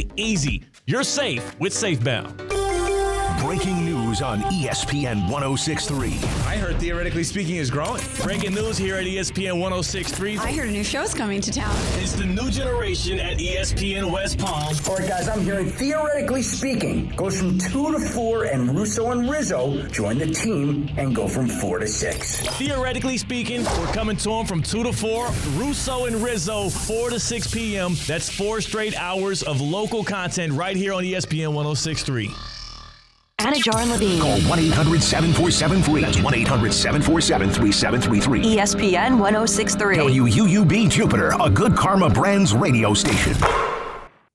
it easy. You're safe with SafeBound. Breaking news on ESPN 106.3. I heard Theoretically Speaking is growing. Breaking news here at ESPN 106.3. I heard a new show's coming to town. It's the new generation at ESPN West Palm. All right, guys, I'm hearing Theoretically Speaking goes from 2 to 4, and Russo and Rizzo join the team and go from 4 to 6. Theoretically Speaking, we're coming to them from 2 to 4. Russo and Rizzo, 4 to 6 p.m. That's 4 straight hours of local content right here on ESPN 106.3. Anajar and Levine. Call 1-800-747-FREE. That's 1-800-747-3733. ESPN 106.3. WUUB Jupiter, a Good Karma Brands radio station.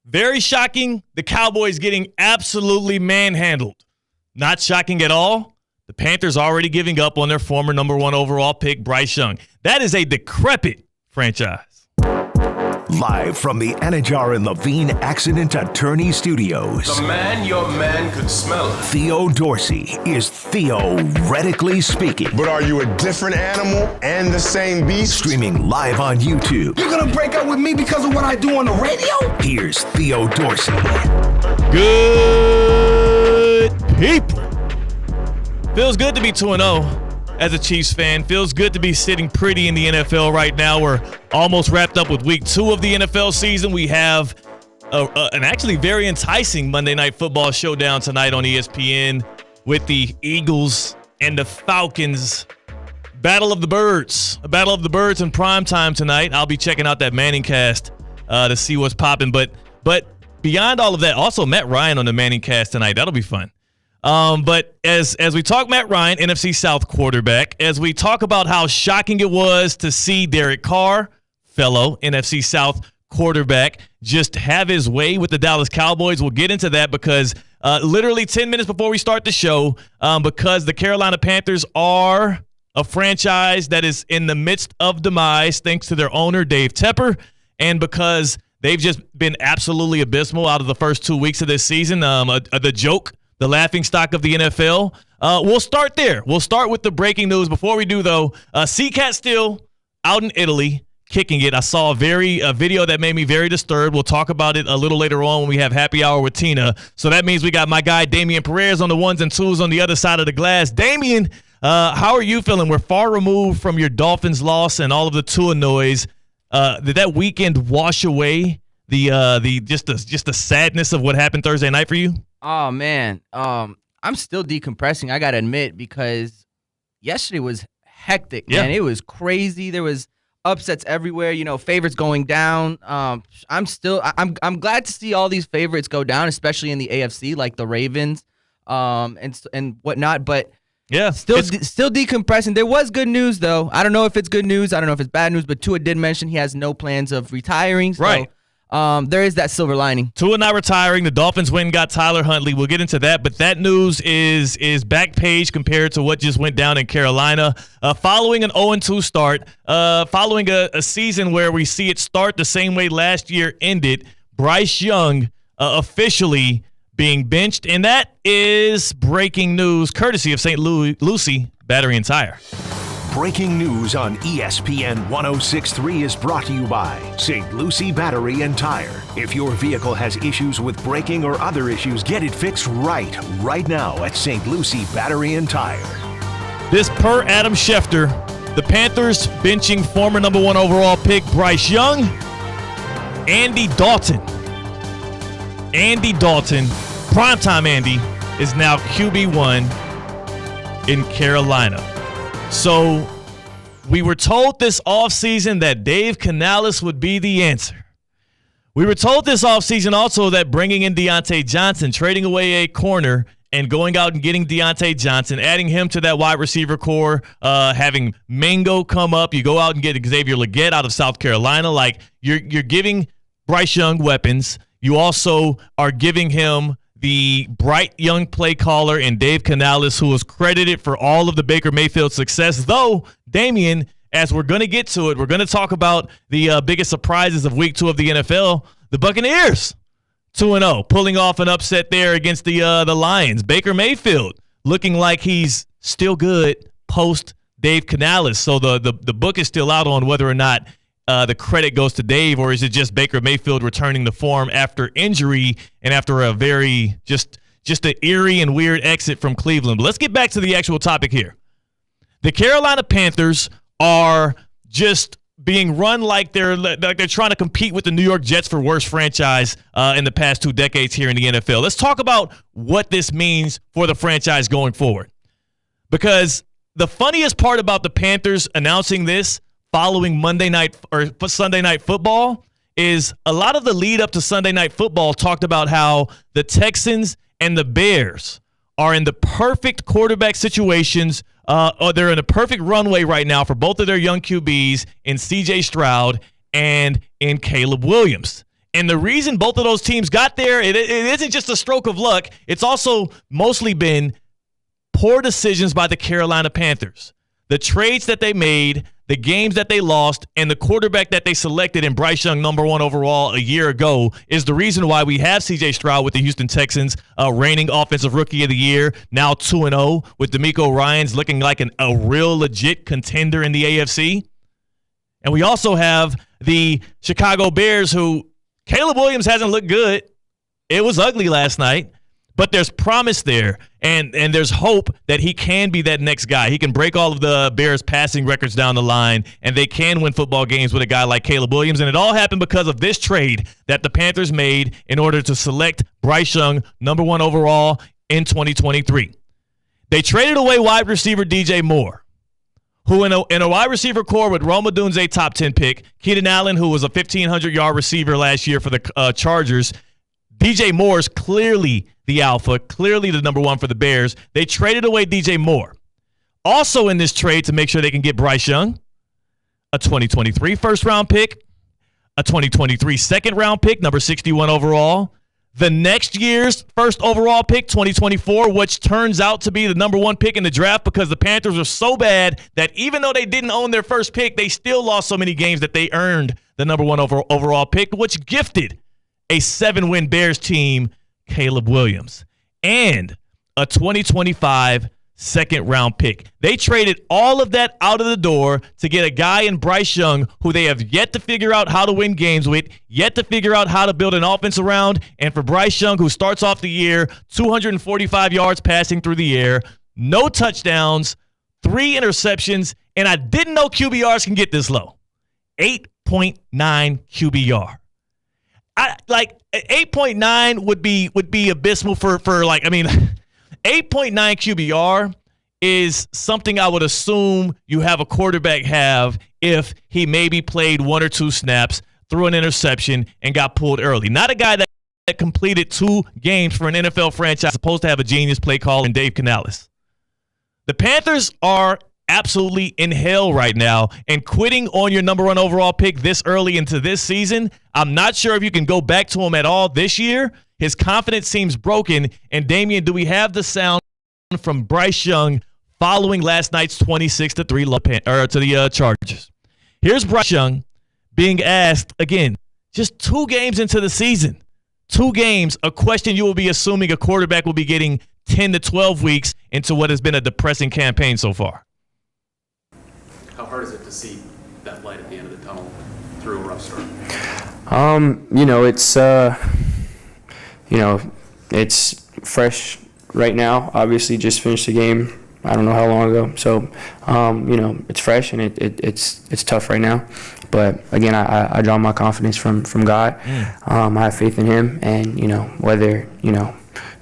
Very shocking, the Cowboys getting absolutely manhandled. Not shocking at all, the Panthers already giving up on their former number 1 overall pick, Bryce Young. That is a decrepit franchise. Live from the Anajar and Levine Accident Attorney Studios. The man your man could smell. Theo Dorsey is Theoretically Speaking. But are you a different animal and the same beast? Streaming live on YouTube. You're gonna break up with me because of what I do on the radio? Here's Theo Dorsey. Good people. Feels good to be 2-0 as a Chiefs fan. Feels good to be sitting pretty in the NFL right now. We're almost wrapped up with week 2 of the NFL season. We have an actually very enticing Monday Night Football showdown tonight on ESPN with the Eagles and the Falcons. Battle of the Birds. A Battle of the Birds in prime time tonight. I'll be checking out that Manning cast to see what's popping. But beyond all of that, also Matt Ryan on the Manning cast tonight. That'll be fun. But as we talk Matt Ryan, NFC South quarterback, as we talk about how shocking it was to see Derek Carr, fellow NFC South quarterback, just have his way with the Dallas Cowboys, we'll get into that because literally 10 minutes before we start the show, because the Carolina Panthers are a franchise that is in the midst of demise thanks to their owner, Dave Tepper, and because they've just been absolutely abysmal out of the first 2 weeks of this season, the joke, the laughingstock of the NFL. We'll start there. We'll start with the breaking news. Before we do, though, C-Cat still out in Italy kicking it. I saw a video that made me very disturbed. We'll talk about it a little later on when we have Happy Hour with Tina. So that means we got my guy Damian Perez on the ones and twos on the other side of the glass. Damian, how are you feeling? We're far removed from your Dolphins loss and all of the Tua noise. Did that weekend wash away just the sadness of what happened Thursday night for you? Oh, man. I'm still decompressing, I got to admit, because yesterday was hectic, man. It was crazy. There was upsets everywhere, favorites going down. I'm glad to see all these favorites go down, especially in the AFC, like the Ravens and whatnot. But yeah, still decompressing. There was good news, though. I don't know if it's good news. I don't know if it's bad news, but Tua did mention he has no plans of retiring. So, right. There is that silver lining. Tua not retiring. The Dolphins went and got Tyler Huntley. We'll get into that, but that news is back page compared to what just went down in Carolina. Following an 0-2 start, following a season where we see it start the same way last year ended, Bryce Young officially being benched, and that is breaking news courtesy of St. Lucie Battery and Tire. Breaking news on ESPN 106.3 is brought to you by St. Lucie Battery and Tire. If your vehicle has issues with braking or other issues, get it fixed right now at St. Lucie Battery and Tire. This per Adam Schefter, the Panthers benching former number 1 overall pick Bryce Young. Andy Dalton, primetime Andy, is now QB1 in Carolina. So we were told this offseason that Dave Canales would be the answer. We were told this offseason also that bringing in Deontay Johnson, trading away a corner and going out and getting Deontay Johnson, adding him to that wide receiver core, having Mingo come up, you go out and get Xavier Legette out of South Carolina. Like you're giving Bryce Young weapons. You also are giving him the bright young play caller in Dave Canales, who is credited for all of the Baker Mayfield success. Though, Damian, as we're going to get to it, we're going to talk about the biggest surprises of week 2 of the NFL. The Buccaneers, 2-0, pulling off an upset there against the Lions. Baker Mayfield looking like he's still good post Dave Canales. So the book is still out on whether or not the credit goes to Dave, or is it just Baker Mayfield returning to form after injury and after a very just an eerie and weird exit from Cleveland? But let's get back to the actual topic here. The Carolina Panthers are just being run like they're trying to compete with the New York Jets for worst franchise in the past 2 decades here in the NFL. Let's talk about what this means for the franchise going forward. Because the funniest part about the Panthers announcing this following Monday night or Sunday Night Football is a lot of the lead up to Sunday Night Football talked about how the Texans and the Bears are in the perfect quarterback situations, or they're in a perfect runway right now for both of their young QBs in C.J. Stroud and in Caleb Williams. And the reason both of those teams got there, it isn't just a stroke of luck. It's also mostly been poor decisions by the Carolina Panthers. The trades that they made, the games that they lost, and the quarterback that they selected in Bryce Young, number 1 overall a year ago, is the reason why we have C.J. Stroud with the Houston Texans, reigning Offensive Rookie of the Year, now 2-0, with DeMeco Ryans looking like a real legit contender in the AFC. And we also have the Chicago Bears, who Caleb Williams hasn't looked good. It was ugly last night. But there's promise there, and there's hope that he can be that next guy. He can break all of the Bears' passing records down the line, and they can win football games with a guy like Caleb Williams. And it all happened because of this trade that the Panthers made in order to select Bryce Young, number 1 overall in 2023. They traded away wide receiver DJ Moore, who in a wide receiver core with Rome Odunze, top 10 pick, Keenan Allen, who was a 1,500-yard receiver last year for the Chargers. DJ Moore's clearly the alpha, clearly the number 1 for the Bears. They traded away DJ Moore. Also in this trade to make sure they can get Bryce Young, a 2023 first-round pick, a 2023 second-round pick, number 61 overall, the next year's first overall pick, 2024, which turns out to be the number 1 pick in the draft because the Panthers are so bad that even though they didn't own their first pick, they still lost so many games that they earned the number 1 overall pick, which gifted a 7-win Bears team, Caleb Williams, and a 2025 second-round pick. They traded all of that out of the door to get a guy in Bryce Young who they have yet to figure out how to win games with, yet to figure out how to build an offense around, and for Bryce Young, who starts off the year 245 yards passing through the air, no touchdowns, 3 interceptions, and I didn't know QBRs can get this low. 8.9 QBR. 8.9 would be abysmal for 8.9 QBR is something I would assume you have a quarterback have if he maybe played 1 or 2 snaps, threw an interception, and got pulled early. Not a guy that completed 2 games for an NFL franchise supposed to have a genius play caller in Dave Canales. The Panthers are absolutely in hell right now, and quitting on your number 1 overall pick this early into this season, I'm not sure if you can go back to him at all this year. His confidence seems broken. And Damian, do we have the sound from Bryce Young following last night's 26-3 to the Chargers? Here's Bryce Young being asked again, just 2 games into the season, 2 games, a question you will be assuming a quarterback will be getting 10 to 12 weeks into what has been a depressing campaign so far. How hard is it to see that light at the end of the tunnel through a rough start? It's fresh right now. Obviously, just finished the game. I don't know how long ago. So, it's fresh and it's tough right now. But again, I draw my confidence from God. I have faith in Him, and whether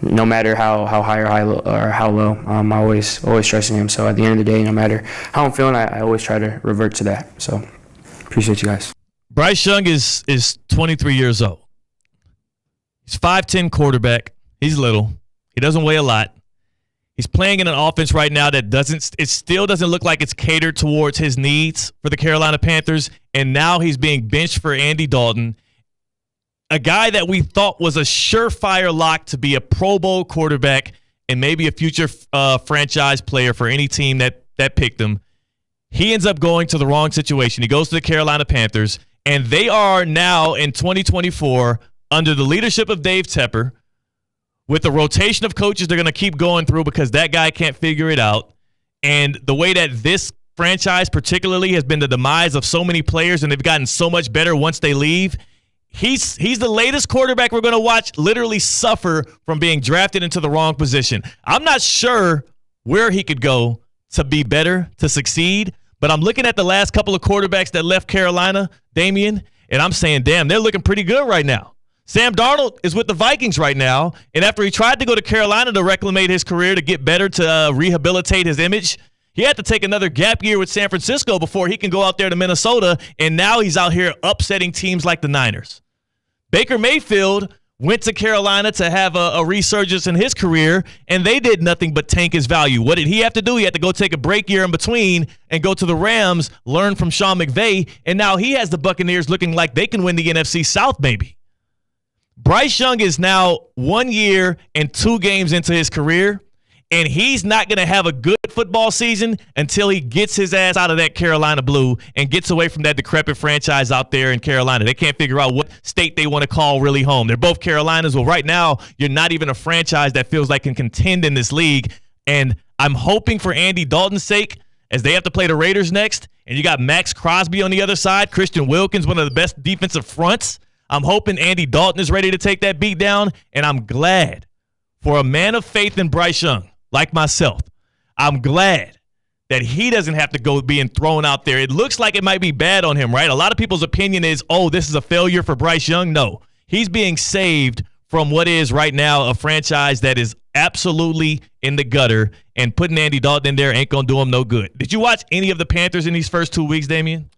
no matter how high or how low, I'm always trusting Him. So at the end of the day, no matter how I'm feeling, I always try to revert to that. So appreciate you guys. Bryce Young is 23 years old. He's 5'10" quarterback. He's little. He doesn't weigh a lot. He's playing in an offense right now that still doesn't look like it's catered towards his needs for the Carolina Panthers. And now he's being benched for Andy Dalton, a guy that we thought was a surefire lock to be a Pro Bowl quarterback and maybe a future franchise player for any team that picked him. He ends up going to the wrong situation. He goes to the Carolina Panthers, and they are now in 2024 under the leadership of Dave Tepper, with the rotation of coaches they're going to keep going through because that guy can't figure it out. And the way that this franchise particularly has been the demise of so many players, and they've gotten so much better once they leave. He's the latest quarterback we're going to watch literally suffer from being drafted into the wrong position. I'm not sure where he could go to be better, to succeed, but I'm looking at the last couple of quarterbacks that left Carolina, Damian, and I'm saying, damn, they're looking pretty good right now. Sam Darnold is with the Vikings right now, and after he tried to go to Carolina to reclaim his career, to get better, to rehabilitate his image, he had to take another gap year with San Francisco before he can go out there to Minnesota, and now he's out here upsetting teams like the Niners. Baker Mayfield went to Carolina to have a resurgence in his career, and they did nothing but tank his value. What did he have to do? He had to go take a break year in between and go to the Rams, learn from Sean McVay, and now he has the Buccaneers looking like they can win the NFC South maybe. Bryce Young is now 1 year and 2 games into his career, and he's not going to have a good football season until he gets his ass out of that Carolina blue and gets away from that decrepit franchise out there in Carolina. They can't figure out what state they want to call really home. They're both Carolinas. Well, right now, you're not even a franchise that feels like can contend in this league. And I'm hoping for Andy Dalton's sake, as they have to play the Raiders next, and you got Max Crosby on the other side, Christian Wilkins, one of the best defensive fronts. I'm hoping Andy Dalton is ready to take that beat down, and I'm glad for a man of faith in Bryce Young, like myself, I'm glad that he doesn't have to go being thrown out there. It looks like it might be bad on him, right? A lot of people's opinion is, oh, this is a failure for Bryce Young. No, he's being saved from what is right now a franchise that is absolutely in the gutter, and putting Andy Dalton in there ain't going to do him no good. Did you watch any of the Panthers in these first 2 weeks, Damian?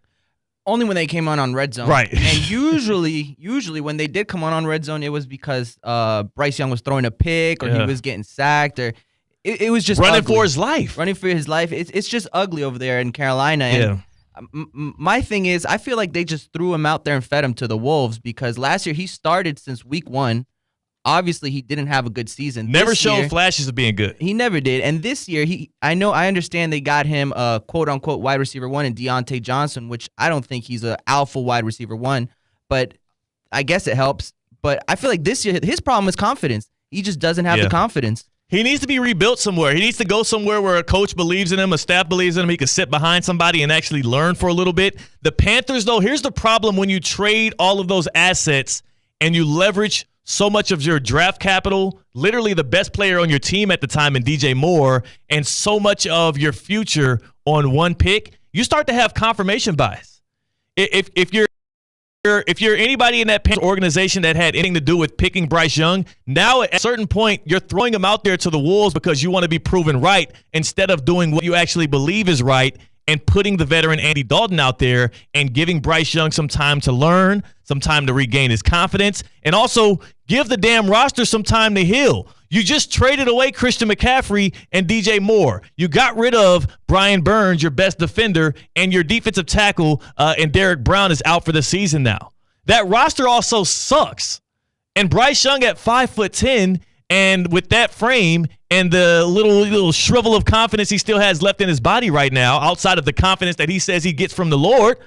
Only when they came on Red Zone. Right. And usually when they did come on Red Zone, it was because Bryce Young was throwing a pick or he was getting sacked, or it was just running ugly. for his life. Running for his life. It's just ugly over there in Carolina. And my thing is, I feel like they just threw him out there and fed him to the wolves, because last year he started since week 1. Obviously, he didn't have a good season. Never showed flashes of being good. He never did. And this year, I understand they got him a quote-unquote wide receiver 1 in Deontay Johnson, which I don't think he's an alpha wide receiver 1, but I guess it helps. But I feel like this year, his problem is confidence. He just doesn't have the confidence. He needs to be rebuilt somewhere. He needs to go somewhere where a coach believes in him, a staff believes in him. He can sit behind somebody and actually learn for a little bit. The Panthers, though, here's the problem when you trade all of those assets and you leverage so much of your draft capital, literally the best player on your team at the time in DJ Moore, and so much of your future on one pick, you start to have confirmation bias. If you're anybody in that Panthers organization that had anything to do with picking Bryce Young, now at a certain point you're throwing him out there to the wolves because you want to be proven right instead of doing what you actually believe is right and putting the veteran Andy Dalton out there and giving Bryce Young some time to learn, some time to regain his confidence, and also give the damn roster some time to heal. You just traded away Christian McCaffrey and DJ Moore. You got rid of Brian Burns, your best defender, and your defensive tackle, and Derek Brown is out for the season now. That roster also sucks. And Bryce Young at 5'10", and with that frame and the little shrivel of confidence he still has left in his body right now, outside of the confidence that he says he gets from the Lord,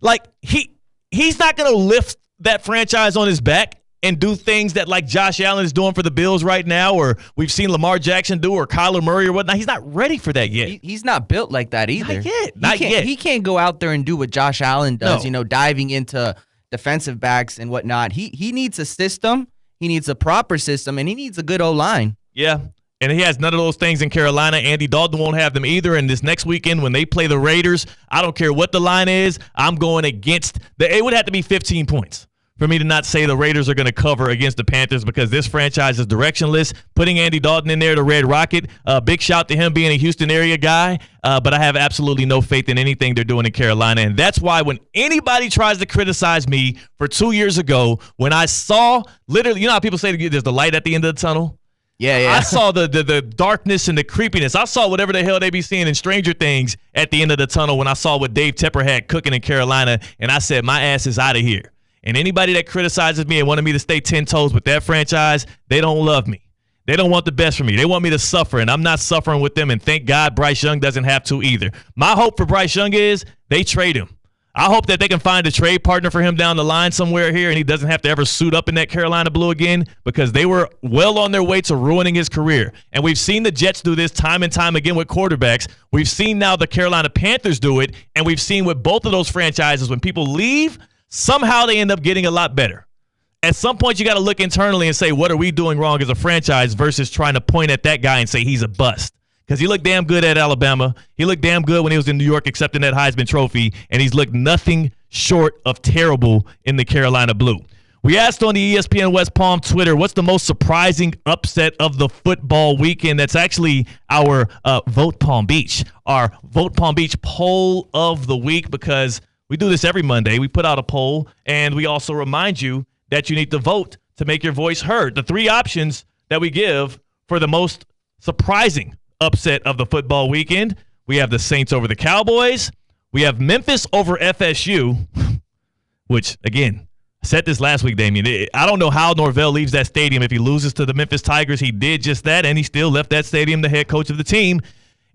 like he's not going to lift that franchise on his back and do things that like Josh Allen is doing for the Bills right now, or we've seen Lamar Jackson do, or Kyler Murray or whatnot. He's not ready for that yet. He's not built like that either. Not yet. He can't go out there and do what Josh Allen does, diving into defensive backs and whatnot. He needs a system. He needs a proper system, and he needs a good O-line. Yeah, and he has none of those things in Carolina. Andy Dalton won't have them either. And this next weekend when they play the Raiders, I don't care what the line is, I'm going against it would have to be 15 points for me to not say the Raiders are going to cover against the Panthers, because this franchise is directionless. Putting Andy Dalton in there, the Red Rocket, big shout to him being a Houston area guy, but I have absolutely no faith in anything they're doing in Carolina. And that's why when anybody tries to criticize me for 2 years ago, when I saw literally, you know how people say there's the light at the end of the tunnel? Yeah. I saw the darkness and the creepiness. I saw whatever the hell they be seeing in Stranger Things at the end of the tunnel when I saw what Dave Tepper had cooking in Carolina, and I said, my ass is out of here. And anybody that criticizes me and wanted me to stay 10 toes with that franchise, they don't love me. They don't want the best for me. They want me to suffer, and I'm not suffering with them, and thank God Bryce Young doesn't have to either. My hope for Bryce Young is they trade him. I hope that they can find a trade partner for him down the line somewhere here, and he doesn't have to ever suit up in that Carolina blue again, because they were well on their way to ruining his career. And we've seen the Jets do this time and time again with quarterbacks. We've seen now the Carolina Panthers do it, and we've seen with both of those franchises, when people leave, somehow they end up getting a lot better. At some point, you got to look internally and say, what are we doing wrong as a franchise versus trying to point at that guy and say he's a bust. Because he looked damn good at Alabama. He looked damn good when he was in New York accepting that Heisman Trophy, and he's looked nothing short of terrible in the Carolina Blue. We asked on the ESPN West Palm Twitter, what's the most surprising upset of the football weekend? That's actually our Vote Palm Beach, our Vote Palm Beach poll of the week, because we do this every Monday. We put out a poll, and we also remind you that you need to vote to make your voice heard. The three options that we give for the most surprising upset of the football weekend: we have the Saints over the Cowboys, we have Memphis over FSU, which, again, I said this last week, Damien. I don't know how Norvell leaves that stadium if he loses to the Memphis Tigers. He did just that, and he still left that stadium the head coach of the team.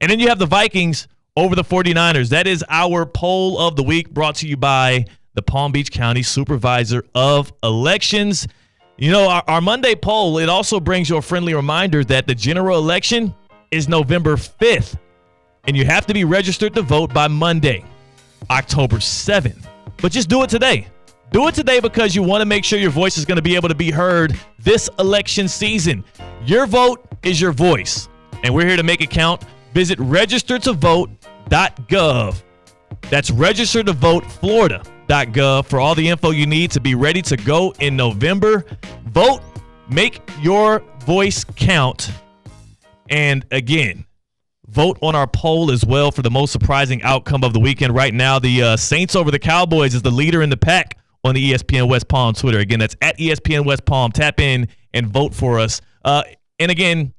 And then you have the Vikings over the 49ers. That is our poll of the week, brought to you by the Palm Beach County Supervisor of Elections. You know, our Monday poll, it also brings you a friendly reminder that the general election is November 5th, and you have to be registered to vote by Monday, October 7th. But just do it today. Do it today, because you want to make sure your voice is going to be able to be heard this election season. Your vote is your voice, and we're here to make it count. Visit registertovote.gov. That's registertovoteflorida.gov for all the info you need to be ready to go in November. Vote, make your voice count. And again, vote on our poll as well for the most surprising outcome of the weekend. Right now, the Saints over the Cowboys is the leader in the pack on the ESPN West Palm Twitter. Again, that's at ESPN West Palm. Tap in and vote for us. And again,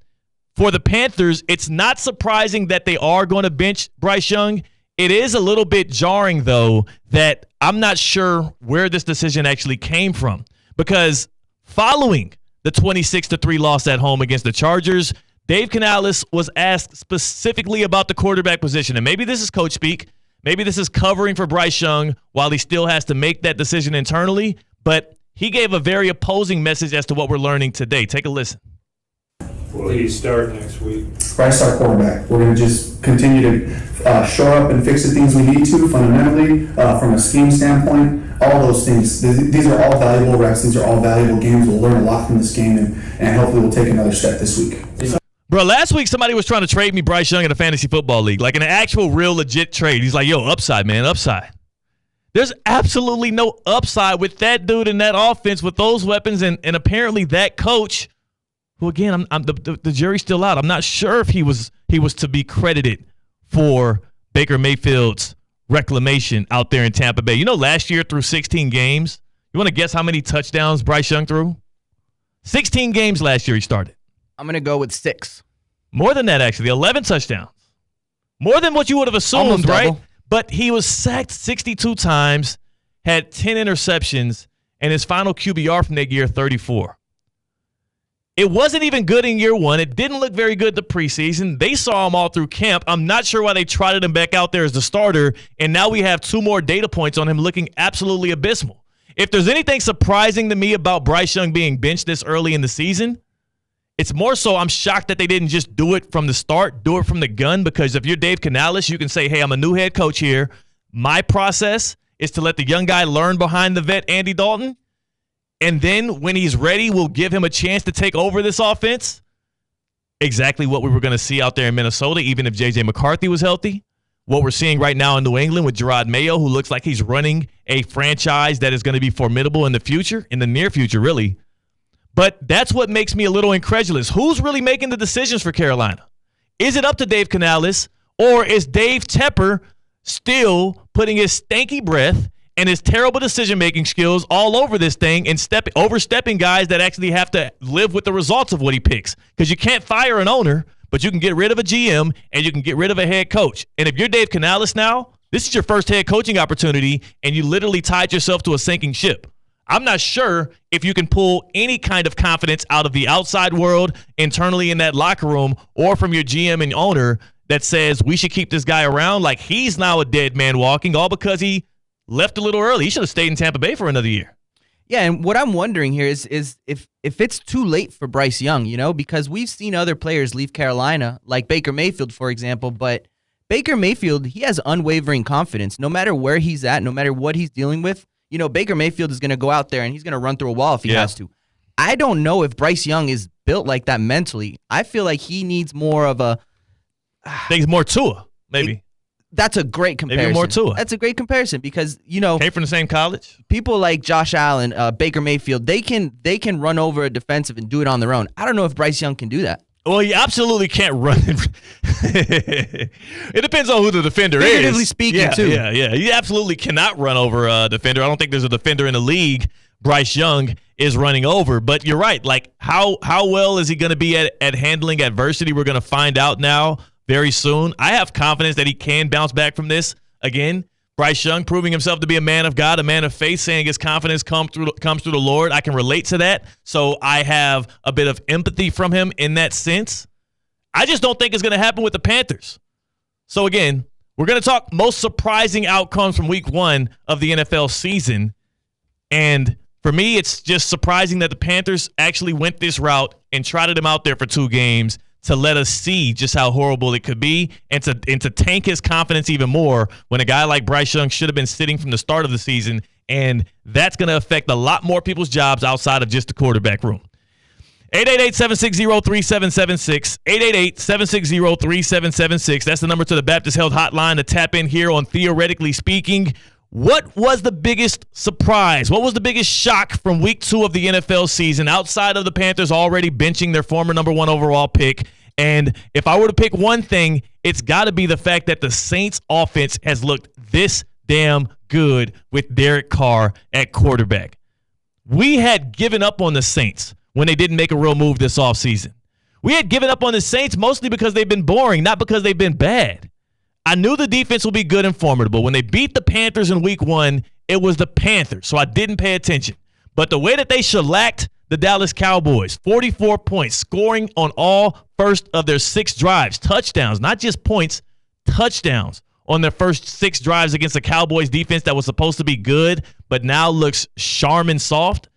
for the Panthers, it's not surprising that they are going to bench Bryce Young. It is a little bit jarring, though, that I'm not sure where this decision actually came from, because following the 26-3 loss at home against the Chargers, Dave Canales was asked specifically about the quarterback position. And maybe this is coach speak. Maybe this is covering for Bryce Young while he still has to make that decision internally. But he gave a very opposing message as to what we're learning today. Take a listen. Will he start next week? Bryce, our quarterback. We're going to just continue to shore up and fix the things we need to fundamentally, from a scheme standpoint. All those things. These are all valuable reps. These are all valuable games. We'll learn a lot from this game, and hopefully we'll take another step this week. Bro, last week somebody was trying to trade me Bryce Young in a fantasy football league, like an actual real legit trade. He's like, yo, upside, man, upside. There's absolutely no upside with that dude in that offense with those weapons, and apparently that coach, who, again, the jury's still out. I'm not sure if he was to be credited for Baker Mayfield's reclamation out there in Tampa Bay. You know, last year through 16 games, you want to guess how many touchdowns Bryce Young threw? 16 games last year he started. I'm going to go with 6. More than that, actually. 11 touchdowns. More than what you would have assumed, right? But he was sacked 62 times, had 10 interceptions, and his final QBR from that year, 34. It wasn't even good in year one. It didn't look very good the preseason. They saw him all through camp. I'm not sure why they trotted him back out there as the starter, and now we have 2 more data points on him looking absolutely abysmal. If there's anything surprising to me about Bryce Young being benched this early in the season, it's more so I'm shocked that they didn't just do it from the start, do it from the gun, because if you're Dave Canales, you can say, hey, I'm a new head coach here. My process is to let the young guy learn behind the vet, Andy Dalton, and then when he's ready, we'll give him a chance to take over this offense. Exactly what we were going to see out there in Minnesota, even if J.J. McCarthy was healthy. What we're seeing right now in New England with Gerard Mayo, who looks like he's running a franchise that is going to be formidable in the future, in the near future, really. But that's what makes me a little incredulous. Who's really making the decisions for Carolina? Is it up to Dave Canales, or is Dave Tepper still putting his stanky breath and his terrible decision-making skills all over this thing and overstepping guys that actually have to live with the results of what he picks? Because you can't fire an owner, but you can get rid of a GM and you can get rid of a head coach. And if you're Dave Canales now, this is your first head coaching opportunity, and you literally tied yourself to a sinking ship. I'm not sure if you can pull any kind of confidence out of the outside world, internally in that locker room, or from your GM and owner that says we should keep this guy around like he's now a dead man walking, all because he left a little early. He should have stayed in Tampa Bay for another year. Yeah, and what I'm wondering here is if it's too late for Bryce Young, because we've seen other players leave Carolina, like Baker Mayfield, for example, but Baker Mayfield, he has unwavering confidence. No matter where he's at, no matter what he's dealing with, Baker Mayfield is going to go out there and he's going to run through a wall if he has to. I don't know if Bryce Young is built like that mentally. I feel like he needs more of a... Things more Tua, maybe. That's a great comparison. Maybe more Tua. That's a great comparison because, came from the same college. People like Josh Allen, Baker Mayfield, they can run over a defensive and do it on their own. I don't know if Bryce Young can do that. Well, he absolutely can't run. It depends on who the defender is. Figuratively speaking, too. Yeah. He absolutely cannot run over a defender. I don't think there's a defender in the league Bryce Young is running over. But you're right. Like, how well is he going to be at handling adversity? We're going to find out now very soon. I have confidence that he can bounce back from this. Again, Bryce Young proving himself to be a man of God, a man of faith, saying his confidence comes through the Lord. I can relate to that. So I have a bit of empathy from him in that sense. I just don't think it's going to happen with the Panthers. So again, we're going to talk most surprising outcomes from week 1 of the NFL season. And for me, it's just surprising that the Panthers actually went this route and trotted him out there for 2 games to let us see just how horrible it could be and to tank his confidence even more when a guy like Bryce Young should have been sitting from the start of the season, and that's going to affect a lot more people's jobs outside of just the quarterback room. 888-760-3776, 888-760-3776. That's the number to the Baptist Health Hotline to tap in here on Theoretically Speaking. What was the biggest surprise? What was the biggest shock from week 2 of the NFL season outside of the Panthers already benching their former number 1 overall pick? And if I were to pick one thing, it's got to be the fact that the Saints offense has looked this damn good with Derek Carr at quarterback. We had given up on the Saints when they didn't make a real move this offseason. We had given up on the Saints mostly because they've been boring, not because they've been bad. I knew the defense would be good and formidable. When they beat the Panthers in week 1, it was the Panthers, so I didn't pay attention. But the way that they shellacked the Dallas Cowboys, 44 points, scoring on all first of their 6 drives, touchdowns, not just points, touchdowns on their first 6 drives against the Cowboys defense that was supposed to be good, but now looks Charmin soft.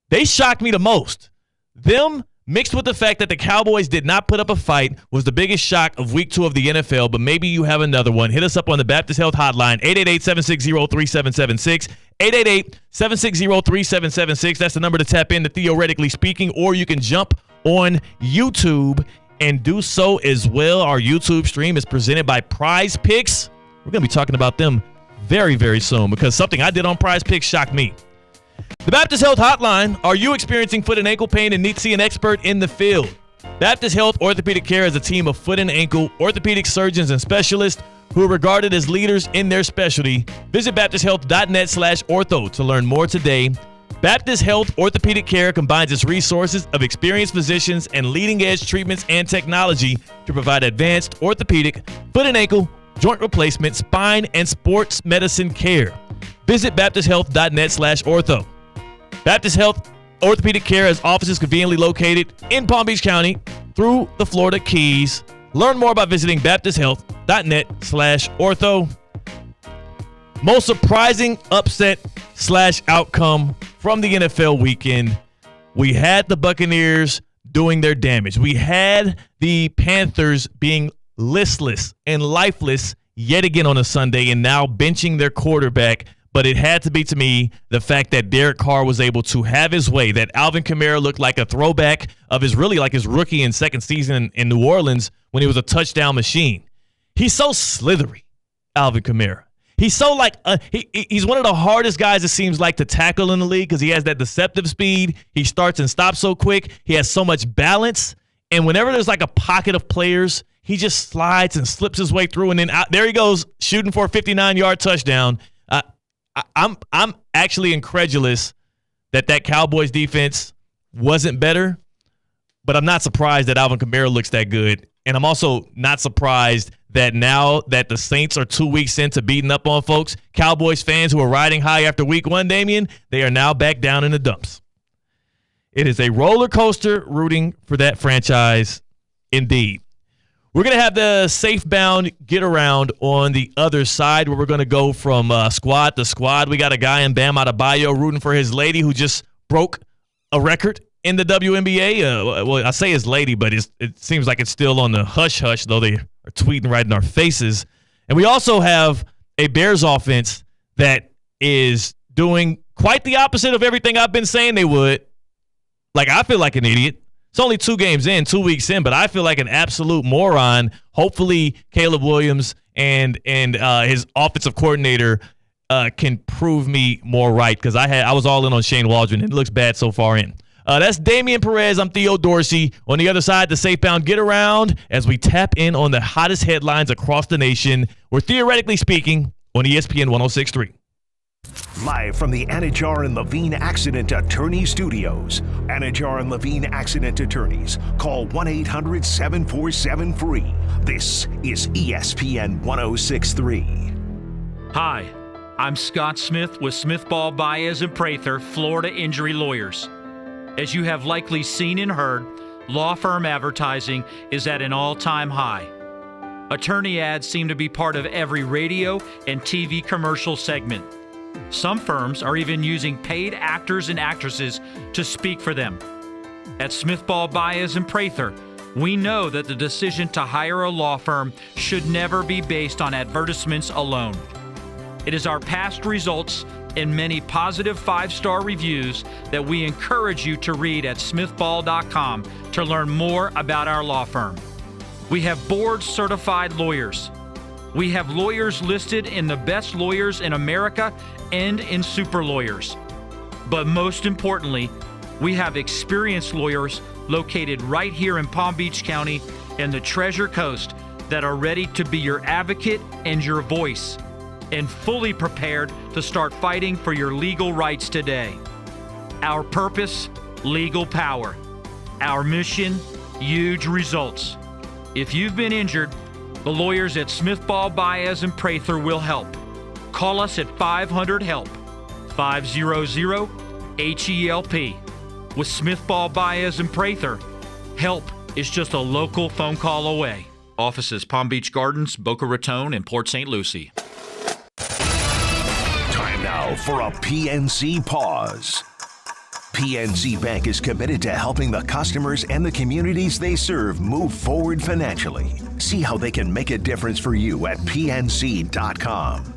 They shocked me the most. Them mixed with the fact that the Cowboys did not put up a fight was the biggest shock of week 2 of the NFL, but maybe you have another one. Hit us up on the Baptist Health Hotline, 888-760-3776, 888-760-3776. That's the number to tap in to Theoretically Speaking, or you can jump on YouTube and do so as well. Our YouTube stream is presented by Prize Picks. We're going to be talking about them very, very soon because something I did on Prize Picks shocked me. The Baptist Health Hotline. Are you experiencing foot and ankle pain and need to see an expert in the field? Baptist Health Orthopedic Care is a team of foot and ankle orthopedic surgeons and specialists who are regarded as leaders in their specialty. Visit baptisthealth.net/ortho to learn more today. Baptist Health Orthopedic Care combines its resources of experienced physicians and leading-edge treatments and technology to provide advanced orthopedic, foot and ankle, joint replacement, spine, and sports medicine care. Visit baptisthealth.net/ortho. Baptist Health Orthopedic Care has offices conveniently located in Palm Beach County through the Florida Keys. Learn more by visiting baptisthealth.net/ortho. Most surprising upset/outcome from the NFL weekend. We had the Buccaneers doing their damage. We had the Panthers being listless and lifeless yet again on a Sunday and now benching their quarterback. But it had to be, to me, the fact that Derek Carr was able to have his way, that Alvin Kamara looked like a throwback of his rookie and second season in New Orleans when he was a touchdown machine. He's so slithery, Alvin Kamara. He's so he's one of the hardest guys, it seems like, to tackle in the league because he has that deceptive speed. He starts and stops so quick. He has so much balance. And whenever there's like a pocket of players, he just slides and slips his way through. And then there he goes, shooting for a 59-yard touchdown. I'm actually incredulous that Cowboys defense wasn't better, but I'm not surprised that Alvin Kamara looks that good. And I'm also not surprised that now that the Saints are 2 weeks into beating up on folks, Cowboys fans who are riding high after week 1, Damian, they are now back down in the dumps. It is a roller coaster rooting for that franchise indeed. We're going to have the safe-bound get-around on the other side, where we're going to go from squad to squad. We got a guy in Bam Adebayo rooting for his lady who just broke a record in the WNBA. Well, I say his lady, but it seems like it's still on the hush-hush, though they are tweeting right in our faces. And we also have a Bears offense that is doing quite the opposite of everything I've been saying they would. Like, I feel like an idiot. It's only 2 games in, 2 weeks in, but I feel like an absolute moron. Hopefully, Caleb Williams and his offensive coordinator can prove me more right, because I was all in on Shane Waldron, and it looks bad so far in. That's Damian Perez. I'm Theo Dorsey. On the other side, the safe-bound get-around as we tap in on the hottest headlines across the nation. We're theoretically speaking on ESPN 106.3. Live from the Anajar and Levine Accident Attorney Studios. Anajar and Levine Accident Attorneys. Call 1-800-747-FREE. This is ESPN 106.3. Hi, I'm Scott Smith with Smith Ball Baez and Prather, Florida Injury Lawyers. As you have likely seen and heard, law firm advertising is at an all-time high. Attorney ads seem to be part of every radio and TV commercial segment. Some firms are even using paid actors and actresses to speak for them. At Smith Ball Baez and Prather, we know that the decision to hire a law firm should never be based on advertisements alone. It is our past results and many positive 5-star reviews that we encourage you to read at smithball.com to learn more about our law firm. We have board-certified lawyers. We have lawyers listed in the best lawyers in America and in super lawyers. But most importantly, we have experienced lawyers located right here in Palm Beach County and the Treasure Coast that are ready to be your advocate and your voice, and fully prepared to start fighting for your legal rights today. Our purpose, legal power. Our mission, huge results. If you've been injured, the lawyers at Smith Ball Baez and Prather will help. Call us at 500-HELP, 500-HELP. With Smith Ball Baez and Prather, help is just a local phone call away. Offices Palm Beach Gardens, Boca Raton, and Port St. Lucie. Time now for a PNC pause. PNC Bank is committed to helping the customers and the communities they serve move forward financially. See how they can make a difference for you at pnc.com.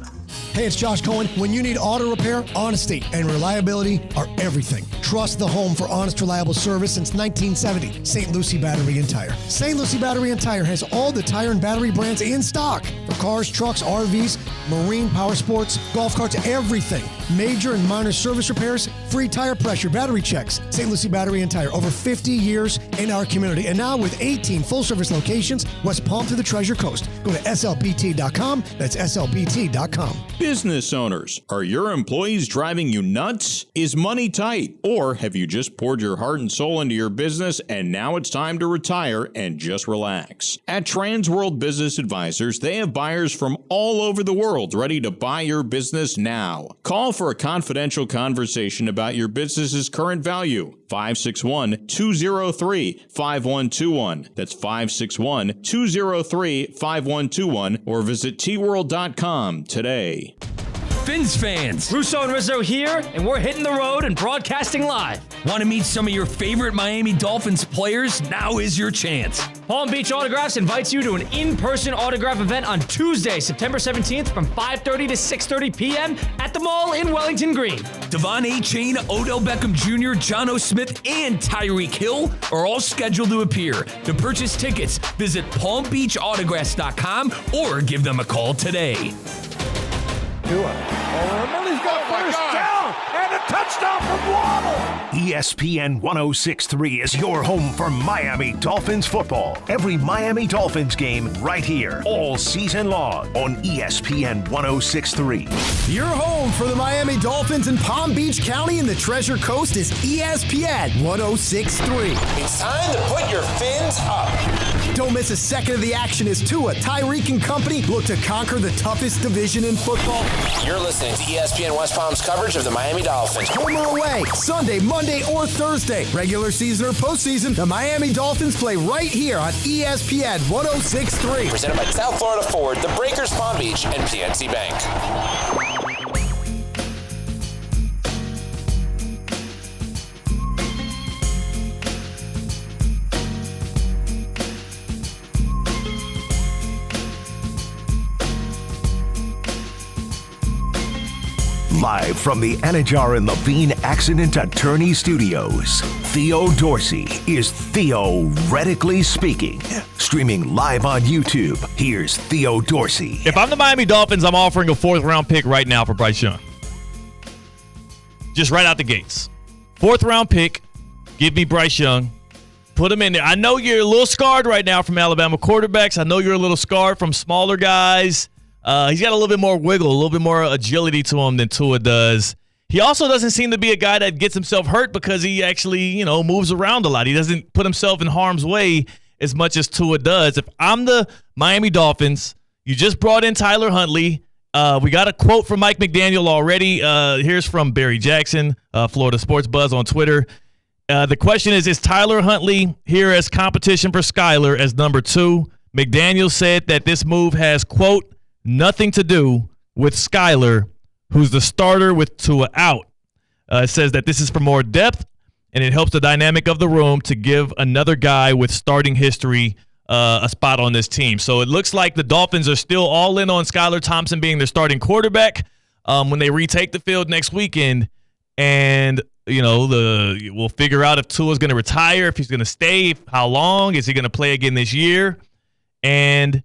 Hey, it's Josh Cohen. When you need auto repair, honesty and reliability are everything. Trust the home for honest, reliable service since 1970. St. Lucie Battery and Tire. St. Lucie Battery and Tire has all the tire and battery brands in stock for cars, trucks, RVs, marine, power sports, golf carts, everything. Major and minor service repairs, free tire pressure, battery checks. St. Lucie Battery and Tire, over 50 years in our community. And now with 18 full-service locations, West Palm to the Treasure Coast. Go to slbt.com. That's slbt.com. Business owners, are your employees driving you nuts? Is money tight? Or have you just poured your heart and soul into your business and now it's time to retire and just relax? At Transworld Business Advisors, they have buyers from all over the world ready to buy your business now. Call for a confidential conversation about your business's current value. 561-203-5121. That's 561-203-5121, or visit tworld.com today. Fins fans, Russo and Rizzo here, and we're hitting the road and broadcasting live. Want to meet some of your favorite Miami Dolphins players? Now is your chance. Palm Beach Autographs invites you to an in-person autograph event on Tuesday, September 17th from 5:30 to 6:30 p.m. at the mall in Wellington Green. Devon A. Chain, Odell Beckham Jr., John O. Smith, and Tyreek Hill are all scheduled to appear. To purchase tickets, visit palmbeachautographs.com or give them a call today. Millie's got first down and a touchdown from Waddle. ESPN 106.3 is your home for Miami Dolphins football. Every Miami Dolphins game right here, all season long on ESPN 106.3. Your home for the Miami Dolphins in Palm Beach County and the Treasure Coast is ESPN 106.3. It's time to put your fins up. Don't miss a second of the action as Tua, Tyreek, and company look to conquer the toughest division in football. You're listening to ESPN West Palm's coverage of the Miami Dolphins. Home or away, Sunday, Monday, or Thursday. Regular season or postseason, the Miami Dolphins play right here on ESPN 106.3. Presented by South Florida Ford, the Breakers Palm Beach, and PNC Bank. Live from the Anajar and Levine Accident Attorney Studios, Theo Dorsey is theoretically speaking. Streaming live on YouTube, here's Theo Dorsey. If I'm the Miami Dolphins, I'm offering a 4th-round pick right now for Bryce Young. Just right out the gates. 4th-round pick, give me Bryce Young. Put him in there. I know you're a little scarred right now from Alabama quarterbacks. I know you're a little scarred from smaller guys. He's got a little bit more wiggle, a little bit more agility to him than Tua does. He also doesn't seem to be a guy that gets himself hurt because he actually, moves around a lot. He doesn't put himself in harm's way as much as Tua does. If I'm the Miami Dolphins, you just brought in Tyler Huntley. We got a quote from Mike McDaniel already. Here's from Barry Jackson, Florida Sports Buzz on Twitter. The question is Tyler Huntley here as competition for Skyler as number 2? McDaniel said that this move has, quote, nothing to do with Skyler, who's the starter with Tua out. It says that this is for more depth, and it helps the dynamic of the room to give another guy with starting history a spot on this team. So it looks like the Dolphins are still all in on Skylar Thompson being their starting quarterback when they retake the field next weekend. And, we'll figure out if Tua's going to retire, if he's going to stay, how long, is he going to play again this year? And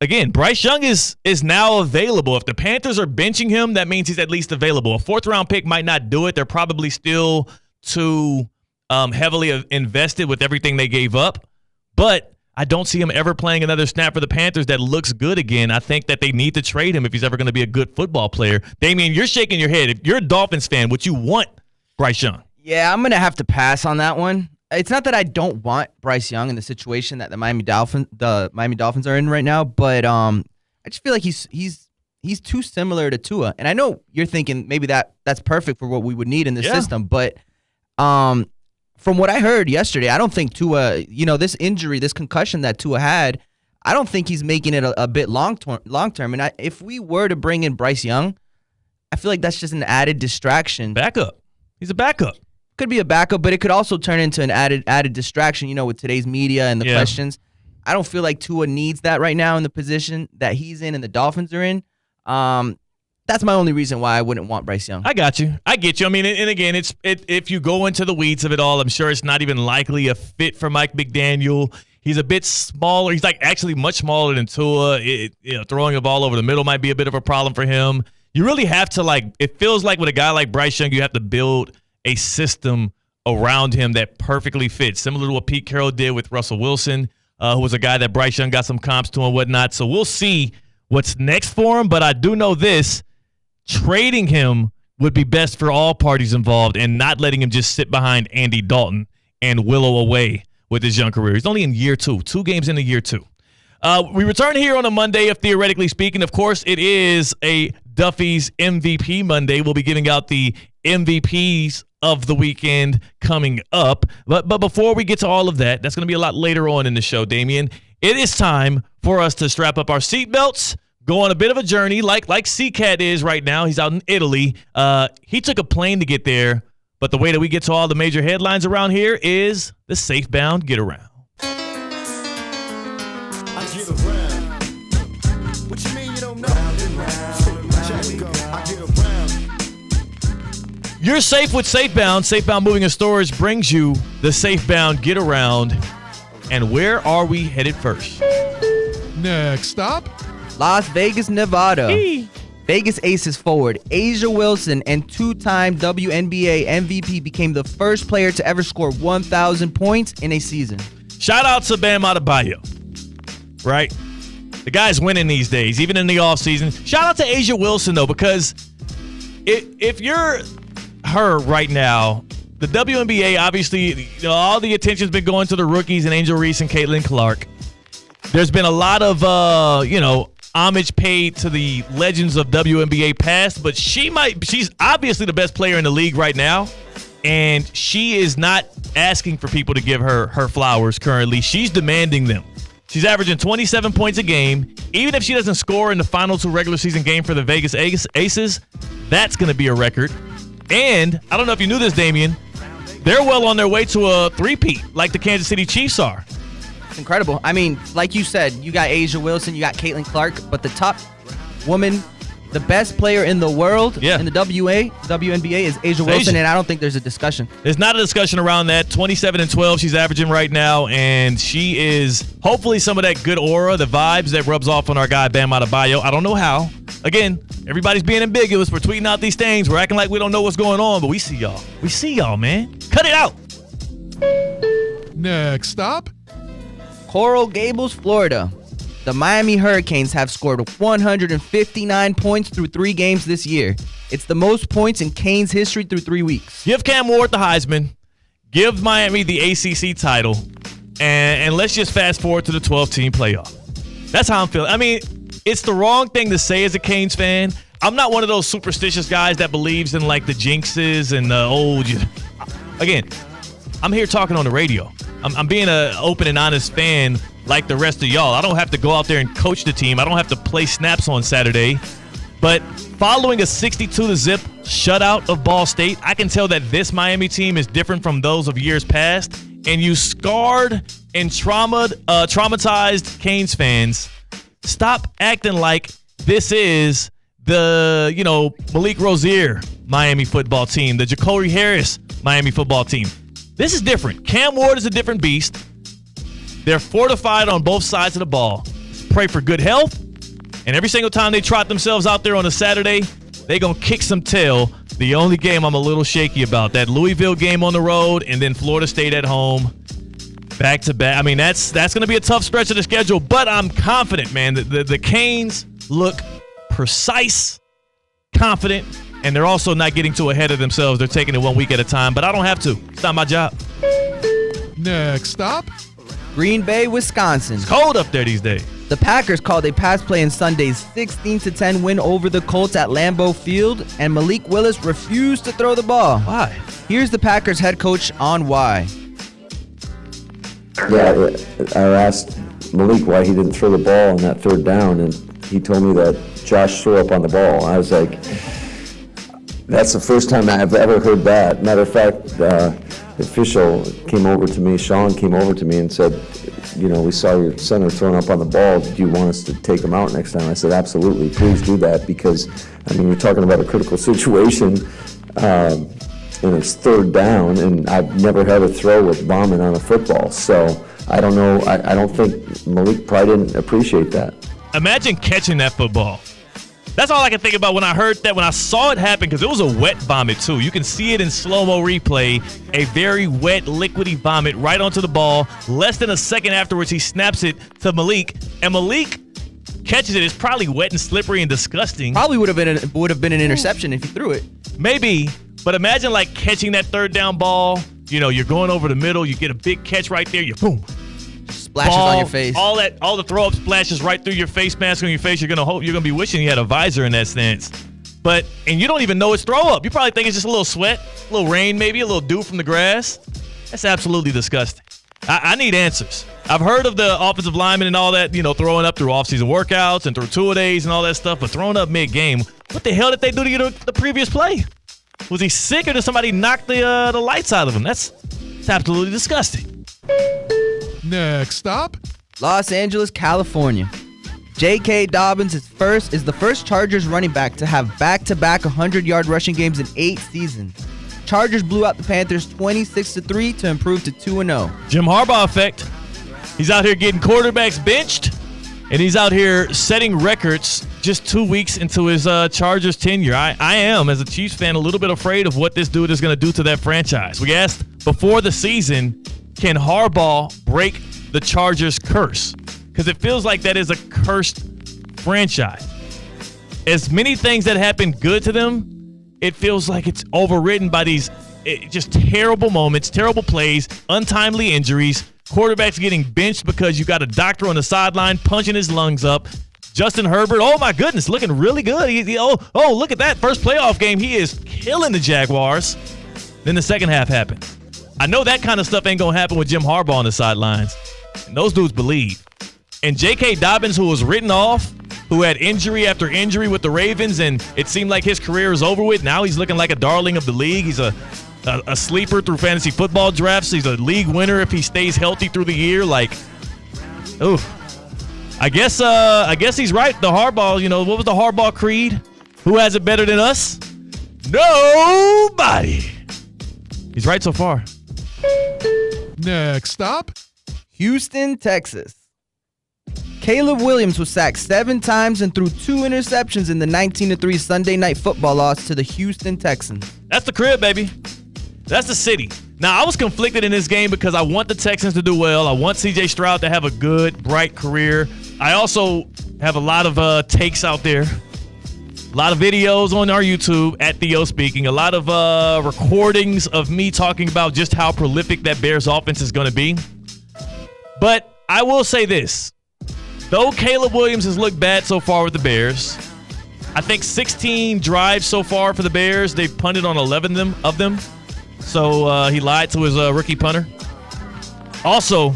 again, Bryce Young is now available. If the Panthers are benching him, that means he's at least available. A 4th-round pick might not do it. They're probably still too heavily invested with everything they gave up. But I don't see him ever playing another snap for the Panthers that looks good again. I think that they need to trade him if he's ever going to be a good football player. Damian, you're shaking your head. If you're a Dolphins fan, would you want Bryce Young? Yeah, I'm going to have to pass on that one. It's not that I don't want Bryce Young in the situation that the Miami Dolphins are in right now, but I just feel like he's too similar to Tua. And I know you're thinking maybe that's perfect for what we would need in this system, but from what I heard yesterday, I don't think Tua, this injury, this concussion that Tua had, I don't think he's making it a bit long term. And if we were to bring in Bryce Young, I feel like that's just an added distraction. Backup. He's a backup. Could be a backup, but it could also turn into an added distraction, with today's media and the questions. I don't feel like Tua needs that right now in the position that he's in and the Dolphins are in. That's my only reason why I wouldn't want Bryce Young. I got you. I get you. I mean, and again, if you go into the weeds of it all, I'm sure it's not even likely a fit for Mike McDaniel. He's a bit smaller. He's actually much smaller than Tua. Throwing the ball over the middle might be a bit of a problem for him. You really have to it feels like with a guy like Bryce Young, you have to build a system around him that perfectly fits, similar to what Pete Carroll did with Russell Wilson, who was a guy that Bryce Young got some comps to and whatnot. So we'll see what's next for him, but I do know this. Trading him would be best for all parties involved and not letting him just sit behind Andy Dalton and willow away with his young career. He's only in year 2 games into year 2. We return here on a Monday of Theoretically Speaking. Of course, it is a Duffy's MVP Monday. We'll be giving out the MVPs of the weekend coming up. But before we get to all of that, that's going to be a lot later on in the show, Damian. It is time for us to strap up our seatbelts, go on a bit of a journey like C-Cat is right now. He's out in Italy. He took a plane to get there, but the way that we get to all the major headlines around here is the Safebound Get Around. I get around. What you mean you don't know? Round and round. Check we go. I get around. You're safe with Safebound. Safebound Moving and Storage brings you the Safebound Get Around. And where are we headed first? Next stop, Las Vegas, Nevada. Vegas Aces forward Asia Wilson and 2-time WNBA MVP became the first player to ever score 1,000 points in a season. Shout out to Bam Adebayo, right? The guy's winning these days, even in the offseason. Shout out to Asia Wilson, though, because if you're her right now, the WNBA, obviously, all the attention's been going to the rookies and Angel Reese and Caitlin Clark. There's been a lot of, homage paid to the legends of WNBA past, but she's obviously the best player in the league right now, and she is not asking for people to give her flowers currently. She's demanding them. She's averaging 27 points a game. Even if she doesn't score in the final 2 regular season game for the Vegas Aces, that's going to be a record. And I don't know if you knew this, Damian, they're well on their way to a three-peat like the Kansas City Chiefs are. Incredible. I mean, like you said, you got Asia Wilson, you got Caitlin Clark, but the top woman, the best player in the world in the WNBA is Asia Wilson, and I don't think there's a discussion. There's not a discussion around that. 27-12 she's averaging right now, and she is hopefully some of that good aura, the vibes that rubs off on our guy Bam Adebayo. I don't know how. Again, everybody's being ambiguous. We're tweeting out these things. We're acting like we don't know what's going on, but we see y'all. We see y'all, man. Cut it out. Next stop. Coral Gables, Florida. The Miami Hurricanes have scored 159 points through 3 games this year. It's the most points in Canes history through 3 weeks. Give Cam Ward the Heisman. Give Miami the ACC title. And let's just fast forward to the 12-team playoff. That's how I'm feeling. I mean, it's the wrong thing to say as a Canes fan. I'm not one of those superstitious guys that believes in, like, the jinxes and the old. Again, I'm here talking on the radio. I'm being an open and honest fan like the rest of y'all. I don't have to go out there and coach the team. I don't have to play snaps on Saturday. But following a 62-0 shutout of Ball State, I can tell that this Miami team is different from those of years past. And you scarred and traumatized Canes fans, stop acting like this is the, Malik Rozier Miami football team, the Ja'Cory Harris Miami football team. This is different. Cam Ward is a different beast. They're fortified on both sides of the ball. Pray for good health. And every single time they trot themselves out there on a Saturday, they're going to kick some tail. The only game I'm a little shaky about, that Louisville game on the road and then Florida State at home. Back to back. I mean, that's going to be a tough stretch of the schedule, but I'm confident, man. The Canes look precise, confident, and they're also not getting too ahead of themselves. They're taking it 1 week at a time, but I don't have to. It's not my job. Next stop. Green Bay, Wisconsin. It's cold up there these days. The Packers called a pass play in Sunday's 16-10 win over the Colts at Lambeau Field, and Malik Willis refused to throw the ball. Why? Here's the Packers head coach on why. Yeah, I asked Malik why he didn't throw the ball on that 3rd down, and he told me that Josh threw up on the ball. I was like, that's the first time I've ever heard that. Matter of fact, the official came over to me, Sean came over to me and said, we saw your center thrown up on the ball. Do you want us to take him out next time? I said, absolutely, please do that, because, you're talking about a critical situation, and it's 3rd down, and I've never had a throw with vomit on a football. So I don't know. I don't think Malik probably didn't appreciate that. Imagine catching that football. That's all I can think about when I heard that, when I saw it happen, because it was a wet vomit, too. You can see it in slow-mo replay, a very wet, liquidy vomit right onto the ball. Less than a second afterwards, he snaps it to Malik, and Malik catches it. It's probably wet and slippery and disgusting. Probably would have been an interception if he threw it. Maybe, but imagine, like, catching that 3rd down ball. You're going over the middle. You get a big catch right there. You boom. Splashes on your face. All the throw up splashes right through your face mask on your face. You're gonna be wishing you had a visor in that stance. And you don't even know it's throw up. You probably think it's just a little sweat, a little rain, maybe a little dew from the grass. That's absolutely disgusting. I need answers. I've heard of the offensive linemen and all that, throwing up through offseason workouts and through 2-a-days and all that stuff, but throwing up mid-game, what the hell did they do to you the previous play? Was he sick, or did somebody knock the lights out of him? That's absolutely disgusting. Next stop. Los Angeles, California. J.K. Dobbins is the first Chargers running back to have back-to-back 100-yard rushing games in 8 seasons. Chargers blew out the Panthers 26-3 to improve to 2-0. Jim Harbaugh effect. He's out here getting quarterbacks benched, and he's out here setting records just 2 weeks into his Chargers tenure. I am, as a Chiefs fan, a little bit afraid of what this dude is going to do to that franchise. We asked before the season, can Harbaugh break the Chargers' curse? Because it feels like that is a cursed franchise. As many things that happen good to them, it feels like it's overridden by these just terrible moments, terrible plays, untimely injuries, Quarterbacks getting benched because you got a doctor on the sideline punching his lungs up. Justin Herbert, oh my goodness, looking really good. Oh, look at that first playoff game. He is killing the Jaguars. Then the second half happened. I know that kind of stuff ain't going to happen with Jim Harbaugh on the sidelines. And those dudes believe. And J.K. Dobbins, who was written off, who had injury after injury with the Ravens, and it seemed like his career is over with. Now he's looking like a darling of the league. He's a sleeper through fantasy football drafts. He's a league winner if he stays healthy through the year. I guess he's right. The Harbaugh, what was the Harbaugh creed? Who has it better than us? Nobody. He's right so far. Next stop, Houston, Texas. Caleb Williams was sacked 7 times and threw 2 interceptions in the 19-3 Sunday Night Football loss to the Houston Texans. That's the crib, baby. That's the city. Now, I was conflicted in this game because I want the Texans to do well. I want C.J. Stroud to have a good, bright career. I also have a lot of takes out there. A lot of videos on our YouTube at Theo Speaking. A lot of recordings of me talking about just how prolific that Bears offense is going to be. But I will say this. Though Caleb Williams has looked bad so far with the Bears, I think 16 drives so far for the Bears. They've punted on 11 of them. So he lied to his rookie punter. Also,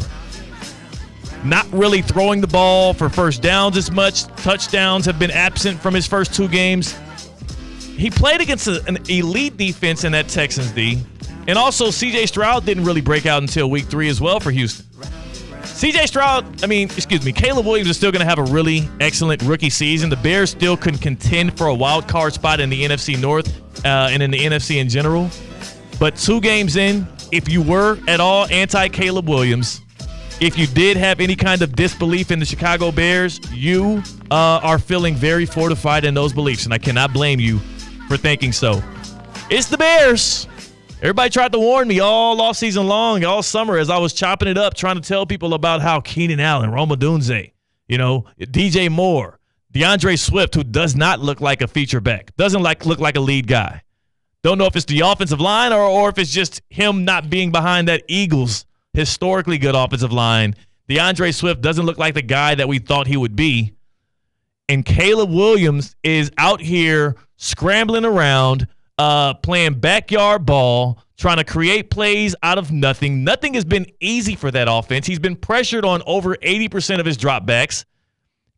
not really throwing the ball for first downs as much. Touchdowns have been absent from his first 2 games. He played against an elite defense in that Texans D. And also, C.J. Stroud didn't really break out until week 3 as well for Houston. Caleb Williams is still going to have a really excellent rookie season. The Bears still can contend for a wild card spot in the NFC North and in the NFC in general. But 2 games in, if you were at all anti-Caleb Williams, if you did have any kind of disbelief in the Chicago Bears, you are feeling very fortified in those beliefs, and I cannot blame you for thinking so. It's the Bears. Everybody tried to warn me all offseason long, all summer, as I was chopping it up, trying to tell people about how Keenan Allen, Rome Odunze, DJ Moore, DeAndre Swift, who does not look like a feature back, doesn't look like a lead guy. Don't know if it's the offensive line or if it's just him not being behind that Eagles historically good offensive line. DeAndre Swift doesn't look like the guy that we thought he would be. And Caleb Williams is out here scrambling around, playing backyard ball, trying to create plays out of nothing. Nothing has been easy for that offense. He's been pressured on over 80% of his dropbacks.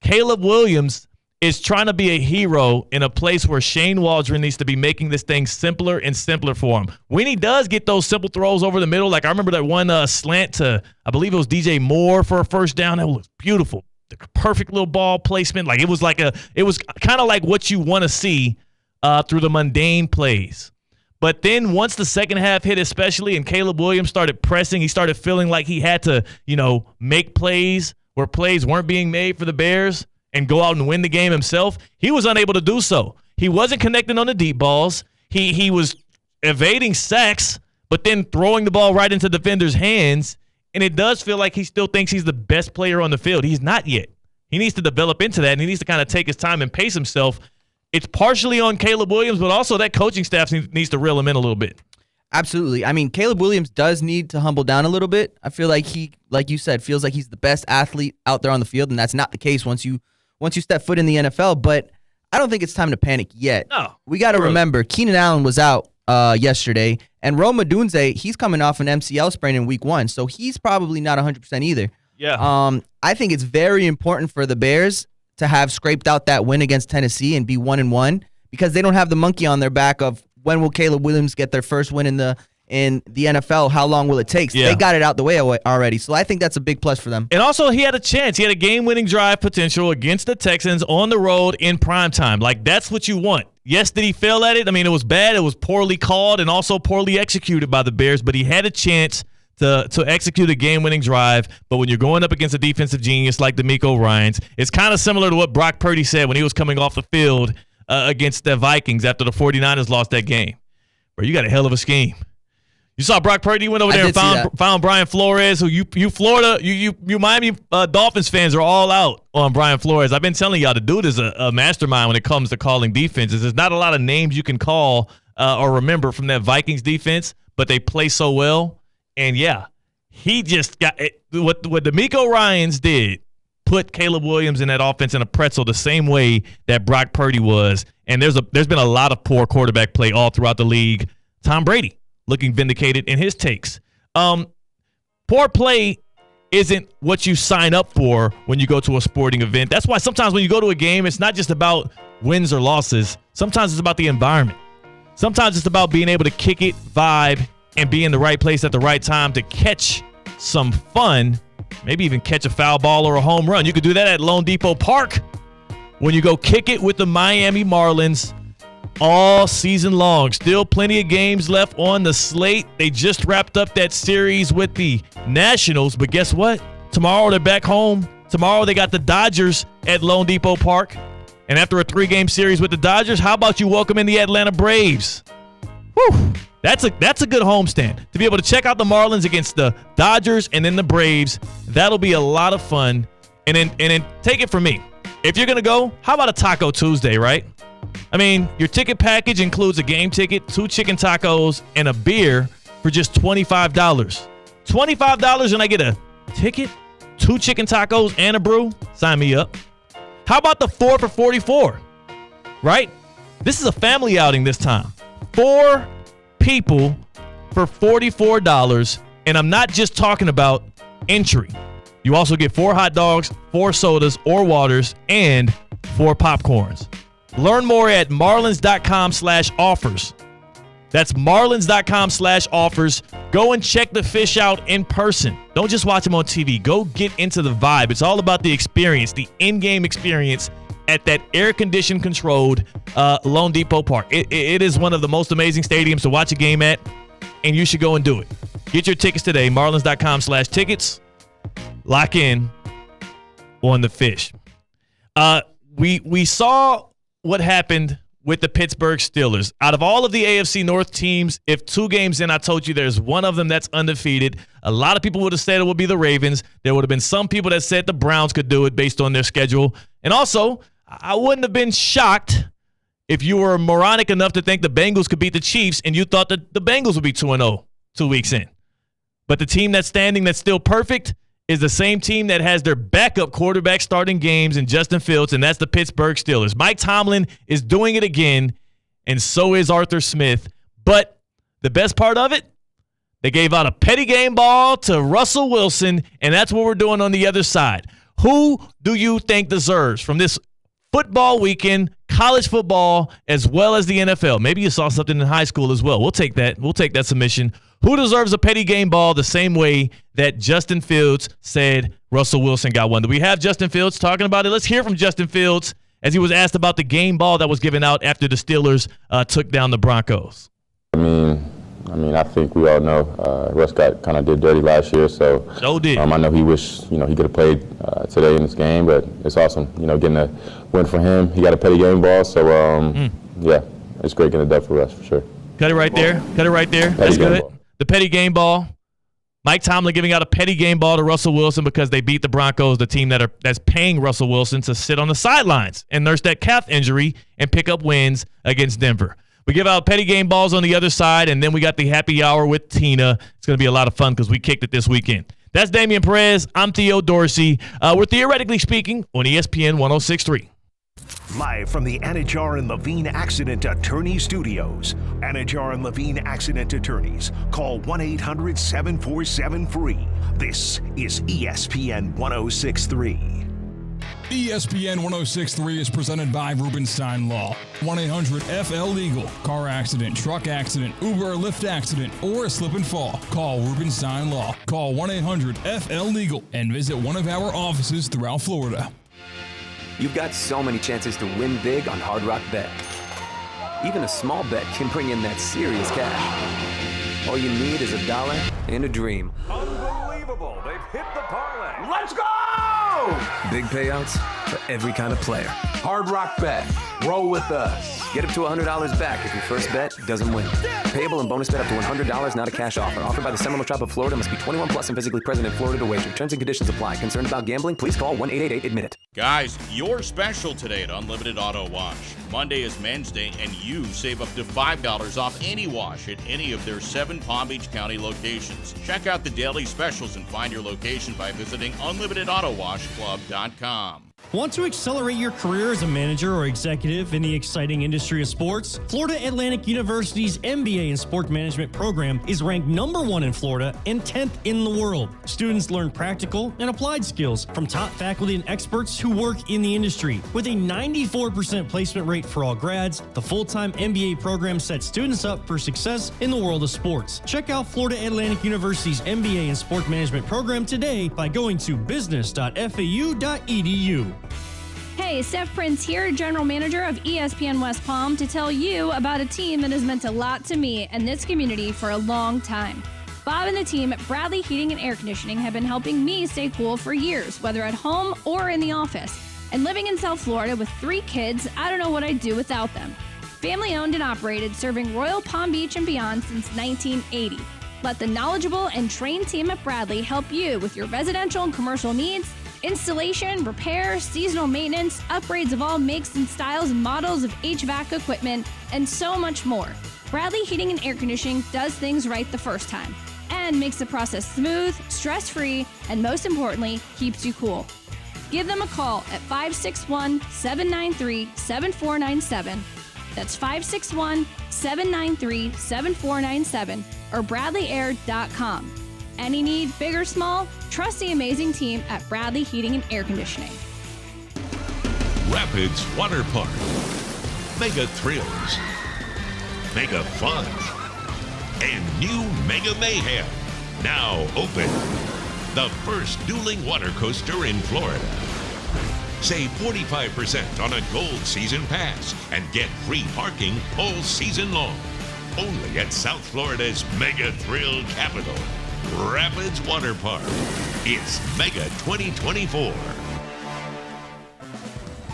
Caleb Williams is trying to be a hero in a place where Shane Waldron needs to be making this thing simpler and simpler for him. When he does get those simple throws over the middle, like I remember that one slant to, I believe it was DJ Moore for a first down. That was beautiful. The perfect little ball placement. It was kind of like what you want to see through the mundane plays. But then once the second half hit especially and Caleb Williams started pressing, he started feeling like he had to, make plays where plays weren't being made for the Bears and go out and win the game himself. He was unable to do so. He wasn't connecting on the deep balls. He was evading sacks, but then throwing the ball right into defenders' hands. And it does feel like he still thinks he's the best player on the field. He's not yet. He needs to develop into that, and he needs to kind of take his time and pace himself. It's partially on Caleb Williams, but also that coaching staff needs to reel him in a little bit. Absolutely. I mean, Caleb Williams does need to humble down a little bit. I feel like he, like you said, feels like he's the best athlete out there on the field, and that's not the case once you step foot in the NFL. But I don't think it's time to panic yet. No. We got to remember, Keenan Allen was out yesterday, and Rome Odunze, he's coming off an MCL sprain in week 1, so he's probably not 100% either. Yeah. I think it's very important for the Bears to have scraped out that win against Tennessee and be 1-1 because they don't have the monkey on their back of when will Caleb Williams get their first win in the NFL? How long will it take? So They got it out the way already. So I think that's a big plus for them. And also, he had a chance. He had a game-winning drive potential against the Texans on the road in primetime. That's what you want. Yes, did he fail at it? I mean, it was bad. It was poorly called and also poorly executed by the Bears, but he had a chance to execute a game-winning drive. But when you're going up against a defensive genius like D'Amico Ryans, it's kind of similar to what Brock Purdy said when he was coming off the field against the Vikings after the 49ers lost that game. Bro, you got a hell of a scheme. You saw Brock Purdy went over there and found Brian Flores, who you Miami Dolphins fans are all out on Brian Flores. I've been telling y'all, the dude is a mastermind when it comes to calling defenses. There's not a lot of names you can call or remember from that Vikings defense, but they play so well. And he just got it. What D'Amico Ryans did, put Caleb Williams in that offense in a pretzel the same way that Brock Purdy was. And there's been a lot of poor quarterback play all throughout the league. Tom Brady looking vindicated in his takes. Poor play isn't what you sign up for when you go to a sporting event. That's why sometimes when you go to a game, it's not just about wins or losses. Sometimes it's about the environment. Sometimes it's about being able to kick it, vibe, and be in the right place at the right time to catch some fun, maybe even catch a foul ball or a home run. You could do that at Lone Depot Park when you go kick it with the Miami Marlins all season long. Still plenty of games left on the slate. They just wrapped up that series with the Nationals, but guess what? Tomorrow they're back home. Tomorrow they got the Dodgers at Lone Depot Park. And after a 3-game series with the Dodgers, how about you welcome in the Atlanta Braves? Whew. That's a good homestand. To be able to check out the Marlins against the Dodgers and then the Braves, that'll be a lot of fun. And then take it from me. If you're going to go, how about a Taco Tuesday, right? I mean, your ticket package includes a game ticket, 2 chicken tacos, and a beer for just $25. $25 and I get a ticket, 2 chicken tacos, and a brew? Sign me up. How about the 4 for $44, right? This is a family outing this time. 4 people for $44, and I'm not just talking about entry. You also get 4 hot dogs, 4 sodas or waters, and 4 popcorns. Learn more at marlins.com/offers. That's marlins.com/offers. Go and check the fish out in person. Don't just watch them on TV. Go get into the vibe. It's all about the experience, the in-game experience at that air-conditioned controlled Lone Depot Park. It is one of the most amazing stadiums to watch a game at, and you should go and do it. Get your tickets today, marlins.com/tickets. Lock in on the fish. We saw what happened with the Pittsburgh Steelers. Out of all of the AFC North teams, if 2 games in, I told you there's one of them that's undefeated. A lot of people would have said it would be the Ravens. There would have been some people that said the Browns could do it based on their schedule. And also, I wouldn't have been shocked if you were moronic enough to think the Bengals could beat the Chiefs and you thought that the Bengals would be 2-0 2 weeks in. But the team that's standing that's still perfect is the same team that has their backup quarterback starting games in Justin Fields, and that's the Pittsburgh Steelers. Mike Tomlin is doing it again, and so is Arthur Smith. But the best part of it, they gave out a petty game ball to Russell Wilson, and that's what we're doing on the other side. Who do you think deserves from this football weekend, college football, as well as the NFL? Maybe you saw something in high school as well. We'll take that. We'll take that submission. Who deserves a petty game ball the same way that Justin Fields said Russell Wilson got one? Do we have Justin Fields talking about it? Let's hear from Justin Fields as he was asked about the game ball that was given out after the Steelers took down the Broncos. I mean, I think we all know Russ got kind of did dirty last year, so did. I know he wished he could have played today in this game, but it's awesome, getting a win for him. He got a petty game ball, so yeah, it's great getting a dub for Russ for sure. Cut it right there. That's good. The petty game ball. Mike Tomlin giving out a petty game ball to Russell Wilson because they beat the Broncos, the team that's paying Russell Wilson to sit on the sidelines and nurse that calf injury and pick up wins against Denver. We give out petty game balls on the other side, and then we got the happy hour with Tina. It's going to be a lot of fun because we kicked it this weekend. That's Damian Perez. I'm Theo Dorsey. We're Theoretically Speaking on ESPN 106.3. Live from the Anajar and Levine Accident Attorney Studios. Anajar and Levine Accident Attorneys. Call 1-800-747-FREE. This is ESPN 106.3. ESPN 106.3 is presented by Rubenstein Law. 1-800-FL-LEGAL. Car accident, truck accident, Uber or Lyft accident, or a slip and fall. Call Rubenstein Law. Call 1-800-FL-LEGAL and visit one of our offices throughout Florida. You've got so many chances to win big on Hard Rock Bet. Even a small bet can bring in that serious cash. All you need is $1 and a dream. Unbelievable. They've hit the parlay. Let's go! Big payouts for every kind of player. Hard Rock Bet. Roll with us. Get up to $100 back if your first bet doesn't win. Payable and bonus bet up to $100, not a cash offer. Offered by the Seminole Tribe of Florida. Must be 21 plus and physically present in Florida to wager. Terms and conditions apply. Concerned about gambling? Please call 1-888-ADMIT-IT. Guys, your special today at Unlimited Auto Wash. Monday is Men's Day, and you save up to $5 off any wash at any of their 7 Palm Beach County locations. Check out the daily specials and find your location by visiting UnlimitedAutoWashClub.com. Want to accelerate your career as a manager or executive in the exciting industry of sports? Florida Atlantic University's MBA in Sport Management program is ranked #1 in Florida and 10th in the world. Students learn practical and applied skills from top faculty and experts who work in the industry. With a 94% placement rate for all grads, the full-time MBA program sets students up for success in the world of sports. Check out Florida Atlantic University's MBA in Sport Management program today by going to business.fau.edu. Hey, Steph Prince here, General Manager of ESPN West Palm, to tell you about a team that has meant a lot to me and this community for a long time. Bob and the team at Bradley Heating and Air Conditioning have been helping me stay cool for years, whether at home or in the office. And living in South Florida with 3 kids, I don't know what I'd do without them. Family owned and operated, serving Royal Palm Beach and beyond since 1980. Let the knowledgeable and trained team at Bradley help you with your residential and commercial needs, installation, repair, seasonal maintenance, upgrades of all makes and styles and models of HVAC equipment, and so much more. Bradley Heating and Air Conditioning does things right the first time and makes the process smooth, stress-free, and most importantly, keeps you cool. Give them a call at 561-793-7497. That's 561-793-7497 or bradleyair.com. Any need, big or small, trust the amazing team at Bradley Heating and Air Conditioning. Rapids Water Park. Mega thrills. Mega fun. And new Mega Mayhem. Now open. The first dueling water coaster in Florida. Save 45% on a gold season pass and get free parking all season long. Only at South Florida's Mega Thrill capital. Rapids Water Park. It's Mega 2024.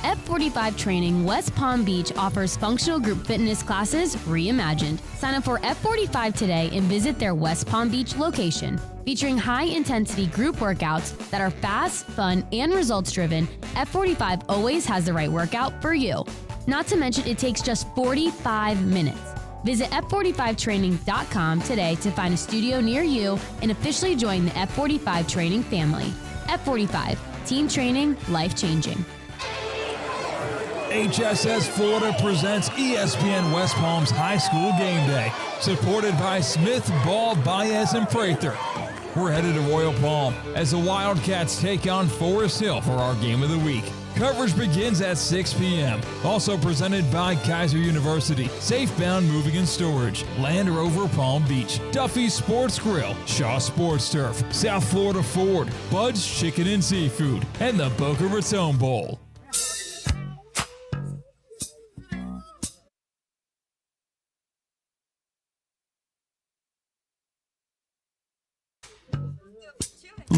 F45 Training West Palm Beach offers functional group fitness classes reimagined. Sign up for F45 today and visit their West Palm Beach location. Featuring high-intensity group workouts that are fast, fun, and results-driven, F45 always has the right workout for you. Not to mention, it takes just 45 minutes. Visit F45training.com today to find a studio near you and officially join the F45 Training family. F45, team training, life-changing. HSS Florida presents ESPN West Palm's High School Game Day, supported by Smith, Ball, Baez, and Prather. We're headed to Royal Palm as the Wildcats take on Forest Hill for our game of the week. Coverage begins at 6 p.m. Also presented by Kaiser University, Safebound Moving and Storage, Land Rover Palm Beach, Duffy's Sports Grill, Shaw Sports Turf, South Florida Ford, Bud's Chicken and Seafood, and the Boca Raton Bowl.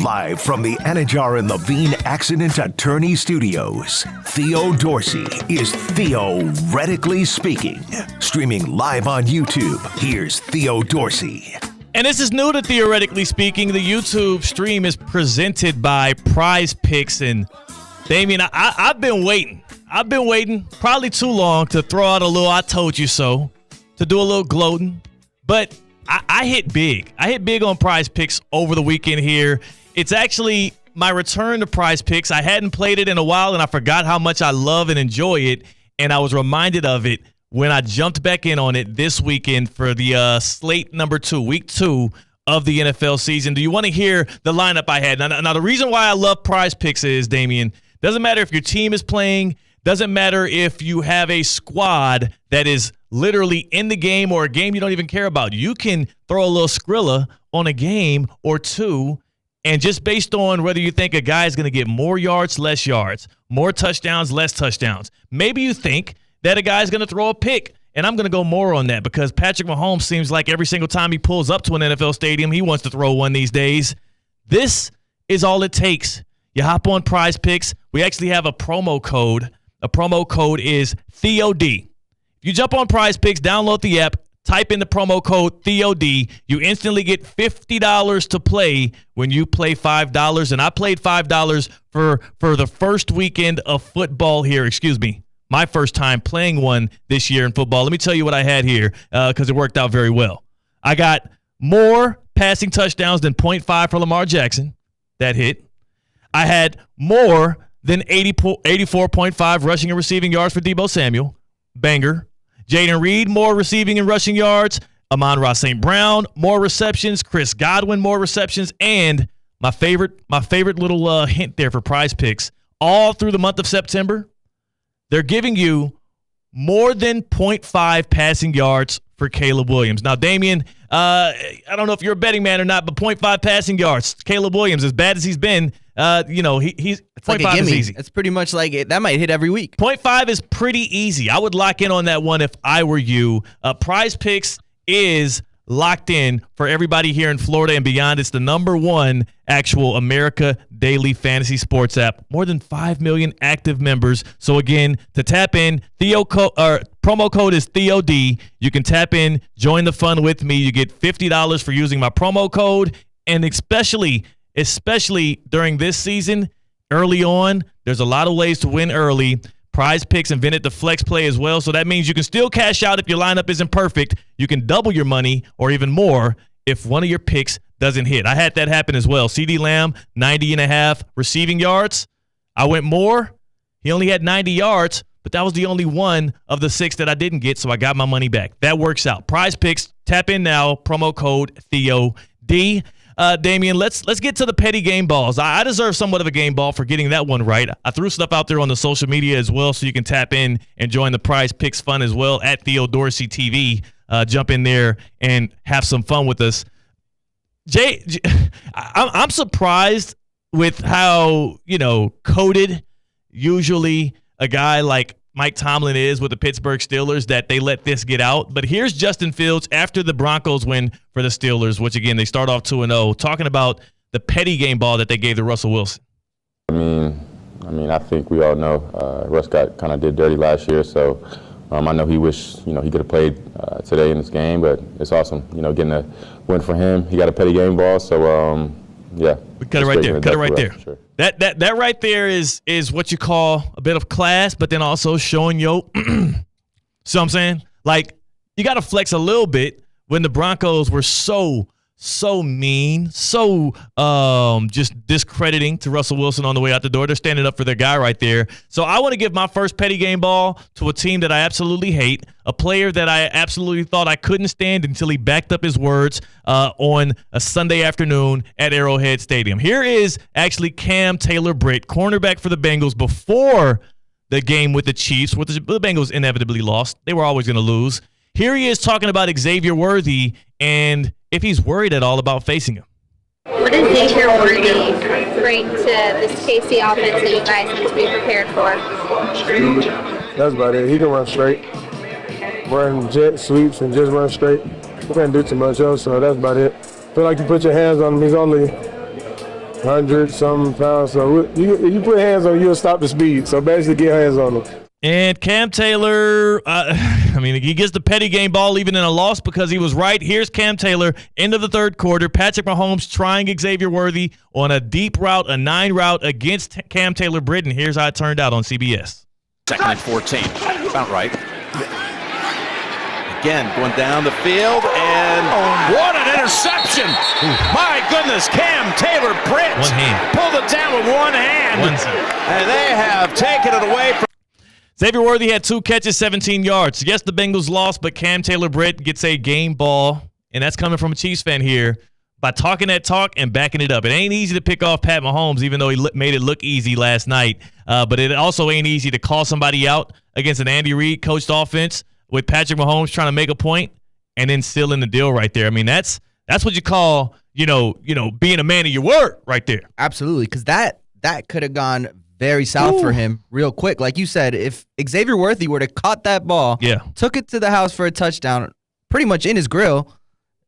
Live from the Anajar and Levine Accident Attorney Studios, Theo Dorsey is theoretically speaking. Streaming live on YouTube, here's Theo Dorsey. And this is new to Theoretically Speaking. The YouTube stream is presented by Prize Picks. And Damien, I've been waiting. Probably too long to throw out a little I told you so, to do a little gloating. But I hit big. I hit big on Prize Picks over the weekend here. It's actually my return to Prize Picks. I hadn't played it in a while, and I forgot how much I love and enjoy it. And I was reminded of it when I jumped back in on it this weekend for the slate number 2, week 2 of the NFL season. Do you want to hear the lineup I had? Now, the reason why I love Prize Picks is, Damien, doesn't matter if your team is playing, doesn't matter if you have a squad that is literally in the game or a game you don't even care about. You can throw a little Skrilla on a game or two, and just based on whether you think a guy is going to get more yards, less yards, more touchdowns, less touchdowns. Maybe you think that a guy is going to throw a pick, and I'm going to go more on that because Patrick Mahomes seems like every single time he pulls up to an NFL stadium, he wants to throw one these days. This is all it takes. You hop on Prize Picks. We actually have a promo code. The promo code is THEOD. If you jump on Prize Picks, download the app, type in the promo code THEOD, you instantly get $50 to play when you play $5. And I played $5 for the first weekend of football here. Excuse me. My first time playing one this year in football. Let me tell you what I had here because it worked out very well. I got more passing touchdowns than 0.5 for Lamar Jackson. That hit. I had more than 84.5 rushing and receiving yards for Deebo Samuel. Banger. Jaden Reed, more receiving and rushing yards. Amon-Ra St. Brown, more receptions. Chris Godwin, more receptions. And my favorite little hint there for Prize Picks, all through the month of September, they're giving you more than 0.5 passing yards for Caleb Williams. Now, Damian, I don't know if you're a betting man or not, but 0.5 passing yards. Caleb Williams, as bad as he's been, he's it's like a gimme. Is easy. It's pretty much like it. That might hit every week. 0.5 is pretty easy. I would lock in on that one if I were you. Prize Picks is locked in for everybody here in Florida and beyond. It's the #1 actual America daily fantasy sports app. More than 5 million active members. So again, to tap in, promo code is THEOD. You can tap in, join the fun with me. You get $50 for using my promo code, and especially during this season, early on, there's a lot of ways to win early. Prize Picks invented the flex play as well, so that means you can still cash out if your lineup isn't perfect. You can double your money or even more if one of your picks doesn't hit. I had that happen as well. CeeDee Lamb, 90.5 receiving yards. I went more. He only had 90 yards, but that was the only one of the 6 that I didn't get, so I got my money back. That works out. Prize Picks, tap in now, promo code THEOD. Damian, let's get to the petty game balls. I deserve somewhat of a game ball for getting that one right. I threw stuff out there on the social media as well, so you can tap in and join the Prize Picks fun as well at Theo Dorsey TV. Jump in there and have some fun with us. Jay, I'm surprised with how, coded usually a guy like Mike Tomlin is with the Pittsburgh Steelers that they let this get out. But here's Justin Fields after the Broncos win for the Steelers, which, again, they start off 2-0, talking about the petty game ball that they gave to Russell Wilson. I mean, I think we all know Russ got did dirty last year, so I know he wished, he could have played today in this game, but it's awesome, getting a win for him. He got a petty game ball, so yeah. We cut it right there. Cut it right there. Sure. That right there is what you call a bit of class, but then also showing so I'm saying, like, you got to flex a little bit when the Broncos were so mean, so just discrediting to Russell Wilson on the way out the door. They're standing up for their guy right there. So I want to give my first petty game ball to a team that I absolutely hate, a player that I absolutely thought I couldn't stand until he backed up his words on a Sunday afternoon at Arrowhead Stadium. Here is actually Cam Taylor-Britt, cornerback for the Bengals before the game with the Chiefs, which the Bengals inevitably lost. They were always going to lose. Here he is talking about Xavier Worthy and if he's worried at all about facing him. What does Xavier Worthy bring to this KC offense that you guys need to be prepared for? That's about it. He can run straight, run jet sweeps, and just run straight. He can't do too much else, so that's about it. Feel like you put your hands on him. He's only 100-something pounds, so if you put hands on him, you'll stop the speed. So basically, get hands on him. And Cam Taylor, he gets the petty game ball even in a loss because he was right. Here's Cam Taylor, end of the third quarter. Patrick Mahomes trying Xavier Worthy on a deep route, a 9 route against Cam Taylor-Britt, and here's how it turned out on CBS. 2nd and 14, about right. Again, going down the field, and what an interception! My goodness, Cam Taylor-Britt pulled it down with one hand, and they have taken it away from Xavier Worthy had 2 catches, 17 yards. Yes, the Bengals lost, but Cam Taylor-Britt gets a game ball, and that's coming from a Chiefs fan here by talking that talk and backing it up. It ain't easy to pick off Pat Mahomes, even though he made it look easy last night, but it also ain't easy to call somebody out against an Andy Reid coached offense with Patrick Mahomes trying to make a point and then sealing the deal right there. I mean, that's what you call, being a man of your word right there. Absolutely, because that could have gone very south for him real quick. Like you said, if Xavier Worthy were to caught that ball, took it to the house for a touchdown, pretty much in his grill,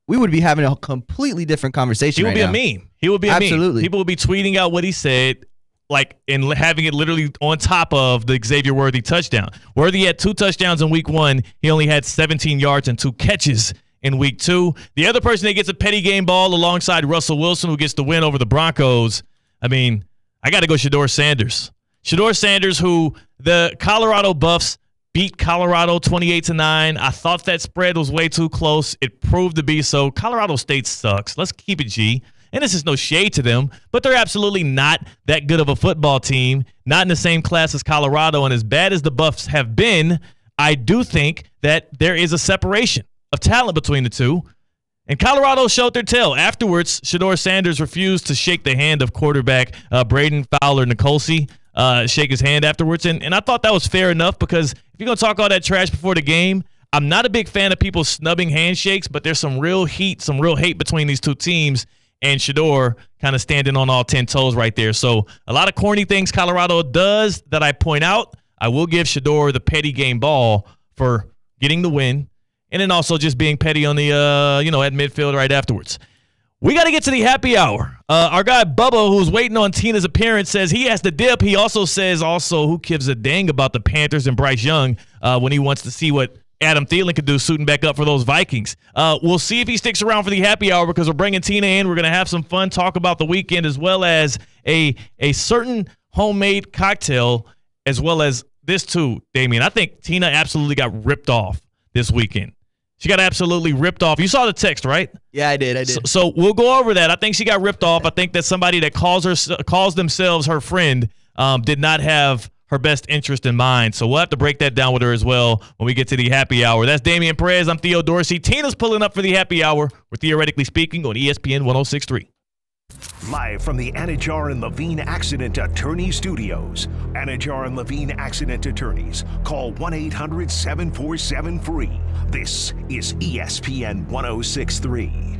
we would be having a completely different conversation. He would be a meme. He would be a meme. Absolutely. People would be tweeting out what he said. and having it literally on top of the Xavier Worthy touchdown. Worthy had 2 touchdowns in week 1. He only had 17 yards and 2 catches in week 2. The other person that gets a petty game ball alongside Russell Wilson, who gets the win over the Broncos, I got to go Shedeur Sanders. Shedeur Sanders, who the Colorado Buffs beat Colorado 28-9. I thought that spread was way too close. It proved to be so. Colorado State sucks. Let's keep it G. And this is no shade to them, but they're absolutely not that good of a football team, not in the same class as Colorado. And as bad as the Buffs have been, I do think that there is a separation of talent between the two. And Colorado showed their tail. Afterwards, Shedeur Sanders refused to shake the hand of quarterback Braden Fowler-Nicolsi, shake his hand afterwards. And I thought that was fair enough, because if you're going to talk all that trash before the game, I'm not a big fan of people snubbing handshakes, but there's some real heat, some real hate between these two teams. And Shedeur kind of standing on all 10 toes right there. So a lot of corny things Colorado does that I point out. I will give Shedeur the petty game ball for getting the win, and then also just being petty on the, at midfield right afterwards. We got to get to the happy hour. Our guy Bubba, who's waiting on Tina's appearance, says he has to dip. He also says, who gives a dang about the Panthers and Bryce Young when he wants to see what Adam Thielen could do suiting back up for those Vikings. We'll see if he sticks around for the happy hour, because we're bringing Tina in. We're going to have some fun, talk about the weekend, as well as a certain homemade cocktail, as well as this too, Damien. I think Tina absolutely got ripped off this weekend. She got absolutely ripped off. You saw the text, right? Yeah, I did. So we'll go over that. I think she got ripped off. I think that somebody that calls themselves her friend did not have her best interest in mind. So we'll have to break that down with her as well when we get to the happy hour. That's Damian Perez. I'm Theo Dorsey. Tina's pulling up for the happy hour. We're Theoretically Speaking on ESPN 106.3. Live from the Anajar and Levine Accident Attorney Studios. Anajar and Levine Accident Attorneys. Call 1-800-747-FREE. This is ESPN 106.3.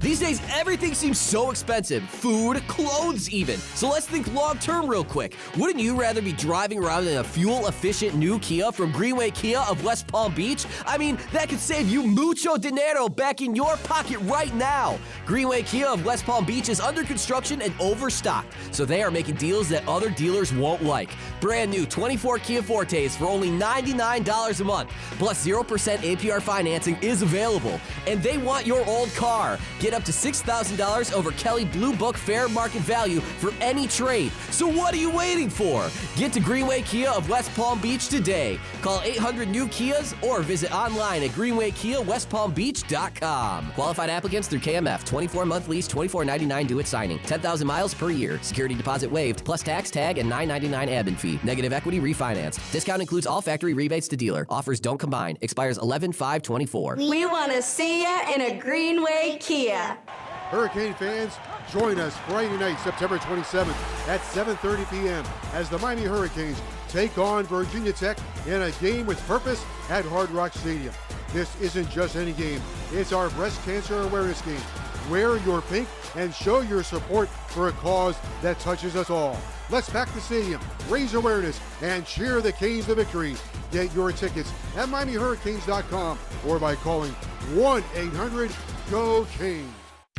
These days, everything seems so expensive. Food, clothes even. So let's think long-term real quick. Wouldn't you rather be driving around in a fuel-efficient new Kia from Greenway Kia of West Palm Beach? That could save you mucho dinero back in your pocket right now. Greenway Kia of West Palm Beach is under construction and overstocked, so they are making deals that other dealers won't like. Brand new 24 Kia Fortes for only $99 a month, plus 0% APR financing is available. And they want your old car. Get up to $6,000 over Kelly Blue Book fair market value for any trade. So what are you waiting for? Get to Greenway Kia of West Palm Beach today. Call 800-NEW-KIAs or visit online at greenwaykiawestpalmbeach.com. Qualified applicants through KMF. 24-month lease, $24.99 due at signing. 10,000 miles per year. Security deposit waived, plus tax, tag, and $9.99 admin fee. Negative equity refinanced. Discount includes all factory rebates to dealer. Offers don't combine. Expires 11/5/24. We want to see ya in a Greenway Kia. Hurricane fans, join us Friday night, September 27th at 7:30 p.m. as the Miami Hurricanes take on Virginia Tech in a game with purpose at Hard Rock Stadium. This isn't just any game. It's our breast cancer awareness game. Wear your pink and show your support for a cause that touches us all. Let's pack the stadium, raise awareness, and cheer the Canes to victory. Get your tickets at MiamiHurricanes.com or by calling 1-800-GO-CANES.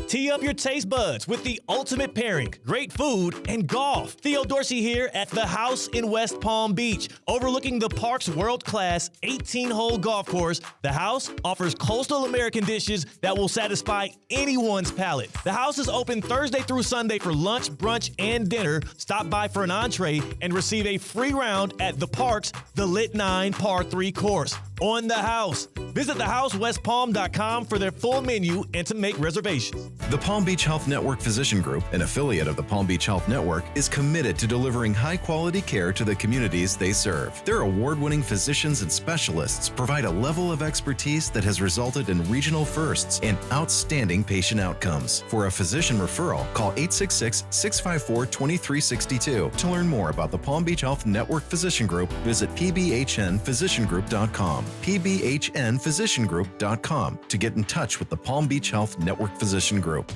Tee up your taste buds with the ultimate pairing, great food and golf. Theo Dorsey here at The House in West Palm Beach. Overlooking the park's world-class 18-hole golf course, The House offers coastal American dishes that will satisfy anyone's palate. The House is open Thursday through Sunday for lunch, brunch, and dinner. Stop by for an entree and receive a free round at the park's The Lit 9 Par 3 course. On The House. Visit thehousewestpalm.com for their full menu and to make reservations. The Palm Beach Health Network Physician Group, an affiliate of the Palm Beach Health Network, is committed to delivering high-quality care to the communities they serve. Their award-winning physicians and specialists provide a level of expertise that has resulted in regional firsts and outstanding patient outcomes. For a physician referral, call 866-654-2362. To learn more about the Palm Beach Health Network Physician Group, visit pbhnphysiciangroup.com. pbhnphysiciangroup.com to get in touch with the Palm Beach Health Network Physician Group.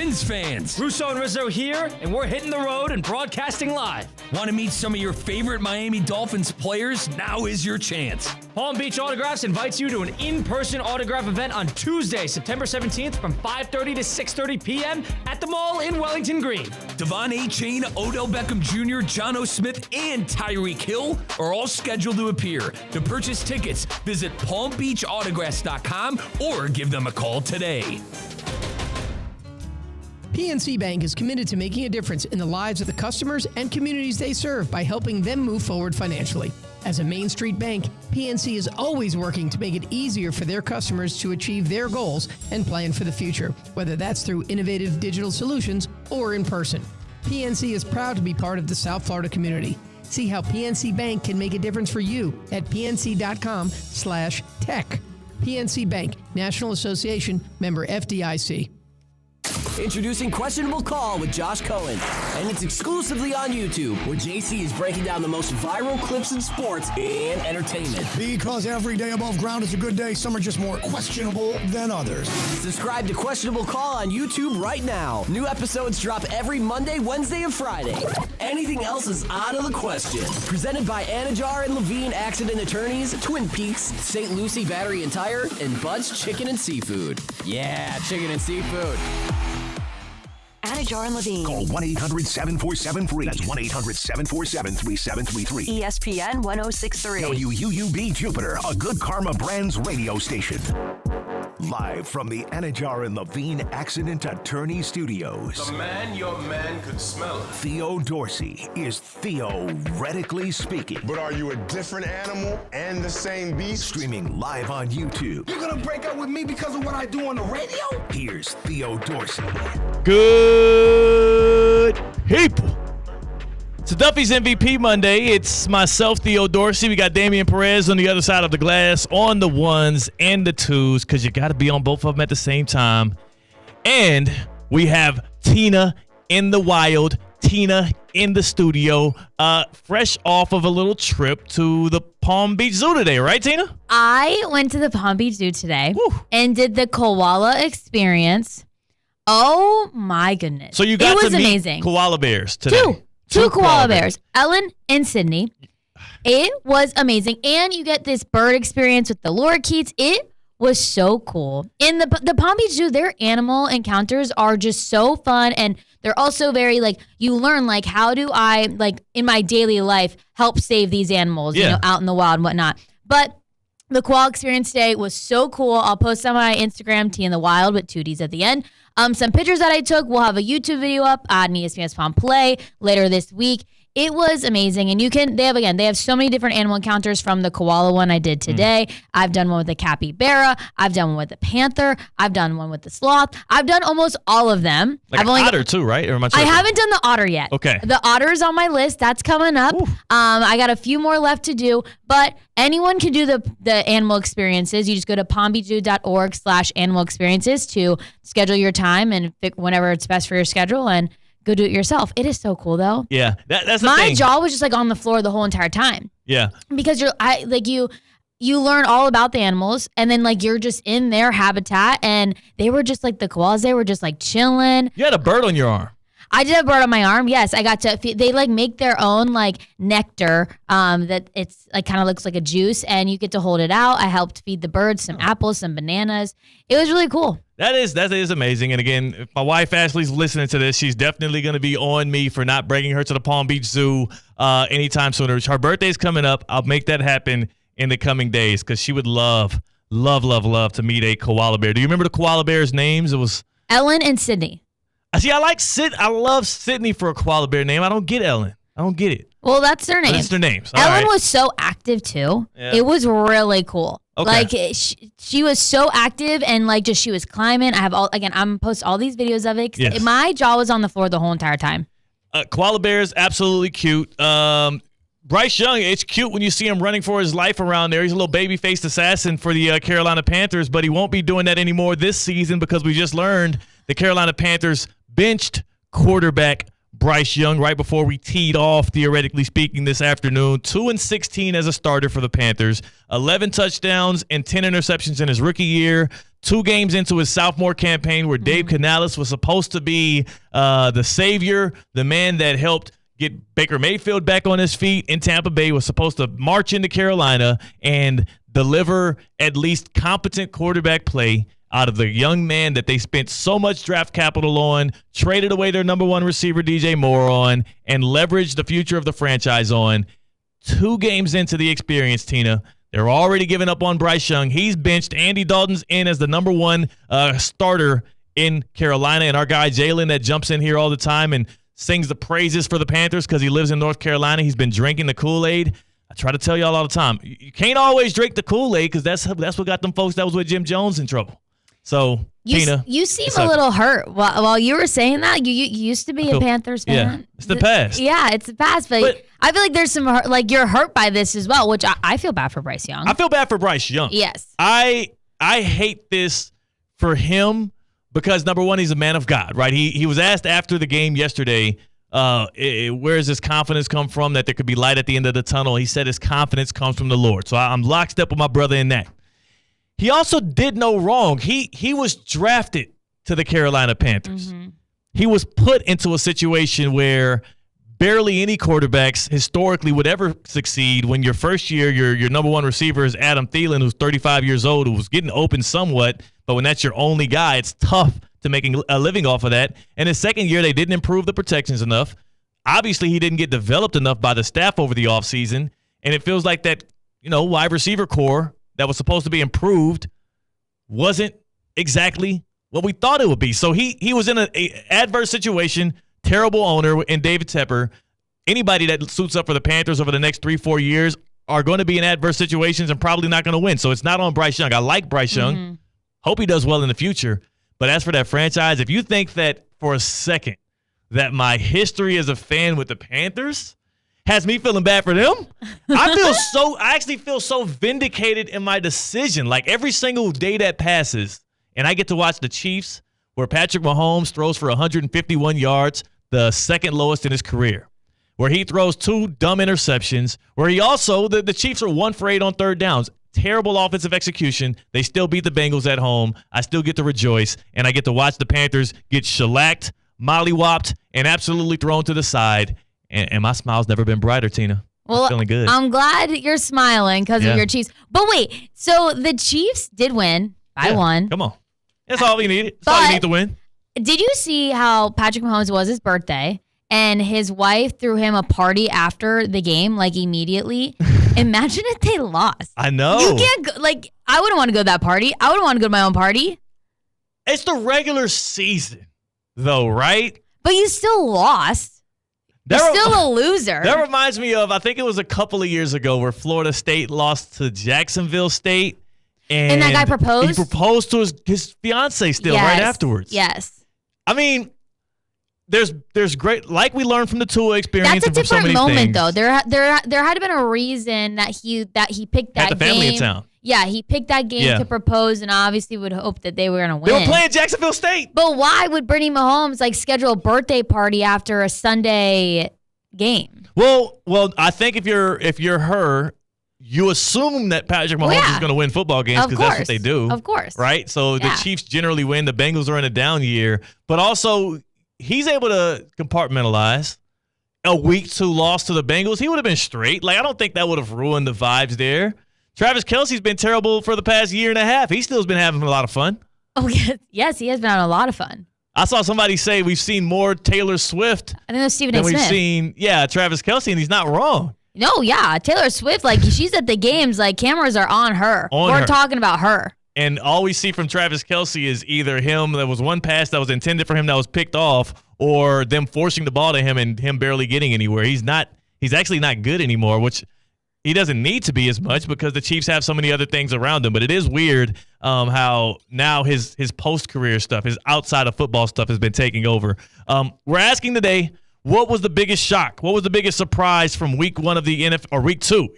Twins fans. Russo and Rizzo here, and we're hitting the road and broadcasting live. Want to meet some of your favorite Miami Dolphins players? Now is your chance. Palm Beach Autographs invites you to an in-person autograph event on Tuesday, September 17th from 5:30 to 6:30 p.m. at the mall in Wellington Green. Devon A. Chain, Odell Beckham Jr., John O. Smith, and Tyreek Hill are all scheduled to appear. To purchase tickets, visit palmbeachautographs.com or give them a call today. PNC Bank is committed to making a difference in the lives of the customers and communities they serve by helping them move forward financially. As a Main Street bank, PNC is always working to make it easier for their customers to achieve their goals and plan for the future, whether that's through innovative digital solutions or in person. PNC is proud to be part of the South Florida community. See how PNC Bank can make a difference for you at pnc.com/tech. PNC Bank, National Association, member FDIC. Introducing Questionable Call with Josh Cohen. And it's exclusively on YouTube, where JC is breaking down the most viral clips in sports and entertainment. Because every day above ground is a good day, some are just more questionable than others. Subscribe to Questionable Call on YouTube right now. New episodes drop every Monday, Wednesday, and Friday. Anything else is out of the question. Presented by Anajar and Levine Accident Attorneys, Twin Peaks, St. Lucie Battery and Tire, and Bud's Chicken and Seafood. Yeah, chicken and seafood. Anajar and Levine. Call 1-800-747-FREE. That's 1-800-747-3733. ESPN 1063. WUUB Jupiter, a Good Karma Brands radio station. Live from the Anajar and Levine Accident Attorney Studios. The man, your man could smell it. Theo Dorsey is theoretically speaking. But are you a different animal and the same beast? Streaming live on YouTube. You're gonna break up with me because of what I do on the radio? Here's Theo Dorsey. Good people. It's Duffy's MVP Monday. It's myself, Theo Dorsey. We got Damian Perez on the other side of the glass on the ones and the twos because you got to be on both of them at the same time. And we have Tina in the wild, Tina in the studio, fresh off of a little trip to the Palm Beach Zoo today, right, Tina? I went to the Palm Beach Zoo today and did the koala experience. Oh, my goodness. So you got to meet amazing. Koala bears today. Two koala bears, Ellen and Sydney. It was amazing. And you get this bird experience with the lorikeets. It was so cool. In the Palm Beach Zoo, their animal encounters are just so fun. And they're also very, you learn, how do I, in my daily life, help save these animals, out in the wild and whatnot. But the koala experience today was so cool. I'll post on my Instagram, T in the Wild, with 2 Ds at the end. Some pictures that I took. We'll have a YouTube video up on ESPN Palm Play later this week. It was amazing. And they have so many different animal encounters from the koala one I did today. I've done one with the capybara. I've done one with the panther. I've done one with the sloth. I've done almost all of them. Otter too, right? Or I haven't done the otter yet. Okay. The otter is on my list. That's coming up. I got a few more left to do, but anyone can do the animal experiences. You just go to palmbeachzoo.org/animal experiences to schedule your time and pick whenever it's best for your schedule and go do it yourself. It is so cool, though. Yeah, that's the thing. My thing. jaw was just on the floor the whole entire time. Yeah, because you learn all about the animals, and then you're just in their habitat, and they were just the koalas. They were just chilling. You had a bird on your arm. I did have a bird on my arm. Yes, I got to. They make their own nectar. That it's kind of looks like a juice, and you get to hold it out. I helped feed the birds some apples, some bananas. It was really cool. That is amazing. And again, if my wife Ashley's listening to this, she's definitely going to be on me for not bringing her to the Palm Beach Zoo anytime sooner. Her birthday's coming up. I'll make that happen in the coming days because she would love to meet a koala bear. Do you remember the koala bears' names? It was Ellen and Sydney. See, I love Sydney for a koala bear name. I don't get Ellen. I don't get it. Well, that's their name. That's their names. Ellen was so active too. Yeah. It was really cool. Okay. She was so active and she was climbing. I'm post all these videos of it. Yes. My jaw was on the floor the whole entire time. Koala bears, absolutely cute. Bryce Young, it's cute when you see him running for his life around there. He's a little baby-faced assassin for the Carolina Panthers, but he won't be doing that anymore this season because we just learned the Carolina Panthers benched quarterback Bryce Young right before we teed off, theoretically speaking, this afternoon. 2-16 as a starter for the Panthers. 11 touchdowns and 10 interceptions in his rookie year. 2 games into his sophomore campaign where Dave Canales was supposed to be the savior, the man that helped get Baker Mayfield back on his feet in Tampa Bay, was supposed to march into Carolina and deliver at least competent quarterback play out of the young man that they spent so much draft capital on, traded away their number 1 receiver, DJ Moore, on, and leveraged the future of the franchise on. 2 games into the experience, Tina, they're already giving up on Bryce Young. He's benched. Andy Dalton's in as the number 1 starter in Carolina, and our guy Jalen that jumps in here all the time and sings the praises for the Panthers because he lives in North Carolina. He's been drinking the Kool-Aid. I try to tell y'all all the time, you can't always drink the Kool-Aid because that's what got them folks that was with Jim Jones in trouble. So, Tina. You seem a little hurt. While you were saying that, you used to be a Panthers fan. Yeah, it's the past. Yeah, it's the past. But I feel like there's some hurt, like you're hurt by this as well, which I feel bad for Bryce Young. I feel bad for Bryce Young. Yes. I hate this for him because, number 1, he's a man of God, right? He was asked after the game yesterday, where does his confidence come from that there could be light at the end of the tunnel? He said his confidence comes from the Lord. So I'm lockstep with my brother in that. He also did no wrong. He was drafted to the Carolina Panthers. Mm-hmm. He was put into a situation where barely any quarterbacks historically would ever succeed when your first year, your number 1 receiver is Adam Thielen, who's 35 years old, who was getting open somewhat, but when that's your only guy, it's tough to make a living off of that. And his second year, they didn't improve the protections enough. Obviously, he didn't get developed enough by the staff over the offseason, and it feels like that, wide receiver core that was supposed to be improved wasn't exactly what we thought it would be. So he was in an adverse situation, terrible owner in David Tepper. Anybody that suits up for the Panthers over the next 3-4 years are going to be in adverse situations and probably not going to win. So it's not on Bryce Young. I like Bryce Young. Hope he does well in the future. But as for that franchise, if you think that for a second that my history as a fan with the Panthers has me feeling bad for them, I actually feel so vindicated in my decision. Like every single day that passes and I get to watch the Chiefs where Patrick Mahomes throws for 151 yards, the second lowest in his career, where he throws 2 dumb interceptions, where he also, the Chiefs are 1 for 8 on third downs. Terrible offensive execution. They still beat the Bengals at home. I still get to rejoice, and I get to watch the Panthers get shellacked, mollywopped, and absolutely thrown to the side. And my smile's never been brighter, Tina. Well, I'm feeling good. I'm glad you're smiling because of your Chiefs. But wait, so the Chiefs did win by 1. Come on. That's all we needed. That's all you need to win. Did you see how Patrick Mahomes was his birthday and his wife threw him a party after the game, like immediately? Imagine if they lost. I know. You can't go, I wouldn't want to go to that party. I wouldn't want to go to my own party. It's the regular season, though, right? But you still lost. You're still a loser. That reminds me of, I think it was a couple of years ago where Florida State lost to Jacksonville State. And that guy proposed? He proposed to his fiance still right afterwards. Yes. I mean, there's great, like we learned from the Tua experience. That's a different so moment, things. though. There had been a reason that he picked that Had the family game. in town. Yeah, he picked that game to propose, and obviously would hope that they were going to win. They were playing Jacksonville State. But why would Brittany Mahomes schedule a birthday party after a Sunday game? Well, I think if you're her, you assume that Patrick Mahomes is going to win football games because that's what they do. Of course. Right? So the Chiefs generally win. The Bengals are in a down year. But also, he's able to compartmentalize. A week 2 loss to the Bengals, he would have been straight. I don't think that would have ruined the vibes there. Travis Kelce's been terrible for the past year and a half. He still's been having a lot of fun. Oh, yes, he has been having a lot of fun. I saw somebody say we've seen more Taylor Swift I think it was Stephen A. than we've Smith. seen, Travis Kelce, and he's not wrong. No, yeah, Taylor Swift, she's at the games, cameras are on her. We're talking about her. And all we see from Travis Kelce is either him, there was one pass that was intended for him that was picked off, or them forcing the ball to him and him barely getting anywhere. He's actually not good anymore, which he doesn't need to be as much because the Chiefs have so many other things around him. But it is weird how now his post-career stuff, his outside of football stuff has been taking over. We're asking today, what was the biggest shock? What was the biggest surprise from week 1 of the NFL, or week 2,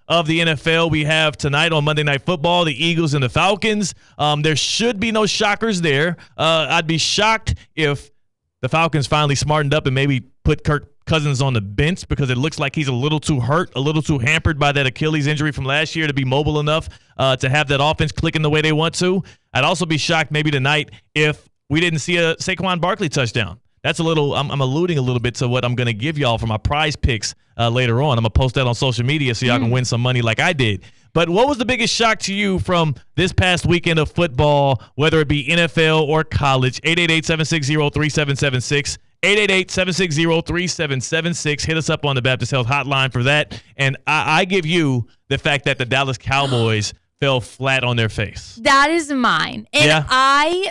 of the NFL? We have tonight on Monday Night Football, the Eagles and the Falcons. There should be no shockers there. I'd be shocked if the Falcons finally smartened up and maybe put Kirk Cousins on the bench because it looks like he's a little too hurt, a little too hampered by that Achilles injury from last year to be mobile enough to have that offense clicking the way they want to. I'd also be shocked maybe tonight if we didn't see a Saquon Barkley touchdown. That's a little. I'm alluding a little bit to what I'm going to give y'all for my prize picks later on. I'm going to post that on social media so y'all can win some money like I did. But what was the biggest shock to you from this past weekend of football, whether it be NFL or college? 888-760-3776. 888-760-3776. Hit us up on the Baptist Health Hotline for that. And I give you the fact that the Dallas Cowboys fell flat on their face. That is mine. And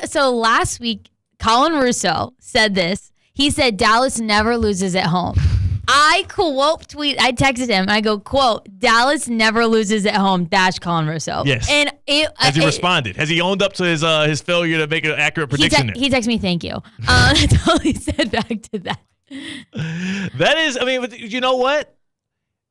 so last week, Colin Russo said this. He said Dallas never loses at home. I texted him. I go, quote, Dallas never loses at home, Colin Russo. Yes. And has he responded? Has he owned up to his failure to make an accurate prediction? He texted me, thank you. That's all he said back to that. That is, I mean, you know what?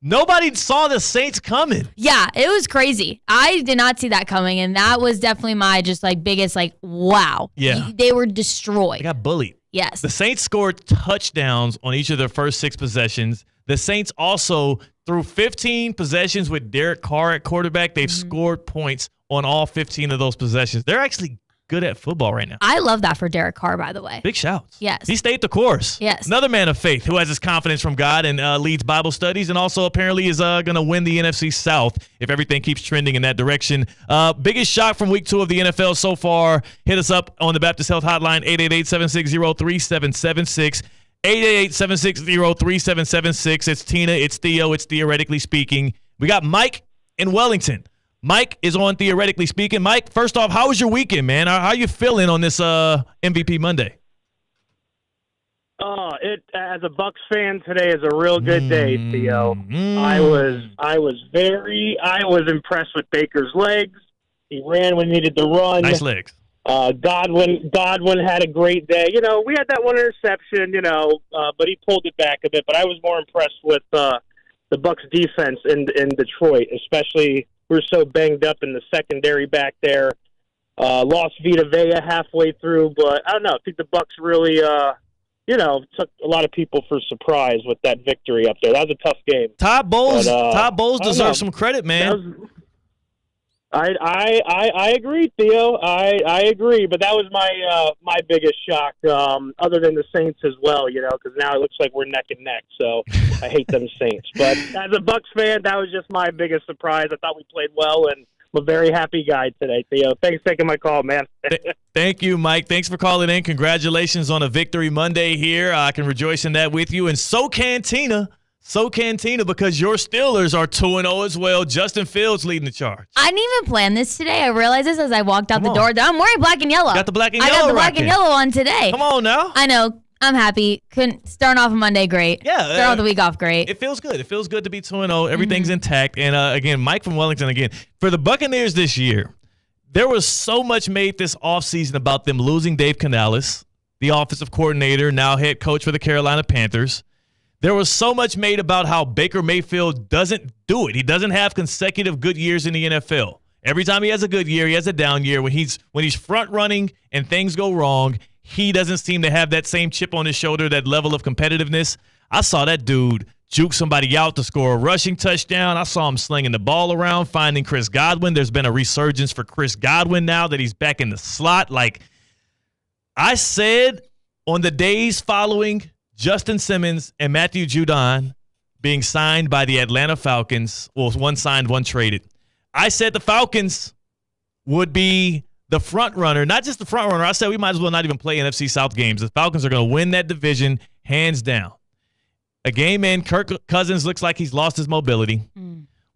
Nobody saw the Saints coming. Yeah, it was crazy. I did not see that coming, and that was definitely my biggest wow. Yeah. They were destroyed. They got bullied. Yes. The Saints scored touchdowns on each of their first 6 possessions. The Saints also, through 15 possessions with Derek Carr at quarterback, they've scored points on all 15 of those possessions. They're actually good at football right now. I love that for Derek Carr, by the way. Big shouts. Yes. He stayed the course. Yes. Another man of faith who has his confidence from God and leads Bible studies and also apparently is going to win the NFC South if everything keeps trending in that direction. Biggest shock from week 2 of the NFL so far. Hit us up on the Baptist Health Hotline, 888-760-3776. 888-760-3776. It's Tina. It's Theo. It's Theoretically Speaking. We got Mike in Wellington. Mike is on Theoretically Speaking. Mike, first off, how was your weekend, man? How are you feeling on this MVP Monday? As a Bucs fan, today is a real good day, Theo. I was impressed with Baker's legs. He ran when he needed to run. Nice legs. Godwin had a great day. You know, we had that one interception, but he pulled it back a bit. But I was more impressed with the Bucs defense in Detroit, especially. We're so banged up in the secondary back there. Lost Vita Vea halfway through, but I don't know. I think the Bucs really, took a lot of people for surprise with that victory up there. That was a tough game. Todd Bowles deserves some credit, man. I agree, Theo. I agree, but that was my biggest shock. Other than the Saints as well, because now it looks like we're neck and neck. So I hate them Saints. But as a Bucs fan, that was just my biggest surprise. I thought we played well, and I'm a very happy guy today, Theo. Thanks for taking my call, man. Thank you, Mike. Thanks for calling in. Congratulations on a Victory Monday here. I can rejoice in that with you, and so can Tina. Because your Steelers are 2-0 as well. Justin Fields leading the charge. I didn't even plan this today. I realized this as I walked out the door. I'm wearing black and yellow. Got the black and yellow. I got the black and yellow on today. Come on now. I know. I'm happy. Couldn't start off a Monday great. Yeah. Start off the week off great. It feels good. It feels good to be 2-0. Everything's intact. And again, Mike from Wellington again. For the Buccaneers this year, there was so much made this offseason about them losing Dave Canales, the offensive coordinator, now head coach for the Carolina Panthers. There was so much made about how Baker Mayfield doesn't do it. He doesn't have consecutive good years in the NFL. Every time he has a good year, he has a down year. When he's front running and things go wrong, he doesn't seem to have that same chip on his shoulder, that level of competitiveness. I saw that dude juke somebody out to score a rushing touchdown. I saw him slinging the ball around, finding Chris Godwin. There's been a resurgence for Chris Godwin now that he's back in the slot. Like I said on the days following Justin Simmons and Matthew Judon being signed by the Atlanta Falcons. Well, one signed, one traded. I said the Falcons would be the front runner, not just the front runner. I said we might as well not even play NFC South games. The Falcons are going to win that division hands down. A game in, Kirk Cousins looks like he's lost his mobility.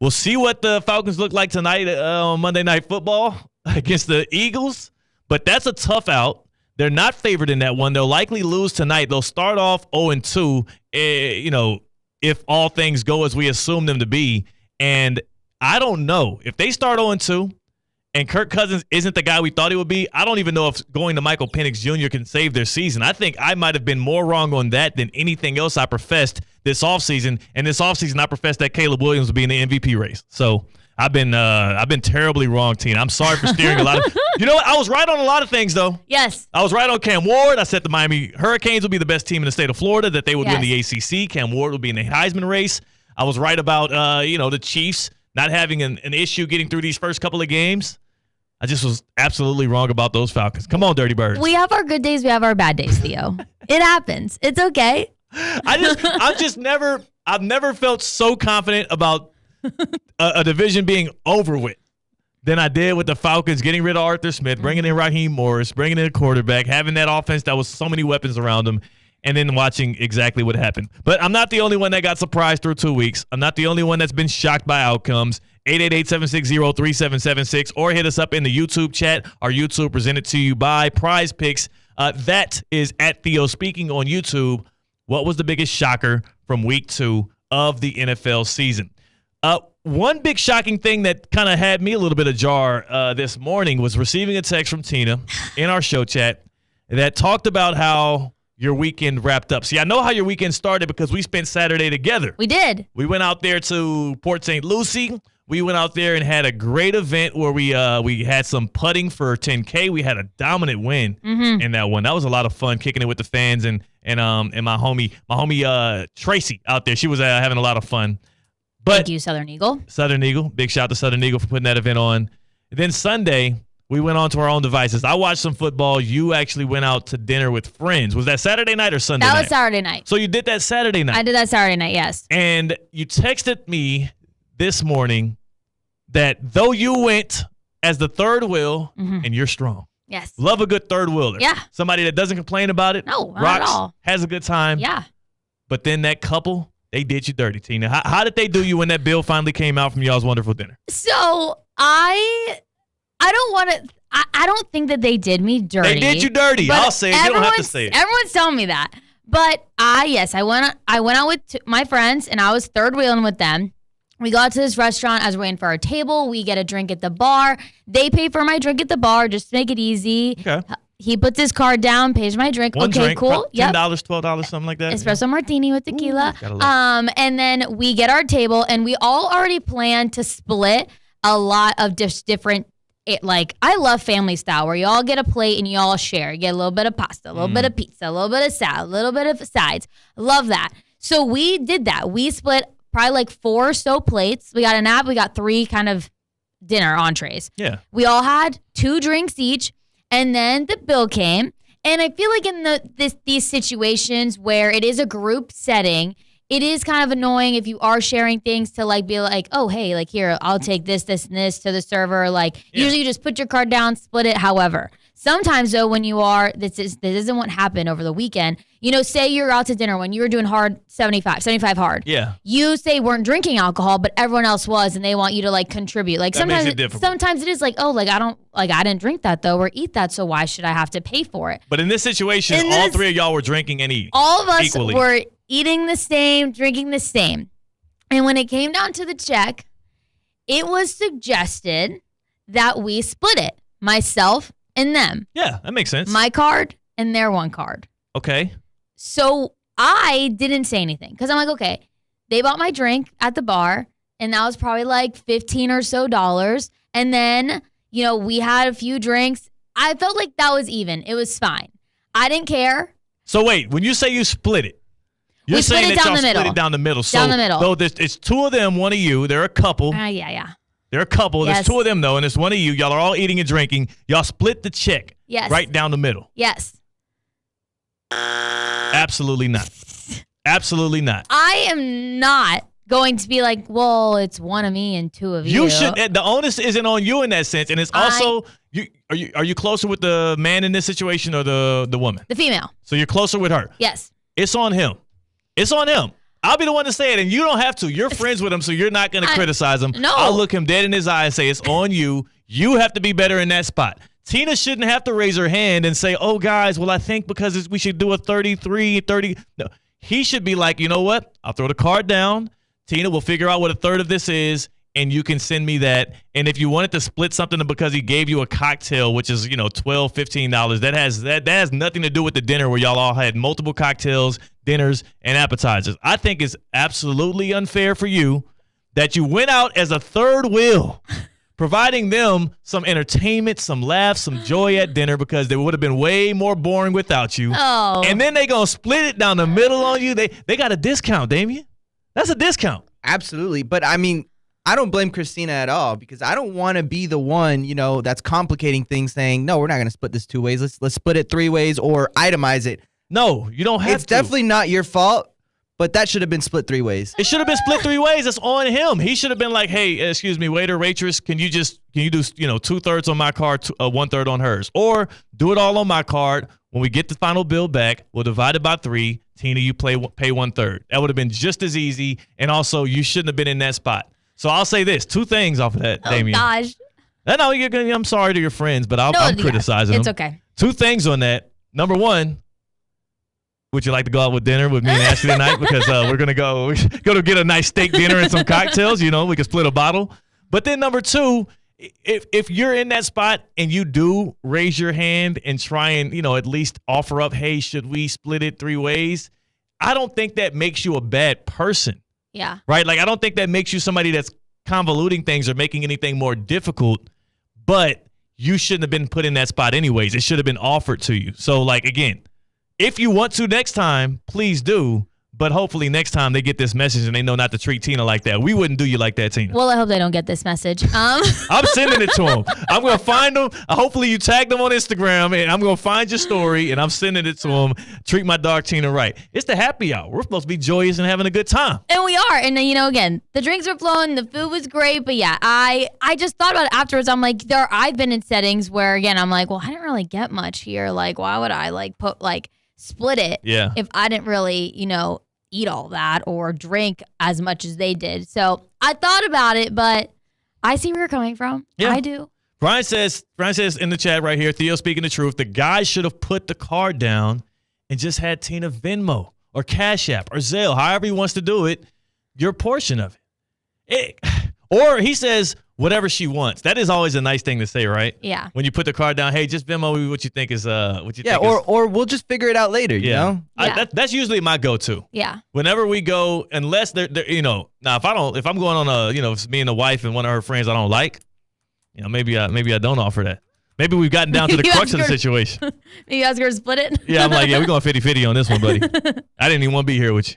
We'll see what the Falcons look like tonight on Monday Night Football against the Eagles, but that's a tough out. They're not favored in that one. They'll likely lose tonight. They'll start off 0-2, if all things go as we assume them to be. And I don't know. If they start 0-2 and Kirk Cousins isn't the guy we thought he would be, I don't even know if going to Michael Penix Jr. can save their season. I think I might have been more wrong on that than anything else I professed this offseason. And this offseason, I professed that Caleb Williams would be in the MVP race. So I've been terribly wrong, Tina. I'm sorry for steering a lot of. You know what? I was right on a lot of things, though. Yes. I was right on Cam Ward. I said the Miami Hurricanes would be the best team in the state of Florida, that they would win the ACC. Cam Ward would be in the Heisman race. I was right about the Chiefs not having an issue getting through these first couple of games. I just was absolutely wrong about those Falcons. Come on, Dirty Birds. We have our good days. We have our bad days, Theo. It happens. It's okay. I've never felt so confident about a division being over with than I did with the Falcons getting rid of Arthur Smith, bringing in Raheem Morris, bringing in a quarterback, having that offense that was so many weapons around them, and then watching exactly what happened. But I'm not the only one that got surprised through 2 weeks. I'm not the only one that's been shocked by outcomes. 888-760-3776, or hit us up in the YouTube chat. Our YouTube presented to you by Prize Picks. That is at Theo Speaking on YouTube. What was the biggest shocker from week 2 of the NFL season? One big shocking thing that kind of had me a little bit ajar this morning was receiving a text from Tina in our show chat that talked about how your weekend wrapped up. See, I know how your weekend started because we spent Saturday together. We did. We went out there to Port St. Lucie. We went out there and had a great event where we had some putting for 10K. We had a dominant win in that one. That was a lot of fun, kicking it with the fans and my homie Tracy out there. She was having a lot of fun. But thank you, Southern Eagle. Southern Eagle. Big shout out to Southern Eagle for putting that event on. And then Sunday, we went on to our own devices. I watched some football. You actually went out to dinner with friends. Was that Saturday night or Sunday night? That was Saturday night. So you did that Saturday night. I did that Saturday night, yes. And you texted me this morning that though you went as the third wheel and you're strong. Yes. Love a good third wheeler. Yeah. Somebody that doesn't complain about it. No, not rocks, at all. has a good time. Yeah. But then that couple, they did you dirty, Tina. How did they do you when that bill finally came out from y'all's wonderful dinner? So I don't want to. I don't think that they did me dirty. They did you dirty. I'll say it. You don't have to say it. Everyone's telling me that. But I went out with my friends and I was third wheeling with them. We got to this restaurant. I was waiting for our table. We get a drink at the bar. They pay for my drink at the bar just to make it easy. Okay. He puts his card down, pays my drink. One okay, drink, cool. $10, $12, something like that. Espresso martini with tequila. Gotta love And then we get our table, and we all already planned to split a lot of different. I love family style where you all get a plate and you all share. You get a little bit of pasta, a little bit of pizza, a little bit of salad, a little bit of sides. Love that. So we did that. We split probably like 4 or so plates. We got a nap. We got 3 kind of dinner entrees. Yeah. We all had 2 drinks each, and then the bill came. And I feel like in these situations where it is a group setting, it is kind of annoying if you are sharing things to like be like, oh, hey, like here, I'll take this, this, and this to the server. Like usually you just put your card down, split it, however. Sometimes though, when you are, this isn't what happened over the weekend. You know, say you're out to dinner when you were doing hard 75 hard. Yeah. You say weren't drinking alcohol, but everyone else was, and they want you to like contribute. Like That makes sometimes, it difficult. sometimes it is like, oh, like I didn't drink that though, or eat that, so why should I have to pay for it? But in this situation, In all this- 3 of y'all were drinking and eating. All of us equally. were eating the same, drinking the same. And when it came down to the check, it was suggested that we split it, myself and them. Yeah, that makes sense. My card and their one card. Okay. So I didn't say anything because I'm like, okay, they bought my drink at the bar, and that was probably like $15 or so. And then, you know, we had a few drinks. I felt like that was even. It was fine. I didn't care. So wait, when you say you split it, you're We split saying it that down y'all the split middle. it down the middle. So Down the middle. though it's 2 of them, 1 of you. They're a couple. Yeah. They're a couple. Yes. There's 2 of them though, and it's 1 of you. Y'all are all eating and drinking. Y'all split the check. Yes. Right down the middle. Yes. Absolutely not. Absolutely not. I am not going to be like, well, it's 1 of me and 2 of you. You should. The onus isn't on you in that sense, and it's also you. Are you closer with the man in this situation or the woman? The female. So you're closer with her. Yes. It's on him. It's on him. I'll be the one to say it, and you don't have to. You're friends with him, so you're not going to criticize him. No. I'll look him dead in his eye and say, it's on you. You have to be better in that spot. Tina shouldn't have to raise her hand and say, oh, guys, well, I think because we should do a 33, 30. No. He should be like, you know what? I'll throw the card down. Tina, we'll figure out what a third of this is, and you can send me that. And if you wanted to split something because he gave you a cocktail, which is, $12, $15, that has nothing to do with the dinner where y'all all had multiple cocktails, dinners, and appetizers. I think it's absolutely unfair for you that you went out as a third wheel, providing them some entertainment, some laughs, some joy at dinner because they would have been way more boring without you. Oh. And then they going to split it down the middle on you. They got a discount, Damien. That's a discount. Absolutely. But, I mean, I don't blame Christina at all because I don't want to be the one, that's complicating things saying, no, we're not going to split this 2 ways. Let's split it 3 ways or itemize it. No, you don't have to. It's definitely not your fault. But that should have been split 3 ways. It should have been split 3 ways. It's on him. He should have been like, hey, excuse me, waiter, waitress, can you do 2/3 on my card, 1/3 on hers? Or do it all on my card. When we get the final bill back, we'll divide it by 3. Tina, you pay 1/3. That would have been just as easy. And also, you shouldn't have been in that spot. So I'll say this, 2 things off of that, Damien. Oh, gosh. No, I'm sorry to your friends, but I'm criticizing them. It's okay. 2 things on that. Number 1, would you like to go out with dinner with me and Ashley tonight? Because we're going to go get a nice steak dinner and some cocktails. We can split a bottle. But then number 2, if you're in that spot and you do raise your hand and try and, at least offer up, hey, should we split it 3 ways? I don't think that makes you a bad person. Yeah. Right? Like, I don't think that makes you somebody that's convoluting things or making anything more difficult. But you shouldn't have been put in that spot anyways. It should have been offered to you. So, again, if you want to next time, please do. But hopefully next time they get this message and they know not to treat Tina like that. We wouldn't do you like that, Tina. Well, I hope they don't get this message. I'm sending it to them. I'm going to find them. Hopefully you tag them on Instagram, and I'm going to find your story, and I'm sending it to them. Treat my dog Tina right. It's the happy hour. We're supposed to be joyous and having a good time. And we are. And, again, the drinks were flowing. The food was great. But, yeah, I just thought about it afterwards. I'm like, I've been in settings where, again, I'm like, well, I didn't really get much here. Like, why would I, split it if I didn't really, eat all that or drink as much as they did. So I thought about it, but I see where you're coming from. Yeah. I do. Brian says in the chat right here, Theo speaking the truth, the guy should have put the card down and just had Tina Venmo or Cash App or Zelle, however he wants to do it, your portion of it. Or he says whatever she wants. That is always a nice thing to say, right? Yeah. When you put the card down, hey, just Venmo me what you think is what you think. Yeah, or we'll just figure it out later. You know. That's usually my go-to. Yeah. Whenever we go, unless they're now if I'm going on if it's me and the wife and one of her friends I don't like, maybe I don't offer that. Maybe we've gotten down to the crux of the situation. Maybe you guys are going to split it? Yeah, I'm like, we're going 50-50 on this one, buddy. I didn't even want to be here with you.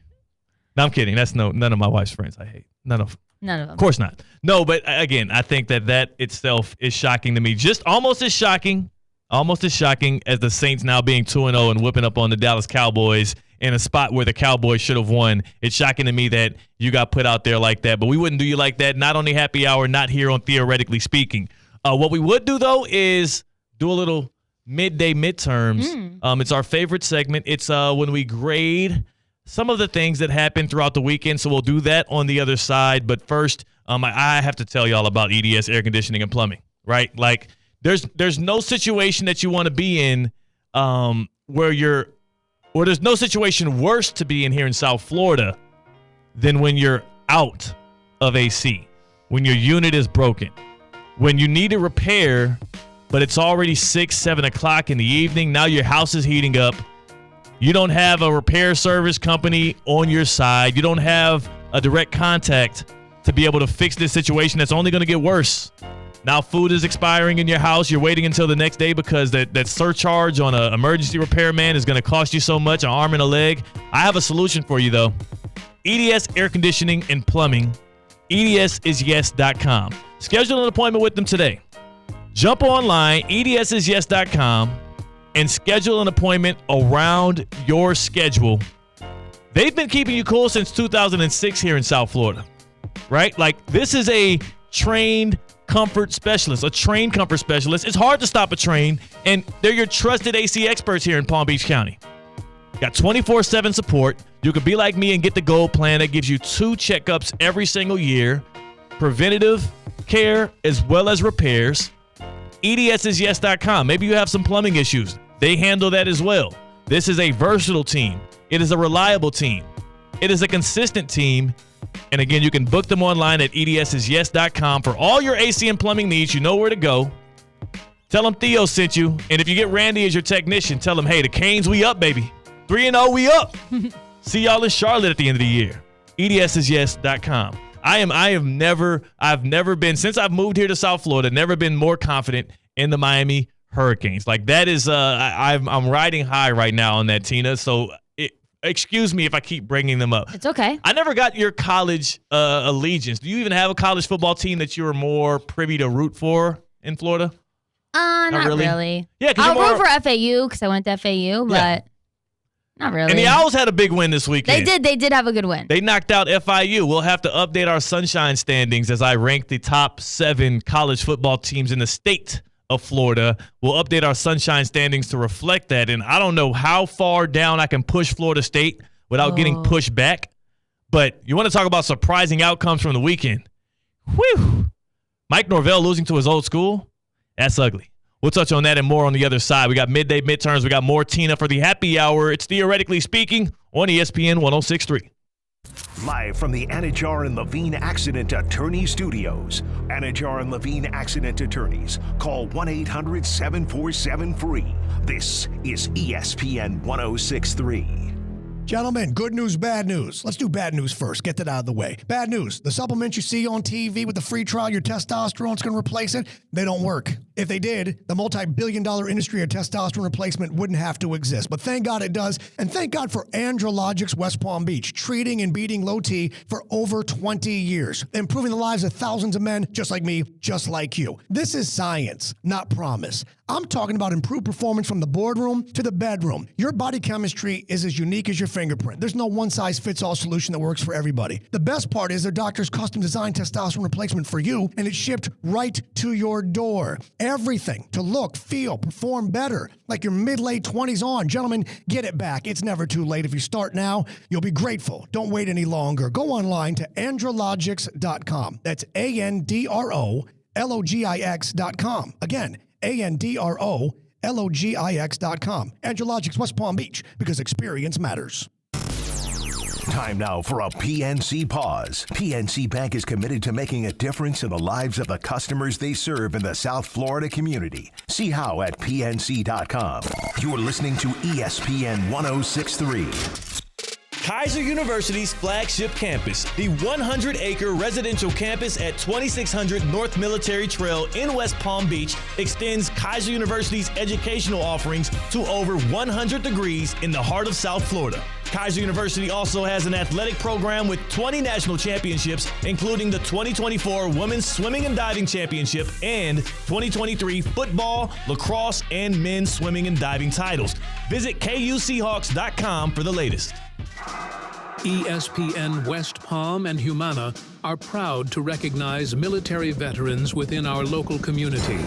No, I'm kidding. That's none of my wife's friends I hate. None of them. Of course not. No, but again, I think that itself is shocking to me. Just almost as shocking as the Saints now being 2-0 and whipping up on the Dallas Cowboys in a spot where the Cowboys should have won. It's shocking to me that you got put out there like that, but we wouldn't do you like that. Not on the happy hour, not here on Theoretically Speaking. What we would do, though, is do a little midday midterms. It's our favorite segment. It's when we grade some of the things that happened throughout the weekend, so we'll do that on the other side. But first, I have to tell y'all about EDS Air Conditioning and Plumbing, right? Like, there's no situation that you want to be in where there's no situation worse to be in here in South Florida than when you're out of AC, when your unit is broken, when you need a repair, but it's already 6-7 o'clock in the evening. Now your house is heating up. You don't have a repair service company on your side. You don't have a direct contact to be able to fix this situation that's only going to get worse. Now food is expiring in your house. You're waiting until the next day because that surcharge on an emergency repairman is going to cost you so much, an arm and a leg. I have a solution for you, though. EDS Air Conditioning and Plumbing. EDSisyes.com. Schedule an appointment with them today. Jump online, EDSisyes.com. and schedule an appointment around your schedule. They've been keeping you cool since 2006 here in South Florida, right? Like, this is a trained comfort specialist, It's hard to stop a train, and they're your trusted AC experts here in Palm Beach County. Got 24/7 support. You could be like me and get the Gold Plan that gives you 2 checkups every single year, preventative care as well as repairs. EDSisyes.com. Maybe you have some plumbing issues. They handle that as well. This is a versatile team. It is a reliable team. It is a consistent team. And again, you can book them online at EDSisyes.com for all your AC and plumbing needs. You know where to go. Tell them Theo sent you. And if you get Randy as your technician, tell them, hey, the Canes, we up, baby. 3-0, we up. See y'all in Charlotte at the end of the year. EDSisyes.com. I've never been, since I've moved here to South Florida, never been more confident in the Miami Hurricanes. Like that is, I'm riding high right now on that, Tina. So excuse me if I keep bringing them up. It's okay. I never got your college allegiance. Do you even have a college football team that you were more privy to root for in Florida? Not really. Yeah, I'll root for FAU because I went to FAU, but not really. And the Owls had a big win this weekend. They did have a good win. They knocked out FIU. We'll have to update our Sunshine standings as I rank the top 7 college football teams in the state of Florida. We'll update our Sunshine standings to reflect that. And I don't know how far down I can push Florida State without getting pushed back. But you want to talk about surprising outcomes from the weekend. Whew. Mike Norvell losing to his old school? That's ugly. We'll touch on that and more on the other side. We got midday midterms. We got more Tina for the happy hour. It's Theoretically Speaking on ESPN 106.3. Live from the Anajar and Levine Accident Attorney Studios. Anajar and Levine Accident Attorneys. Call 1-800-747-FREE. This is ESPN 106.3. Gentlemen, good news, bad news. Let's do bad news first. Get that out of the way. Bad news. The supplements you see on TV with the free trial, your testosterone's going to replace it. They don't work. If they did, the multi-billion-dollar industry of testosterone replacement wouldn't have to exist. But thank God it does. And thank God for Andrologics West Palm Beach, treating and beating low T for over 20 years, improving the lives of thousands of men just like me, just like you. This is science, not promise. I'm talking about improved performance from the boardroom to the bedroom. Your body chemistry is as unique as your fingerprint. There's no one-size-fits-all solution that works for everybody. The best part is their doctors custom-designed testosterone replacement for you, and it's shipped right to your door. Everything to look, feel, perform better, like your mid-late 20s on. Gentlemen, get it back. It's never too late. If you start now, you'll be grateful. Don't wait any longer. Go online to andrologics.com. That's ANDROLOGIX.com. Again, ANDROLOGIX.com. Andrologics West Palm Beach, because experience matters. Time now for a PNC pause. PNC Bank is committed to making a difference in the lives of the customers they serve in the South Florida community. See how at PNC.com. You're listening to ESPN 106.3. Kaiser University's flagship campus, the 100-acre residential campus at 2600 North Military Trail in West Palm Beach, extends Kaiser University's educational offerings to over 100 degrees in the heart of South Florida. Kaiser University also has an athletic program with 20 national championships, including the 2024 Women's Swimming and Diving Championship and 2023 football, lacrosse, and men's swimming and diving titles. Visit KUSeahawks.com for the latest. ESPN West Palm and Humana are proud to recognize military veterans within our local community.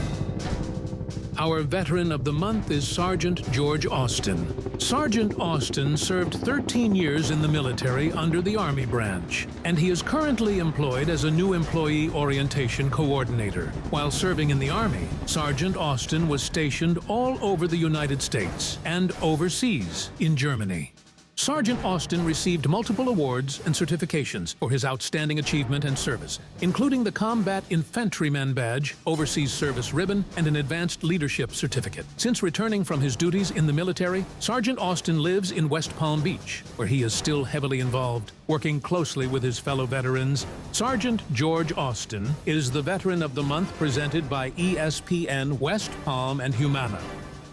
Our Veteran of the Month is Sergeant George Austin. Sergeant Austin served 13 years in the military under the Army branch, and he is currently employed as a new employee orientation coordinator. While serving in the Army, Sergeant Austin was stationed all over the United States and overseas in Germany. Sergeant Austin received multiple awards and certifications for his outstanding achievement and service, including the Combat Infantryman Badge, Overseas Service Ribbon, and an Advanced Leadership Certificate. Since returning from his duties in the military, Sergeant Austin lives in West Palm Beach, where he is still heavily involved, working closely with his fellow veterans. Sergeant George Austin is the Veteran of the Month presented by ESPN West Palm and Humana.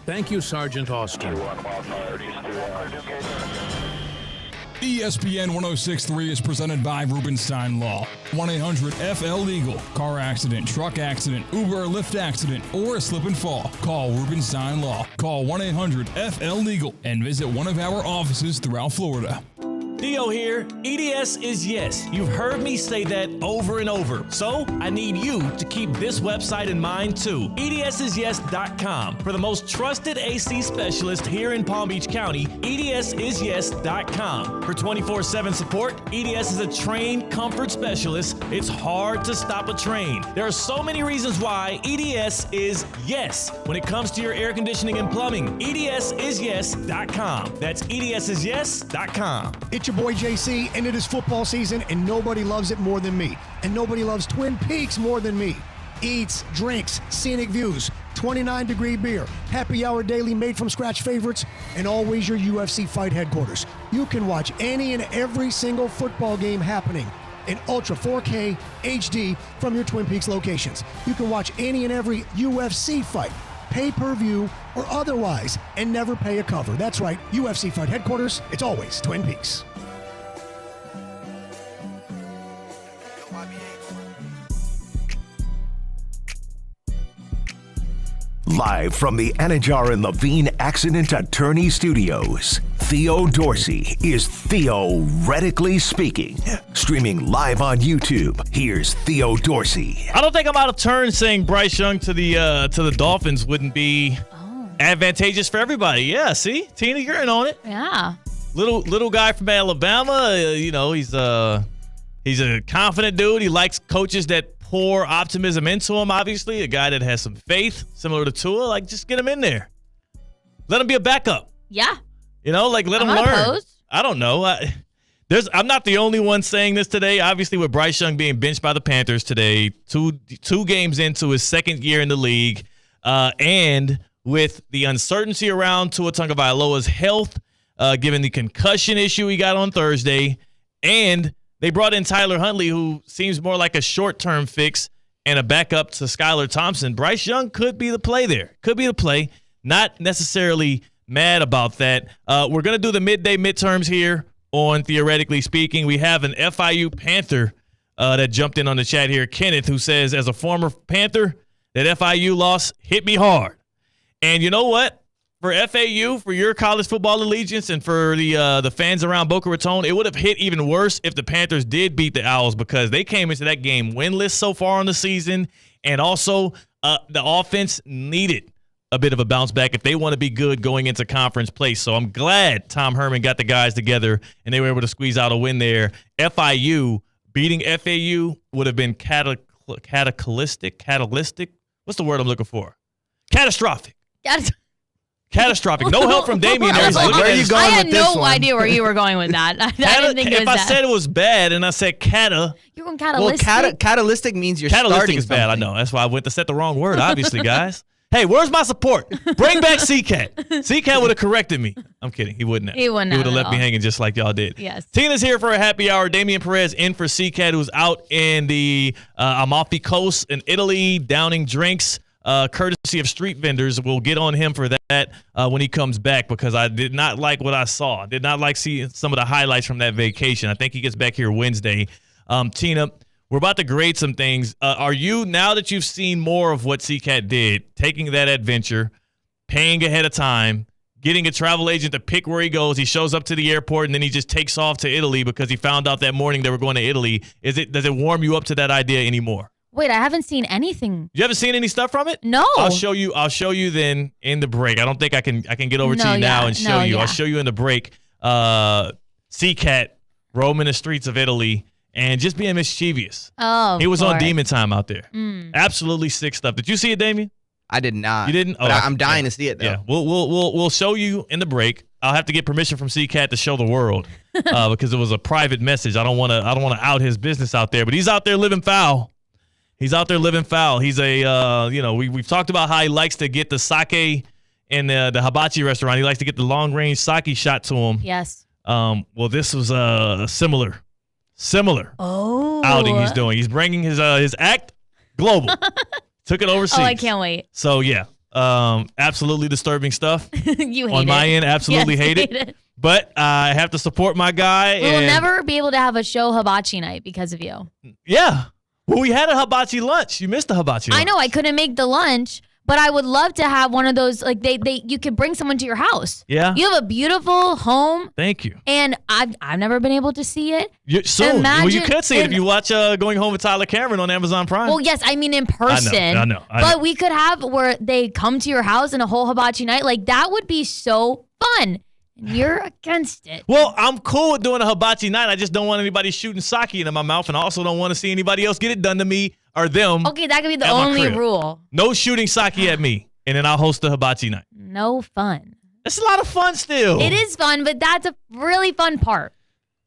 Thank you, Sergeant Austin. ESPN 106.3 is presented by Rubenstein Law. 1-800-FL-LEGAL. Car accident, truck accident, Uber or Lyft accident, or a slip and fall. Call Rubenstein Law. Call 1-800-FL-LEGAL and visit one of our offices throughout Florida. Theo here. EDS is yes. You've heard me say that over and over. So I need you to keep this website in mind too. EDSisyes.com. For the most trusted AC specialist here in Palm Beach County, EDSisyes.com. For 24/7 support, EDS is a trained comfort specialist. It's hard to stop a train. There are so many reasons why EDS is yes when it comes to your air conditioning and plumbing. EDSisyes.com. That's EDSisyes.com. It's your boy JC, and it is football season, and nobody loves it more than me. And nobody loves Twin Peaks more than me. Eats, drinks, scenic views, 29-degree beer, happy hour daily made from scratch favorites, and always your UFC fight headquarters. You can watch any and every single football game happening in Ultra 4K HD from your Twin Peaks locations. You can watch any and every UFC fight, pay-per-view or otherwise, and never pay a cover. That's right, UFC Fight Headquarters, it's always Twin Peaks. Live from the Anajar and Levine Accident Attorney Studios, Theo Dorsey is theoretically speaking. Streaming live on YouTube, here's Theo Dorsey. I don't think I'm out of turn saying Bryce Young to the Dolphins wouldn't be advantageous for everybody. Yeah, see? Tina, you're in on it. Yeah. Little guy from Alabama, he's a confident dude. He likes coaches that pour optimism into him, obviously. A guy that has some faith, similar to Tua. Like, just get him in there. Let him be a backup. Yeah. Let him learn. Opposed. I don't know. I'm not the only one saying this today. Obviously, with Bryce Young being benched by the Panthers today, two games into his second year in the league, and with the uncertainty around Tua Tagovailoa's health, given the concussion issue he got on Thursday, and they brought in Tyler Huntley, who seems more like a short-term fix and a backup to Skylar Thompson. Bryce Young could be the play there. Could be the play. Not necessarily mad about that. We're going to do the midday midterms here on Theoretically Speaking. We have an FIU Panther that jumped in on the chat here, Kenneth, who says, as a former Panther, that FIU loss hit me hard. And you know what? For FAU, for your college football allegiance, and for the fans around Boca Raton, it would have hit even worse if the Panthers did beat the Owls, because they came into that game winless so far on the season, and also the offense needed a bit of a bounce back if they want to be good going into conference play. So I'm glad Tom Herman got the guys together and they were able to squeeze out a win there. FIU beating FAU would have been catalytic. What's the word I'm looking for? Catastrophic. Catastrophic. No help from Damien there. Where are you going with this one? I had no idea where you were going with that. I didn't think it was I said it was bad and I said you're going catalytic. Well, catalytic means you're catalytic starting is bad. something. I know. That's why I went to set the wrong word, obviously, guys. Hey, where's my support? Bring back CCAT. CCAT would have corrected me. I'm kidding. He wouldn't have. He wouldn't He would have have at left me all. hanging just like y'all did. Yes. Tina's here for a happy hour. Damian Perez in for CCAT, who's out in the Amalfi Coast in Italy, downing drinks, courtesy of street vendors. We'll get on him for that when he comes back, because I did not like what I saw. I did not like seeing some of the highlights from that vacation. I think he gets back here Wednesday. Tina, we're about to grade some things. Are you, now that you've seen more of what CCAT did, taking that adventure, paying ahead of time, getting a travel agent to pick where he goes, he shows up to the airport, and then he just takes off to Italy because he found out that morning they were going to Italy. Does it warm you up to that idea anymore? Wait, I haven't seen anything. You haven't seen any stuff from it? No. I'll show you then in the break. I don't think I can get over to you now and show you. Yeah. I'll show you in the break. CCAT roaming the streets of Italy and just being mischievous. Oh, he was of on course. demon time out there. Mm. Absolutely sick stuff. Did you see it, Damien? I did not. You didn't? But I'm dying to see it, though. Yeah, we'll show you in the break. I'll have to get permission from CCAT to show the world because it was a private message. I don't want to out his business out there, but he's out there living foul. He's out there living foul. He's a we've talked about how he likes to get the sake in the hibachi restaurant. He likes to get the long range sake shot to him. Yes. Well, this was a similar outing he's doing. He's bringing his act global. Took it overseas. Oh, I can't wait. So yeah, absolutely disturbing stuff. You hate on my it. end. Absolutely Yes, hate it. But I have to support my guy. We will and never be able to have a show hibachi night because of you. Yeah. Well, we had a hibachi lunch. You missed the hibachi lunch. I know I couldn't make the lunch, but I would love to have one of those. Like you could bring someone to your house. Yeah. You have a beautiful home. Thank you. And I've never been able to see it. Soon. Well, you Imagine- could see it if you watch Going Home with Tyler Cameron on Amazon Prime. Well, yes, I mean in person. I know. But we could have where they come to your house and a whole hibachi night. Like that would be so fun. And you're against it. Well, I'm cool with doing a hibachi night. I just don't want anybody shooting sake into my mouth, and I also don't want to see anybody else get it done to me or them. Okay, that could be the at my only crib. rule. No shooting sake at me, and then I'll host the hibachi night. No fun. It's a lot of fun still. It is fun, but that's a really fun part.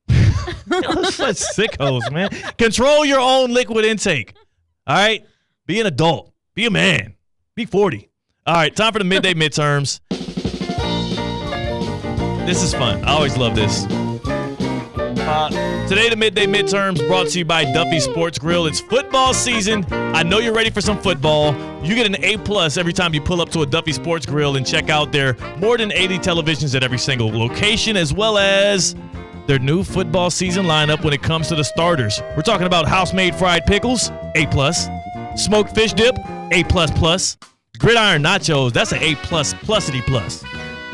Such sickos, man. Control your own liquid intake. All right? Be an adult. Be a man. Be 40. All right, time for the midday midterms. This is fun. I always love this. Today, the Midday Midterms brought to you by Duffy Sports Grill. It's football season. I know you're ready for some football. You get an A+ every time you pull up to a Duffy Sports Grill and check out their more than 80 televisions at every single location, as well as their new football season lineup when it comes to the starters. We're talking about house-made fried pickles, A+. Smoked fish dip, A++. Gridiron nachos, that's an A++.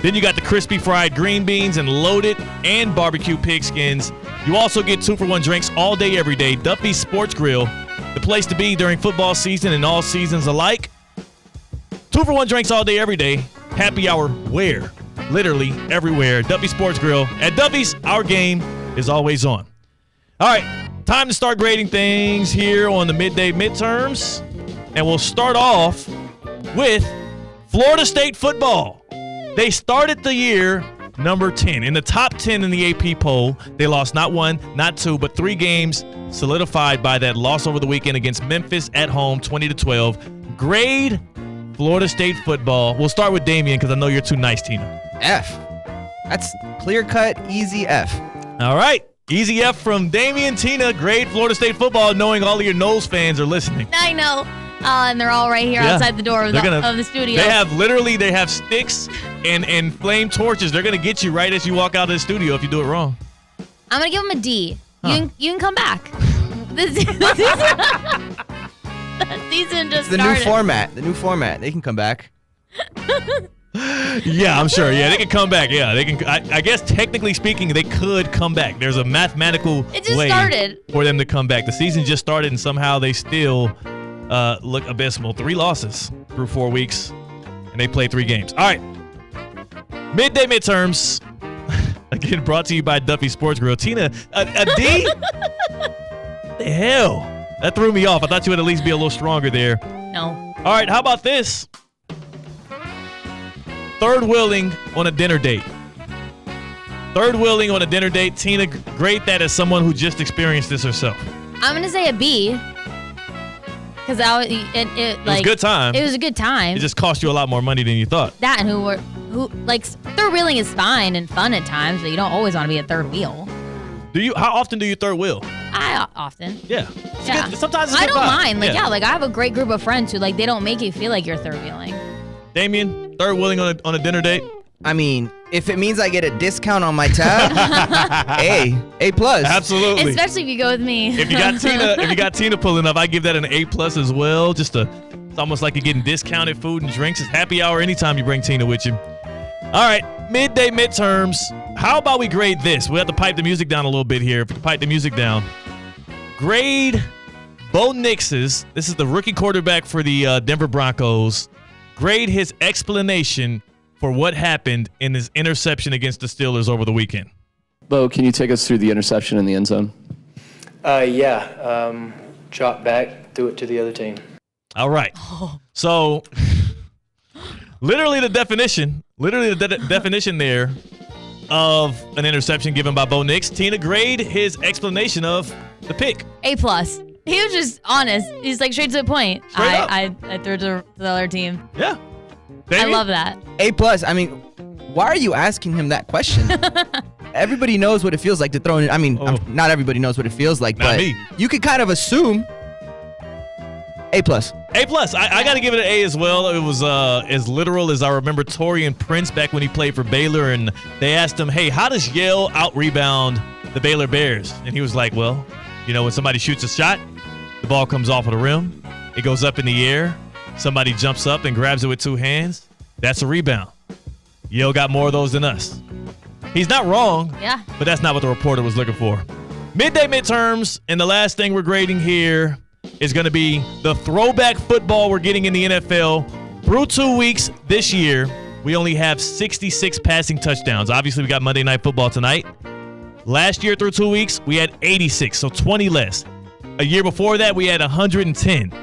Then you got the crispy fried green beans and loaded and barbecue pig skins. You also get 2-for-1 drinks all day, every day. Duffy Sports Grill, the place to be during football season and all seasons alike. 2-for-1 drinks all day, every day. Happy hour where? Literally everywhere. Duffy Sports Grill. At Duffy's, our game is always on. All right, time to start grading things here on the Midday Midterms. And we'll start off with Florida State football. They started the year number 10. In the top 10 in the AP poll, they lost not 1, not 2, but 3 games, solidified by that loss over the weekend against Memphis at home, 20-12. Grade Florida State football. We'll start with Damien because I know you're too nice, Tina. F. That's clear-cut, easy F. All right. Easy F from Damien. Tina, grade Florida State football, knowing all of your Noles fans are listening. I know. And they're all right here outside the door of the studio. They have sticks and flame torches. They're going to get you right as you walk out of the studio if you do it wrong. I'm going to give them a D. Huh. You can come back. The season just The started. new format. They can come back. Yeah, I'm sure. Yeah, they can come back. Yeah, they can. I guess technically speaking, they could come back. There's a mathematical way for them to come back. The season just started, and somehow they still look abysmal. 3 losses through 4 weeks, and they played 3 games. All right. Midday Midterms. Again, brought to you by Duffy Sports Grill. Tina, a D? The hell? That threw me off. I thought you would at least be a little stronger there. No. All right, how about this? Third wheeling on a dinner date. Third wheeling on a dinner date. Tina, grade that as someone who just experienced this herself. I'm going to say a B. Because it was a good time. It was a good time. It just cost you a lot more money than you thought. That and third wheeling is fine and fun at times, but you don't always want to be a third wheel. How often do you third wheel? I often. Yeah. Yeah. Sometimes it's I don't vibe. mind. I have a great group of friends who they don't make you feel like you're third wheeling. Damien, third wheeling on a dinner date? I mean, if it means I get a discount on my tab, A+. Absolutely. Especially if you go with me. If you got Tina pulling up, I give that an A+ as well. It's almost like you're getting discounted food and drinks. It's happy hour anytime you bring Tina with you. All right, midday midterms. How about we grade this? We have to pipe the music down a little bit here. If we can pipe the music down. Grade Bo Nix's, this is the rookie quarterback for the Denver Broncos. Grade his explanation for what happened in his interception against the Steelers over the weekend. Bo, can you take us through the interception in the end zone? Drop back, threw it to the other team. All right. So, literally the definition there of an interception given by Bo Nix. Tina, grade his explanation of the pick. A+. He was just honest. He's straight to the point. I threw it to the other team. Yeah. I love that. A+. I mean, why are you asking him that question? Everybody knows what it feels like to throw in. I mean, not everybody knows what it feels like, Not but me. you could kind of assume A+. A+. I got to give it an A as well. It was as literal as I remember Torian Prince back when he played for Baylor, and they asked him, hey, how does Yale out-rebound the Baylor Bears? And he was like, well, when somebody shoots a shot, the ball comes off of the rim, it goes up in the air, somebody jumps up and grabs it with 2 hands, that's a rebound. Yale got more of those than us. He's not wrong, Yeah. but that's not what the reporter was looking for. Midday midterms, and the last thing we're grading here is going to be the throwback football we're getting in the NFL. Through 2 weeks this year, we only have 66 passing touchdowns. Obviously, we got Monday Night Football tonight. Last year through 2 weeks, we had 86, so 20 less. A year before that, we had 110.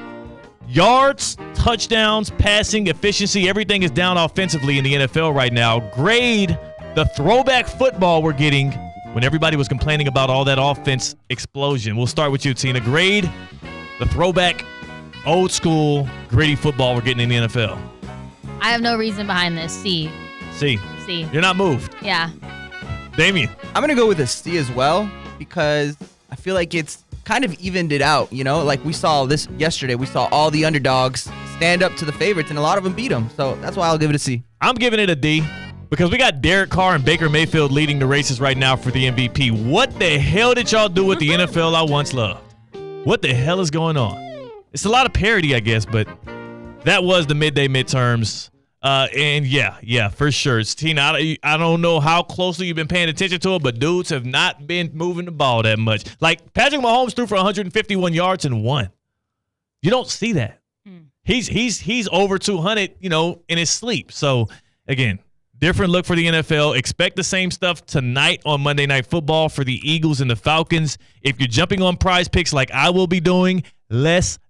Yards, touchdowns, passing, efficiency, everything is down offensively in the NFL right now. Grade the throwback football we're getting when everybody was complaining about all that offense explosion. We'll start with you, Tina. Grade the throwback, old school, gritty football we're getting in the NFL. I have no reason behind this. C. C. C. You're not moved. Yeah. Damien. I'm going to go with a C as well because I feel like it's kind of evened it out, you know? Like we saw this yesterday. We saw all the underdogs stand up to the favorites, and a lot of them beat them. So that's why I'll give it a C. I'm giving it a D because we got Derek Carr and Baker Mayfield leading the races right now for the MVP. What the hell did y'all do with the NFL I once loved? What the hell is going on? It's a lot of parody, I guess, but that was the midday midterms. And yeah, for sure. It's Tina, I don't know how closely you've been paying attention to it, but dudes have not been moving the ball that much. Like Patrick Mahomes threw for 151 yards and won. You don't see that. He's over 200, in his sleep. So again, different look for the NFL. Expect the same stuff tonight on Monday Night Football for the Eagles and the Falcons. If you're jumping on Prize Picks like I will be doing, less.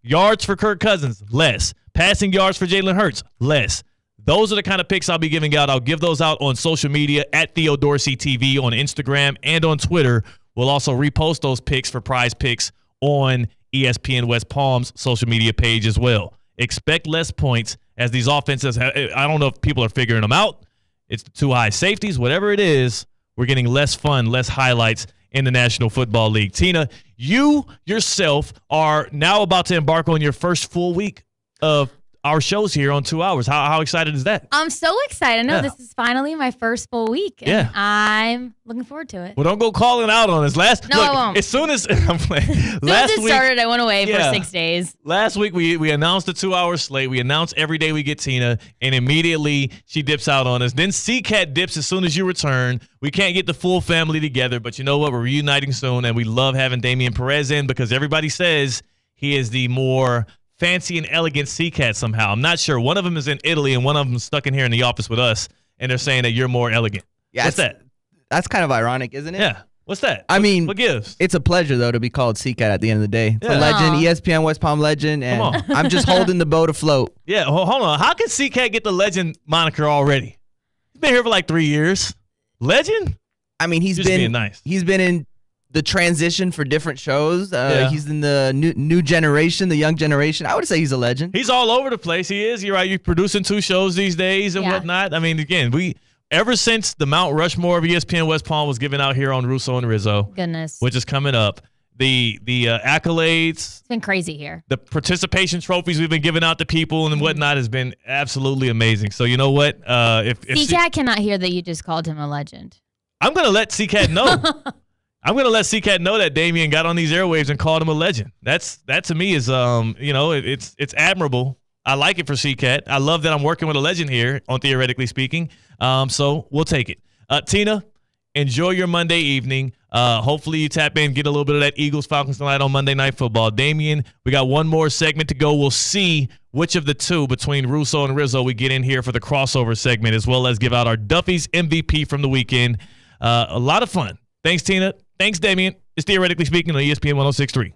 Yards for Kirk Cousins, less. Passing yards for Jalen Hurts, less. Those are the kind of picks I'll be giving out. I'll give those out on social media at Theo Dorsey TV on Instagram and on Twitter. We'll also repost those picks for Prize Picks on ESPN West Palm's social media page as well. Expect less points as these offenses, I don't know if people are figuring them out. It's too high safeties, whatever it is, we're getting less fun, less highlights in the National Football League. Tina, you yourself are now about to embark on your first full week of our shows here on 2 hours. How excited is that? I'm so excited. I know this is finally my first full week. And I'm looking forward to it. Well, don't go calling out on us. I won't. As soon as I'm playing, As it started, I went away for 6 days. Last week, we announced the 2 hour slate. We announced every day we get Tina, and immediately she dips out on us. Then CCAT dips as soon as you return. We can't get the full family together, but you know what? We're reuniting soon, and we love having Damian Perez in because everybody says he is the more fancy and elegant CCAT somehow. I'm not sure. One of them is in Italy, and one of them is stuck in here in the office with us, and they're saying that you're more elegant. Yeah, what's that? That's kind of ironic, isn't it? Yeah. What's that? I mean, what gives? It's a pleasure, though, to be called CCAT at the end of the day. It's a legend, ESPN West Palm legend, and I'm just holding the boat afloat. Yeah, hold on. How can CCAT get the legend moniker already? He's been here for like 3 years. Legend? I mean, he's been in the transition for different shows. He's in the new generation, the young generation. I would say he's a legend. He's all over the place. He is. You're right. You're producing 2 shows these days and whatnot. I mean, again, ever since the Mount Rushmore of ESPN West Palm was given out here on Russo and Rizzo, which is coming up, the accolades. It's been crazy here. The participation trophies we've been giving out to people and whatnot has been absolutely amazing. So you know what? If CCAT cannot hear that you just called him a legend. I'm going to let CCAT know. I'm going to let CCAT know that Damian got on these airwaves and called him a legend. That to me is, it's admirable. I like it for CCAT. I love that I'm working with a legend here on Theoretically Speaking. So we'll take it. Tina, enjoy your Monday evening. Hopefully you tap in, get a little bit of that Eagles-Falcons tonight on Monday Night Football. Damian, we got one more segment to go. We'll see which of the two between Russo and Rizzo we get in here for the crossover segment, as well as give out our Duffy's MVP from the weekend. A lot of fun. Thanks, Tina. Thanks, Damian. It's Theoretically Speaking on ESPN 106.3.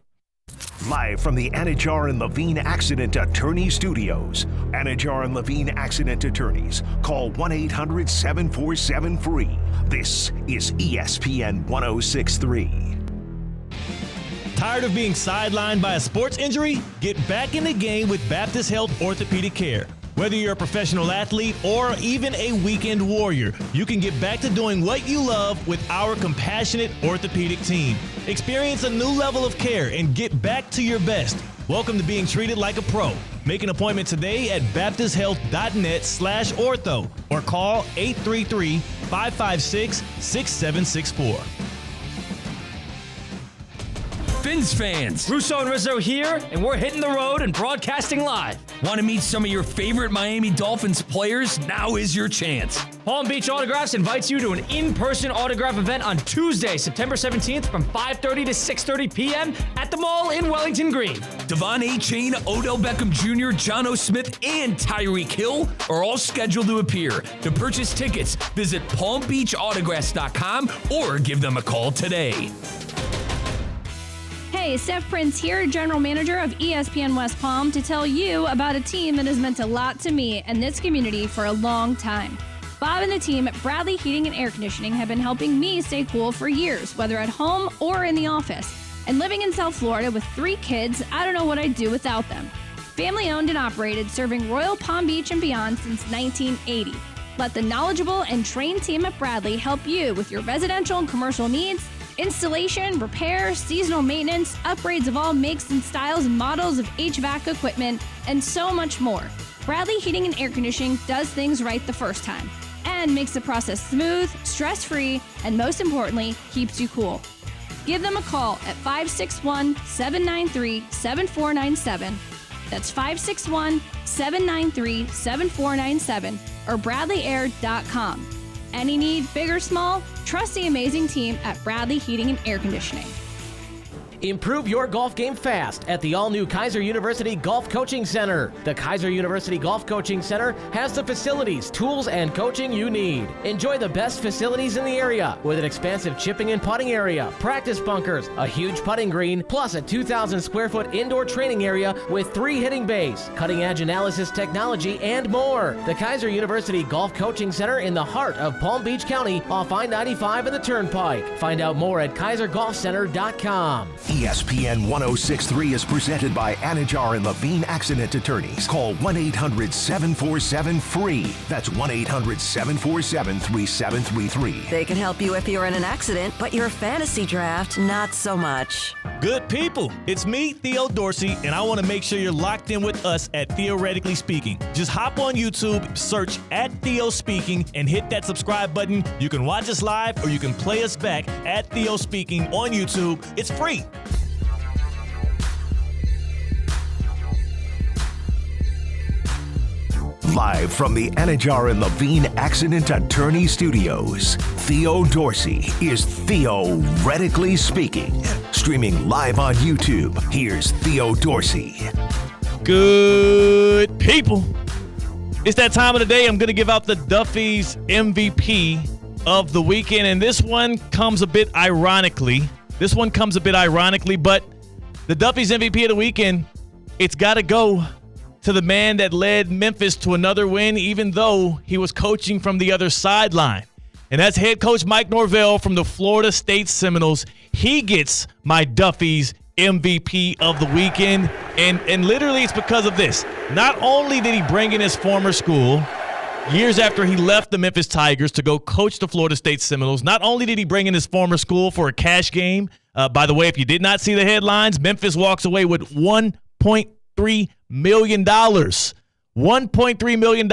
Live from the Anajar and Levine Accident Attorney Studios. Anajar and Levine Accident Attorneys. Call 1-800-747-FREE. This is ESPN 106.3. Tired of being sidelined by a sports injury? Get back in the game with Baptist Health Orthopedic Care. Whether you're a professional athlete or even a weekend warrior, you can get back to doing what you love with our compassionate orthopedic team. Experience a new level of care and get back to your best. Welcome to being treated like a pro. Make an appointment today at baptisthealth.net/ortho or call 833-556-6764. Fins fans, Russo and Rizzo here, and we're hitting the road and broadcasting live. Want to meet some of your favorite Miami Dolphins players? Now is your chance. Palm Beach Autographs invites you to an in-person autograph event on Tuesday, September 17th from 5:30 to 6:30 p.m. at the mall in Wellington Green. Devon A. Chain, Odell Beckham Jr., Jono Smith, and Tyreek Hill are all scheduled to appear. To purchase tickets, visit palmbeachautographs.com or give them a call today. Hey, Steph Prince here, General Manager of ESPN West Palm, to tell you about a team that has meant a lot to me and this community for a long time. Bob and the team at Bradley Heating and Air Conditioning have been helping me stay cool for years, whether at home or in the office. And living in South Florida with 3 kids, I don't know what I'd do without them. Family owned and operated, serving Royal Palm Beach and beyond since 1980. Let the knowledgeable and trained team at Bradley help you with your residential and commercial needs, installation, repair, seasonal maintenance, upgrades of all makes and styles and models of HVAC equipment, and so much more. Bradley Heating and Air Conditioning does things right the first time and makes the process smooth, stress-free, and most importantly, keeps you cool. Give them a call at 561-793-7497. That's 561-793-7497 or bradleyair.com. Any need, big or small, trust the amazing team at Bradley Heating and Air Conditioning. Improve your golf game fast at the all-new Kaiser University Golf Coaching Center. The Kaiser University Golf Coaching Center has the facilities, tools, and coaching you need. Enjoy the best facilities in the area with an expansive chipping and putting area, practice bunkers, a huge putting green, plus a 2,000 square foot indoor training area with 3 hitting bays, cutting-edge analysis technology, and more. The Kaiser University Golf Coaching Center in the heart of Palm Beach County off I-95 and the Turnpike. Find out more at kaisergolfcenter.com. ESPN 1063 is presented by Anajar and Levine Accident Attorneys. Call 1-800-747-FREE. That's 1-800-747-3733. They can help you if you're in an accident, but your fantasy draft, not so much. Good people, it's me, Theo Dorsey, and I want to make sure you're locked in with us at Theoretically Speaking. Just hop on YouTube, search at Theo Speaking, and hit that subscribe button. You can watch us live or you can play us back at Theo Speaking on YouTube. It's free. Live from the Anajar and Levine Accident Attorney Studios, Theo Dorsey is Theoretically Speaking. Streaming live on YouTube, here's Theo Dorsey. Good people. It's that time of the day. I'm going to give out the Duffy's MVP of the weekend, and this one comes a bit ironically. But the Duffy's MVP of the weekend, it's got to go to the man that led Memphis to another win, even though he was coaching from the other sideline. And that's head coach Mike Norvell from the Florida State Seminoles. He gets my Duffy's MVP of the weekend. And literally it's because of this. Not only did he bring in his former school years after he left the Memphis Tigers to go coach the Florida State Seminoles, not only did he bring in his former school for a cash game. By the way, if you did not see the headlines, Memphis walks away with $1.3 million. $1.3 million.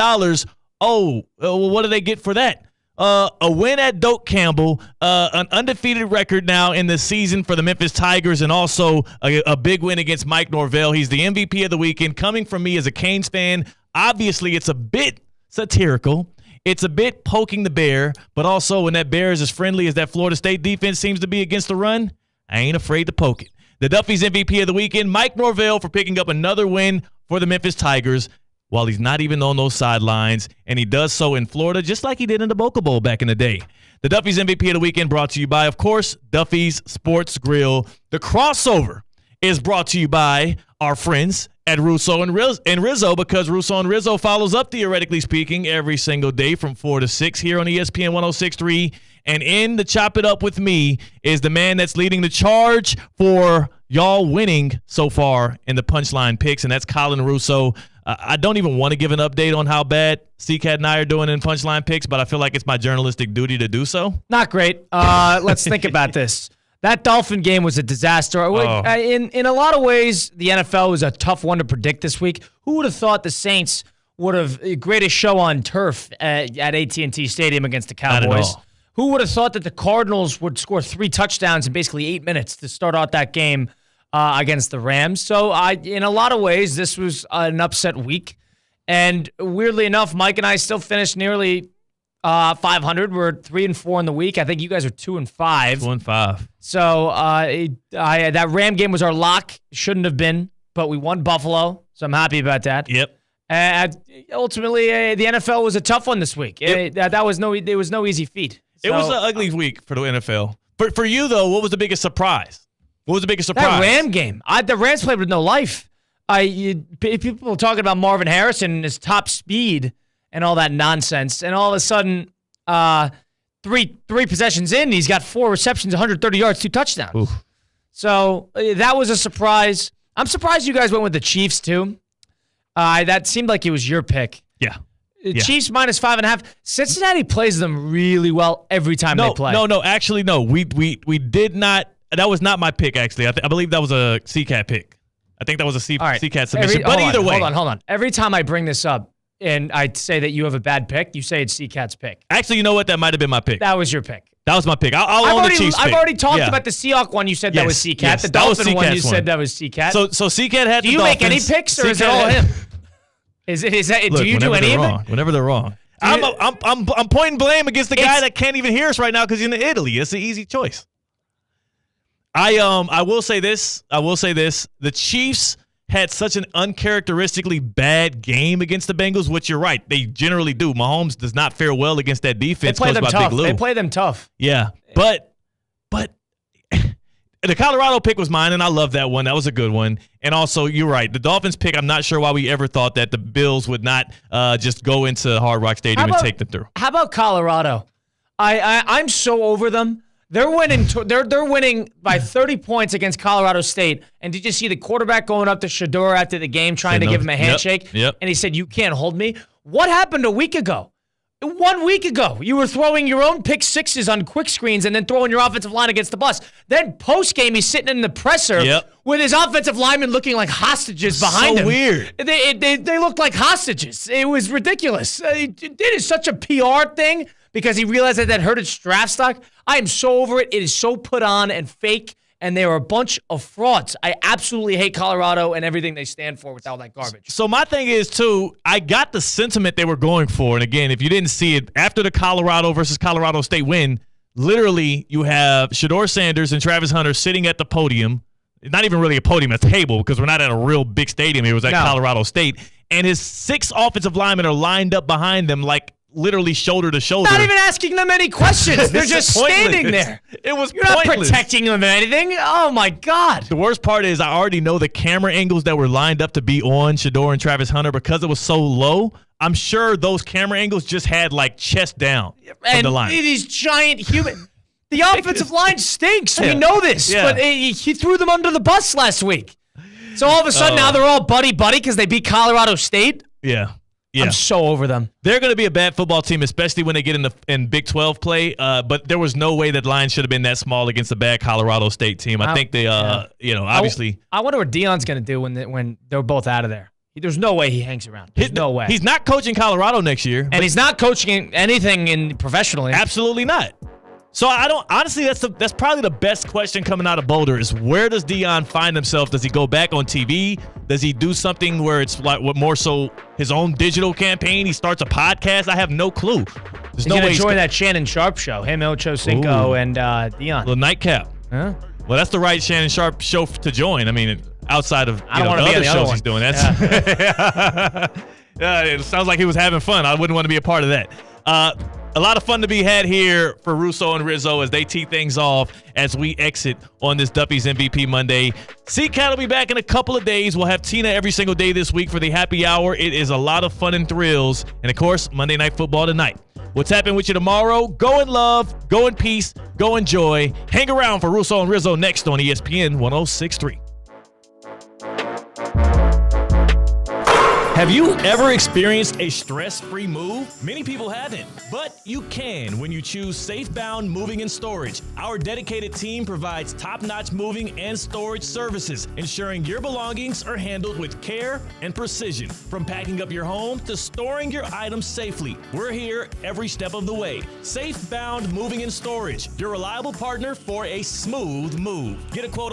Oh, well, what do they get for that? A win at Doak Campbell, an undefeated record now in the season for the Memphis Tigers, and also a big win against Mike Norvell. He's the MVP of the weekend. Coming from me as a Canes fan, obviously it's a bit satirical. It's a bit poking the bear, but also when that bear is as friendly as that Florida State defense seems to be against the run, I ain't afraid to poke it. The Duffy's MVP of the weekend, Mike Norvell, for picking up another win for the Memphis Tigers while he's not even on those sidelines, and he does so in Florida just like he did in the Boca Bowl back in the day. The Duffy's MVP of the weekend brought to you by, of course, Duffy's Sports Grill. The crossover is brought to you by our friends at Russo and Rizzo, because Russo and Rizzo follows up Theoretically Speaking every single day from 4 to 6 here on ESPN 106.3. And in the Chop It Up with me is the man that's leading the charge for y'all winning so far in the Punchline picks, and that's Colin Russo. I don't even want to give an update on how bad C-Cat and I are doing in Punchline picks, but I feel like it's my journalistic duty to do so. Not great. Let's think about this. That Dolphin game was a disaster. In a lot of ways, the NFL was a tough one to predict this week. Who would have thought the Saints would have the greatest show on turf at AT&T Stadium against the Cowboys? Not at all. Who would have thought that the Cardinals would score 3 touchdowns in basically 8 minutes to start out that game against the Rams? So, in a lot of ways, this was an upset week. And weirdly enough, Mike and I still finished nearly 500. We're 3-4 in the week. I think you guys are 2-5. 2-5. So that Ram game was our lock. Shouldn't have been, but we won Buffalo, so I'm happy about that. Yep. Ultimately, the NFL was a tough one this week. Yep. There was no easy feat. It was an ugly week for the NFL. For you, though, what was the biggest surprise? What was the biggest surprise? That Ram game. The Rams played with no life. People were talking about Marvin Harrison and his top speed and all that nonsense, and all of a sudden, three possessions in, he's got 4 receptions, 130 yards, 2 touchdowns. Oof. So that was a surprise. I'm surprised you guys went with the Chiefs too. That seemed like it was your pick. Yeah. Chiefs minus 5.5. Cincinnati plays them really well every time they play. No. Actually, no. We did not. That was not my pick, actually. I believe that was a CCAT pick. I think that was a CCAT submission. But either way. Hold on. Every time I bring this up and I say that you have a bad pick, you say it's CCAT's pick. Actually, you know what? That might have been my pick. That was your pick. That was my pick. I'll own the Chiefs pick. I've already talked about the Seahawk one. You said that was CCAT. Yes, the Dolphin one, you said that was CCAT. So CCAT had the Dolphins. Do you make any picks, or is it all him? Is that? Look, do you do any of it? Whenever they're wrong. I'm pointing blame against the guy that can't even hear us right now because he's in Italy. It's an easy choice. I will say this. The Chiefs had such an uncharacteristically bad game against the Bengals, which you're right. They generally do. Mahomes does not fare well against that defense. They play them tough. They play them tough. Yeah. But the Colorado pick was mine, and I love that one. That was a good one. And also, you're right. The Dolphins pick, I'm not sure why we ever thought that the Bills would not just go into Hard Rock Stadium and take them through. How about Colorado? I'm so over them. They're winning. They're winning by 30 points against Colorado State. And did you see the quarterback going up to Shador after the game trying to give him a handshake? Yep. And he said, "You can't hold me." What happened a week ago? 1 week ago, you were throwing your own pick sixes on quick screens and then throwing your offensive line against the bus. Then post game, he's sitting in the presser with his offensive linemen looking like hostages behind him. So weird. They looked like hostages. It was ridiculous. It is such a PR thing because he realized that hurt his draft stock. I am so over it. It is so put on and fake, and they are a bunch of frauds. I absolutely hate Colorado and everything they stand for with all that garbage. So my thing is, too, I got the sentiment they were going for. And, again, if you didn't see it, after the Colorado versus Colorado State win, literally you have Shador Sanders and Travis Hunter sitting at the podium. Not even really a podium, a table, because we're not at a real big stadium. It was at Colorado State. And his 6 offensive linemen are lined up behind them like literally shoulder to shoulder. Not even asking them any questions. They're just standing there. It was You're pointless. not protecting them or anything. Oh, my God. The worst part is I already know the camera angles that were lined up to be on Shador and Travis Hunter because it was so low. I'm sure those camera angles just had like chest down from the line. These giant human. The offensive line stinks. We know this. But he threw them under the bus last week. So all of a sudden now they're all buddy-buddy because they beat Colorado State? Yeah. I'm so over them. They're going to be a bad football team, especially when they get in Big 12 play. But there was no way that line should have been that small against a bad Colorado State team. I think they, obviously. I wonder what Deion's going to do when they're both out of there. There's no way he hangs around. There's no way. He's not coaching Colorado next year. And he's not coaching anything professionally. Absolutely not. So I don't honestly. That's probably the best question coming out of Boulder is where does Deion find himself? Does he go back on TV? Does he do something where it's like what more so his own digital campaign? He starts a podcast. I have no clue. He's no way to join that Shannon Sharp show. Him, Ocho Cinco, and Deion. The nightcap. Huh? Well, that's the right Shannon Sharp show to join. I mean, outside of I don't want to be the on the other shows one. he's doing. That's it sounds like he was having fun. I wouldn't want to be a part of that. A lot of fun to be had here for Russo and Rizzo as they tee things off as we exit on this Duffy's MVP Monday. CCAT will be back in a couple of days. We'll have Tina every single day this week for the happy hour. It is a lot of fun and thrills. And, of course, Monday Night Football tonight. What's happening with you tomorrow? Go in love, go in peace, go in joy. Hang around for Russo and Rizzo next on ESPN 106.3. Have you ever experienced a stress-free move? Many people haven't, but you can when you choose Safebound Moving and Storage. Our dedicated team provides top-notch moving and storage services, ensuring your belongings are handled with care and precision. From packing up your home to storing your items safely, we're here every step of the way. Safebound Moving and Storage, your reliable partner for a smooth move. Get a quote